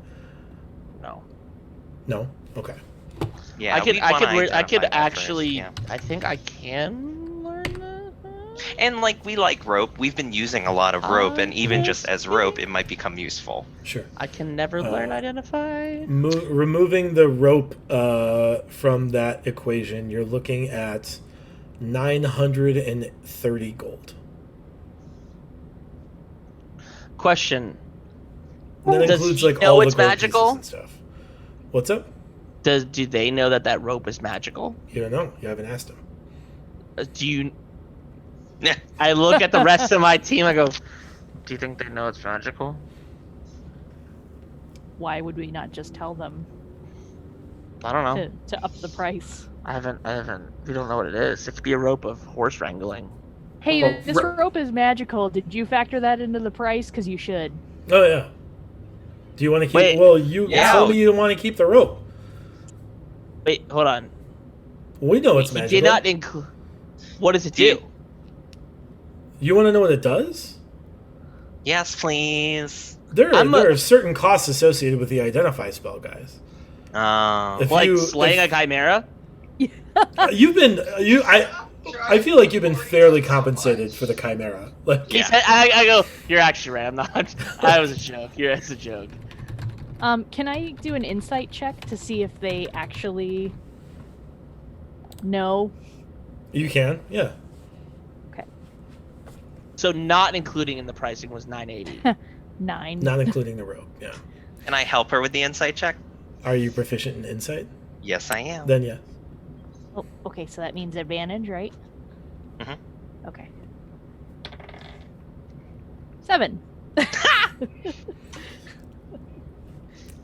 No. No? Okay. Yeah, I could we'd wanna I could identify that first, actually. yeah. I think I can learn that. And like, we like rope. We've been using a lot of rope, and even just as Okay. rope, it might become useful. Sure. I can never learn identify. Removing the rope from that equation, you're looking at 930 gold. Question. And that Does includes he like know all the it's gold magical? pieces and stuff. What's up? Do they know that rope is magical? You don't know. You haven't asked him. Do you? I look at the rest of my team. I go, do you think they know it's magical? Why would we not just tell them I don't know. to up the price? I haven't. We don't know what it is. It could be a rope of horse wrangling. Hey, Well, this rope is magical. Did you factor that into the price? Because you should. Oh yeah. Do you want to keep? Wait. Well, you Yeah. told me you want to keep the rope. Wait, hold on. We know it's He magical. did not include. What does it do? You want to know what it does? Yes, please. There I'm are certain costs associated with the identify spell, guys. If Like you- slaying if- a chimera? You've been I feel like you've been fairly compensated for the chimera. Like He said, I go, you're actually right. I'm not. That was a joke. It's a joke. Can I do an insight check to see if they actually know? you can, yeah. So not including in the pricing was 980. 9. Not including the rope. Yeah. Can I help her with the insight check? Are you proficient in insight? Yes, I am. Then yeah. Oh, okay, so that means advantage, right? Mhm. Okay. 7.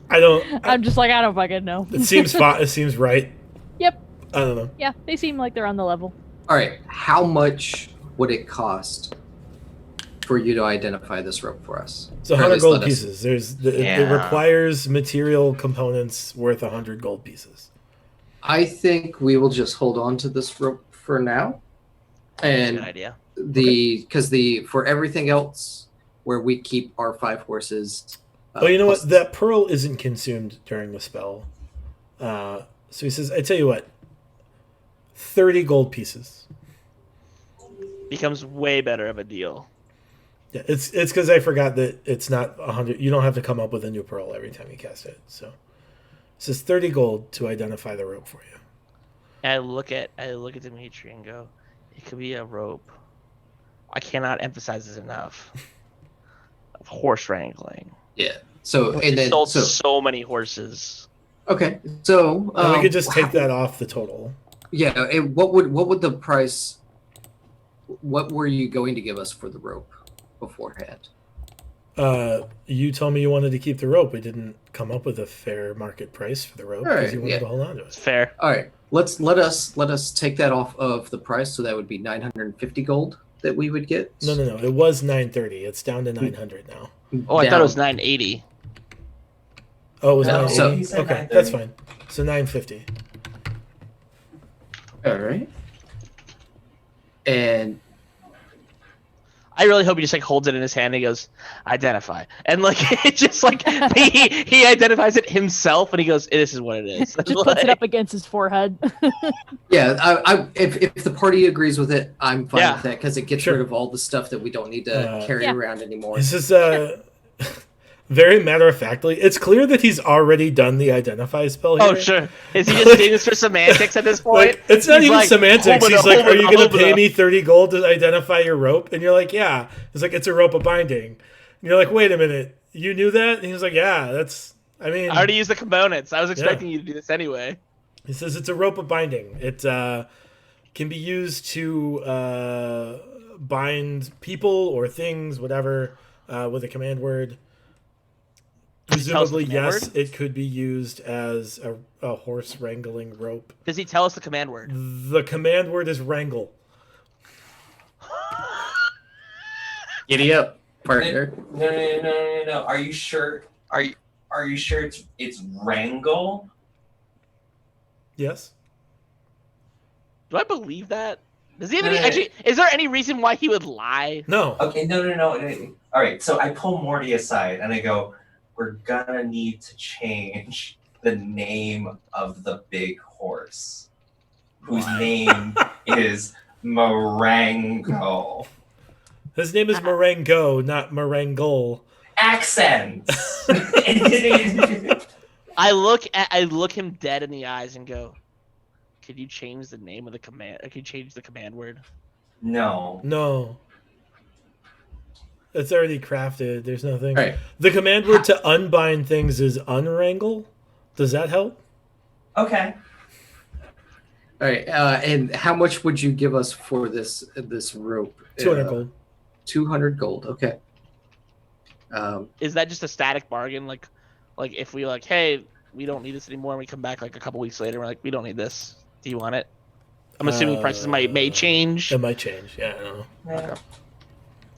I don't. I'm just like, I don't fucking know. It seems it seems right. Yep. I don't know. Yeah, they seem like they're on the level. All right, how much would it cost for you to identify this rope for us? It's 100 Or at least gold let us- pieces. It Yeah. requires material components worth 100 gold pieces. I think we will just hold on to this rope for now, Good and idea. because for everything else, where we keep our 5 horses. Oh, you know plus- what? That pearl isn't consumed during the spell. So he says, I tell you what, 30 gold pieces. Becomes way better of a deal. Yeah, it's because I forgot that it's not 100. You don't have to come up with a new pearl every time you cast it. So it says 30 gold to identify the rope for you. And I look at Dimitri and go, it could be a rope. I cannot emphasize this enough. Of horse wrangling. Yeah. So We and then sold so many horses. okay. So And we could just take that off the total. Yeah. And what would the price? What were you going to give us for the rope beforehand? You told me you wanted to keep the rope. We didn't come up with a fair market price for the rope because Alright, you wanted yeah. to hold on to It's it. fair. All right. Let us take that off of the price. So that would be 950 gold that we would get. No. It was 930. It's down to 900 now. Oh, I thought Down. it was 980. Oh, it was No, 980? he said Okay, 930. that's fine. So 950. All right. And I really hope he just like holds it in his hand and he goes, identify. And like it just like he identifies it himself and he goes, this is what it is. Just puts it up against his forehead. yeah, if the party agrees with it, I'm fine Yeah. with that because it gets Sure. rid of all the stuff that we don't need to carry Yeah. around anymore. This is very matter of factly. It's clear that he's already done the identify spell here. Oh sure. Is he just doing this for semantics at this point? Like, it's not He's even like, semantics. He's like, are you going to pay me? me 30 gold to identify your rope? And you're like, yeah. He's like, it's a rope of binding. And you're like, wait a minute. You knew that? And he's like, yeah, I mean, I already used the components. I was expecting you to do this anyway. he says it's a rope of binding. It can be used to bind people or things, whatever, with a command word. Does he tell us the Presumably, command yes, word? it could be used as a horse wrangling rope. Does he tell us the command word? The command word is wrangle. Giddy up, partner. No. Are you sure? Are you sure it's wrangle? Yes. Do I believe that? Does he have No, any no, no. actually? Is there any reason why he would lie? No. Okay, no. All right, so I pull Morty aside and I go, we're gonna need to change the name of the big horse, whose name is Marango. His name is Marengo, not Marangol. Accents. I look him dead in the eyes and go, could you change the name of the command? Could you change the command word? No. No. It's already crafted. There's nothing. All right. The command word to unbind things is unwrangle. Does that help? Okay. All right. And how much would you give us for this rope? 200 gold. 200 gold. Okay. Is that just a static bargain? Like if we like, hey, we don't need this anymore, and we come back like a couple weeks later, we're like, we don't need this. Do you want it? I'm assuming prices may change. It might change. Yeah, I don't know. Yeah.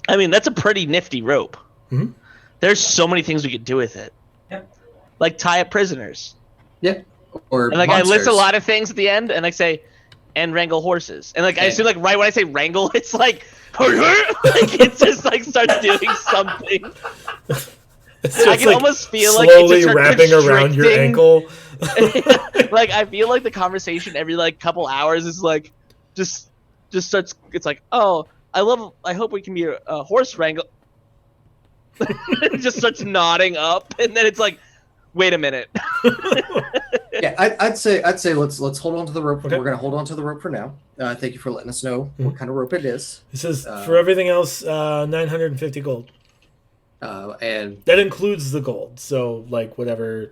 I mean, that's a pretty nifty rope. Mhm. There's so many things we could do with it. Yep. Like tie up prisoners. Yeah. Or And like I list a monsters. lot of things at the end, and I say, and wrangle horses. And like I assume like right when I say wrangle, it's like, like it just like starts doing something. It's I just, can like, almost feel like it's slowly just start wrapping around your constricting. ankle. Like I feel like the conversation every like couple hours is like just starts. It's like, oh, I hope we can be a horse wrangle. It just starts nodding up, and then it's like, wait a minute. Yeah, I'd say let's hold on to the rope. Okay. We're gonna hold on to the rope for now. Thank you for letting us know what kind of rope it is. It says for everything else, 950 gold. And That includes the gold. So like whatever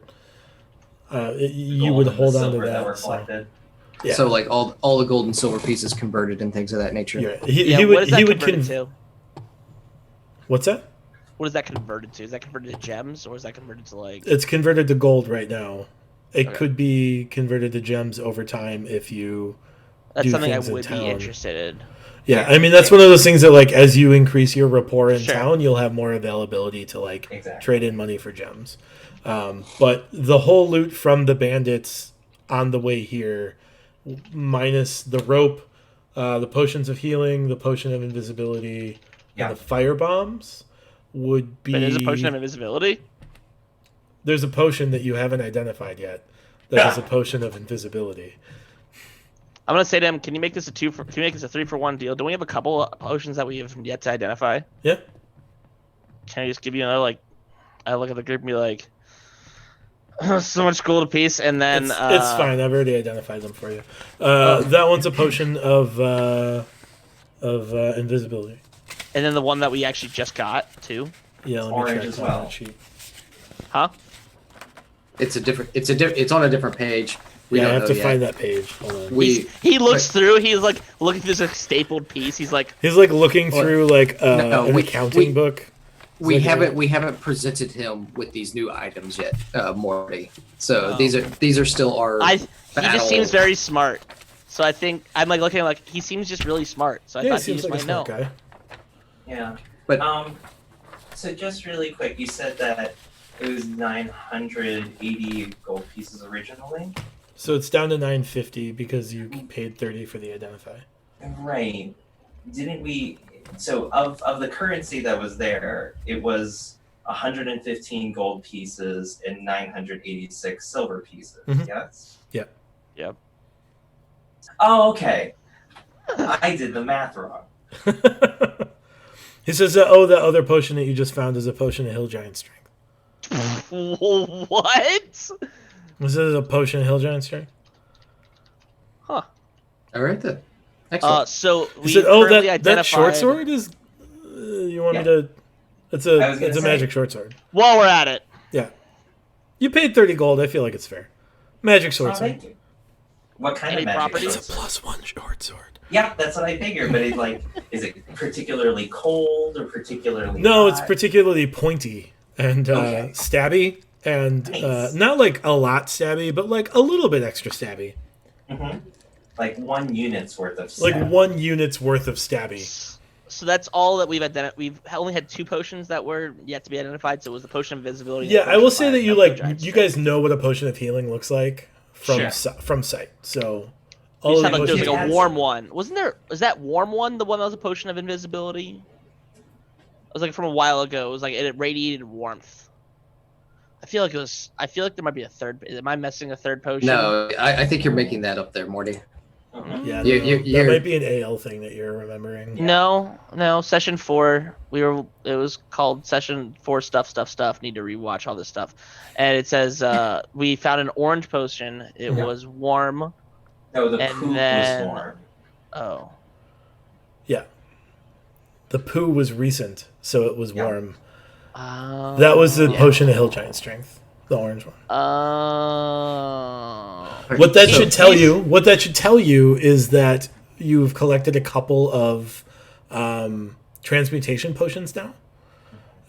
you would hold on to That were that. So, collected. yeah. so like all the gold and silver pieces converted and things of that nature. Yeah. Yeah, He what would. is that He would. converted to? What's that? What is that converted to? Is that converted to gems, or is that converted to like? It's converted to gold right now. It Okay. could be converted to gems over time if you. That's do something I things in would be town. interested in. Yeah, I mean that's one of those things that like as you increase your rapport in Sure. town, you'll have more availability to like Exactly. trade in money for gems. But the whole loot from the bandits on the way here, minus the rope, the potions of healing, the potion of invisibility, Yeah. and the fire bombs, would be. But there's a potion of invisibility. There's a potion that you haven't identified yet. That is a potion of invisibility. I'm gonna say to him, can you make this a 3 for 1 deal? Do we have a couple of potions that we have yet to identify? Yeah. can I just give you another like? I look at the group and be like, so much gold apiece, and then it's fine. I've already identified them for you. That one's a potion of invisibility. And then the one that we actually just got too. Yeah, let me Orange check as on well. that sheet. Huh? It's on a different page. We Yeah, I don't have know to yet. find that page. Hold on. He looks through. He's like looking through this stapled piece. He's like, He's like looking through like No, an we- accounting book. We It's like we haven't presented him with these new items yet, Morty. So Oh. these are still our. he just seems battle- very smart. So I think I'm like looking like he seems just really smart. So I Yeah, he thought he seems just like a might know. smart guy. Yeah. But- So just really quick, you said that it was 980 gold pieces originally. So it's down to 950 because you paid 30 for the identify. Right. Didn't we? So of the currency that was there, it was 115 gold pieces and 986 silver pieces. Mhm. Yes. Yep. Oh, okay. I did the math wrong. He says that, oh, that other potion that you just found is a potion of Hill Giant Strength. What? Was it a potion of Hill Giant Strength? Huh. All right then. Excellent. So He we said, oh, currently that short identified- sword is... you want me Yeah. to... It's I was gonna a say. magic short sword. While we're at it, You paid 30 gold. I feel like it's fair. Magic Oh, sword sword. thank you. What kind Any of magic? properties? It's a +1 short sword. Yeah, that's what I figured. But it like, is it particularly cold or particularly? No, it's hot? particularly pointy and Okay. stabby. And Nice. not like a lot stabby, but like a little bit extra stabby. Mhm. Like 1 unit's worth of. Like stab. 1 unit's worth of stabby. so that's all that we've identified. We've only had 2 potions that were yet to be identified. So it was the potion of invisibility. and Yeah, the I will potion say of that fire, you and the like giant you strength. guys know what a potion of healing looks like from Sure. from sight. So We all just of had the like there's like potions. a warm one. Wasn't there? Was that warm one the one that was a potion of invisibility? It was like from a while ago. It was like it radiated warmth. I feel like it was. I feel like there might be a third. Am I missing a third potion? No, I think you're making that up there, Morty. Mhm. Yeah, I You- don't you- know. that you're- might be an AL thing that you're remembering. No. Session 4. It was called Session 4. Stuff. Need to rewatch all this stuff. And it says we found an orange potion. It Yeah. was warm. No, the And poop then- was warm. Oh. The poo was recent, so it was Yeah. warm. That was the yeah. potion of Hill Giant Strength, the orange one. Oh. What that So should tell if- you is that you've collected a couple of transmutation potions now,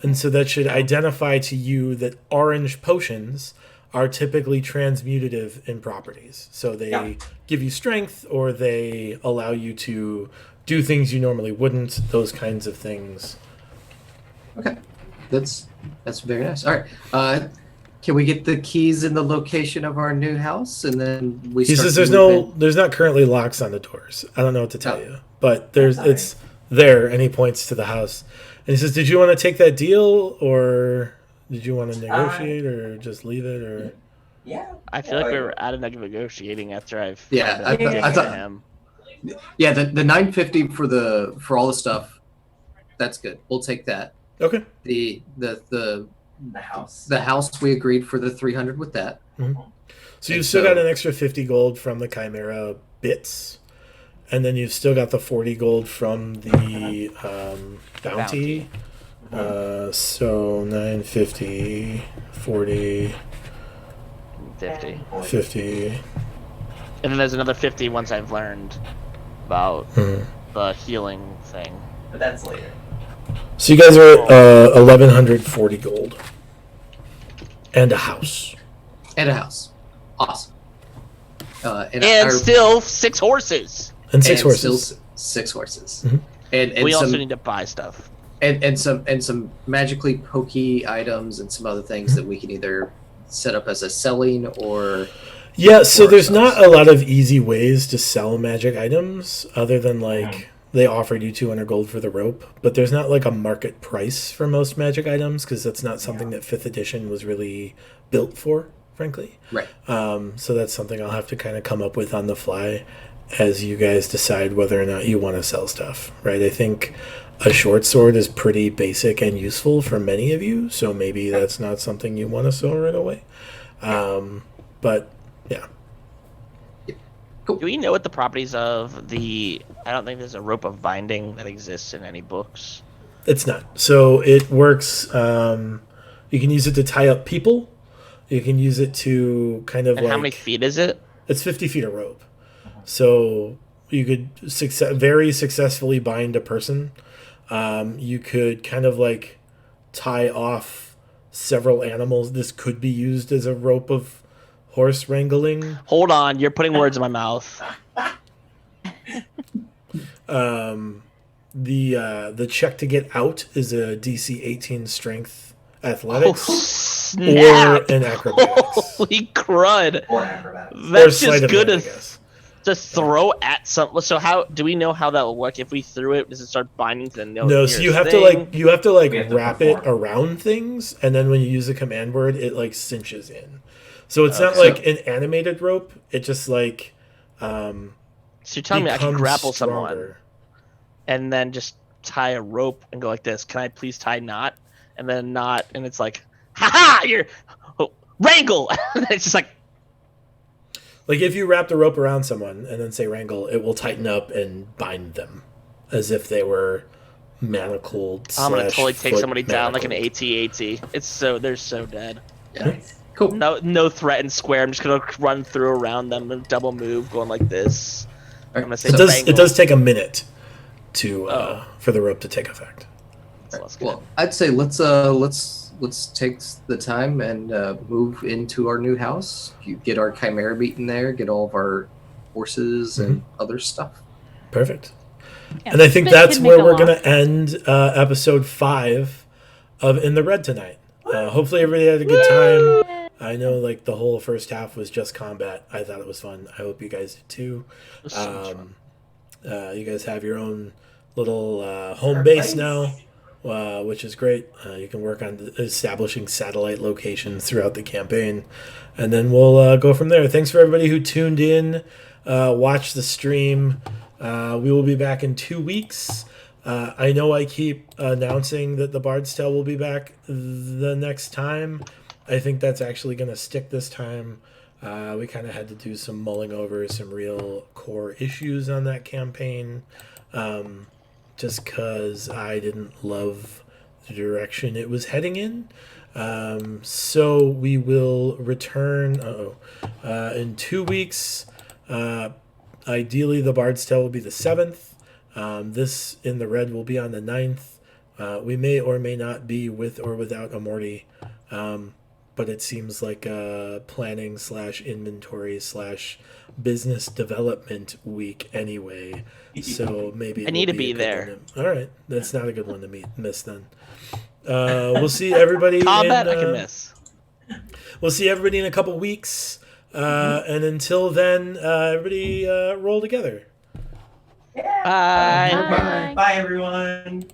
and so that should identify to you that orange potions are typically transmutative in properties. So they Yeah. give you strength, or they allow you to do things you normally wouldn't. Those kinds of things. Okay, that's very nice. All right, can we get the keys and the location of our new house, and then we? He start says to there's move in? there's not currently locks on the doors. I don't know what to tell Oh. you, but there's That's all it's there, and he points to the house, and he says, "Did you want to take that deal, or did you want to negotiate, or just leave it, or?" Yeah. I feel like we were out of negotiating after I've. Yeah, kind of I given thought- to him. Yeah, the 950 for all the stuff. That's good. We'll take that. Okay. The The house. the house we agreed for the 300 with that. So you've And still so- got an extra 50 gold from the Chimera bits, and then you've still got the 40 gold from the bounty. So 950, 40, 50. 50. And then there's another 50 once I've learned about Hmm. the healing thing. But that's later. So you guys are at 1140 gold, and a house. And a house. Awesome. And And our- still 6 horses. And 6 and horses. Still 6 horses. Mhm. And We some also need to buy stuff. and some magically pokey items and some other things that we can either set up as a selling or Yeah, so for there's ourselves. not a lot of easy ways to sell magic items other than like they offered you 200 gold for the rope, but there's not like a market price for most magic items because that's not something that 5th edition was really built for, frankly. right. So that's something I'll have to kind of come up with on the fly as you guys decide whether or not you want to sell stuff, right? I think a short sword is pretty basic and useful for many of you, so maybe that's not something you want to sell right away. But yeah. Do we know what the properties of the? I don't think there's a rope of binding that exists in any books. It's not. So it works. You can use it to tie up people. You can use it to kind of And how many feet is it? It's 50 feet of rope. So you could very successfully bind a person. You could kind of like tie off several animals. This could be used as a rope of horse wrangling. Hold on, you're putting words in my mouth. The check to get out is a DC 18 strength athletics or an acrobatics. Holy crud! Or acrobatics. That's just good I as guess. just throw at some. So how do we know how that will work? If we threw it, does it start binding to the nail? No, so you have to wrap it around things, and then when you use the command word, it like cinches in. So it's not like an animated rope. It just like. So you're telling me I can grapple someone, and then just tie a rope and go like this. Can I please tie knot? And then knot, and it's like, ha! You're wrangle. It's just like if you wrap the rope around someone and then say wrangle, it will tighten up and bind them as if they were manacled. I'm gonna totally take somebody down like an manacled. AT-AT. It's so they're so dead. Yeah. Cool. No threat and square. I'm just gonna run through around them and double move, going like this. I'm gonna say It does take a minute to for the rope to take effect. Well, I'd say let's take the time and move into our new house. You get our chimera meat in there, get all of our horses and other stuff. Perfect. Yeah, and I think Spit that's can where make a we're lot. going to end episode 5 of In the Red tonight. Hopefully everybody had a good time. I know like the whole first half was just combat. I thought it was fun. I hope you guys did too. You guys have your own little home base now, which is great. You can work on establishing satellite locations throughout the campaign, and then we'll go from there. Thanks for everybody who tuned in, watched the stream. We will be back in 2 weeks. I know I keep announcing that the Bard's Tale will be back the next time. I think that's actually going to stick this time. We kind of had to do some mulling over some real core issues on that campaign, just because I didn't love the direction it was heading in. So we will return in 2 weeks. Ideally, the Bard's Tale will be the 7th. This in the Red will be on the 9th. We may or may not be with or without Amorti. But it seems like a planning / inventory / business development week anyway. So maybe I need to be there. All right, that's not a good one to miss then. We'll see everybody. Combat I can miss. We'll see everybody in a couple weeks. And until then, everybody roll together. Bye. Bye, everyone.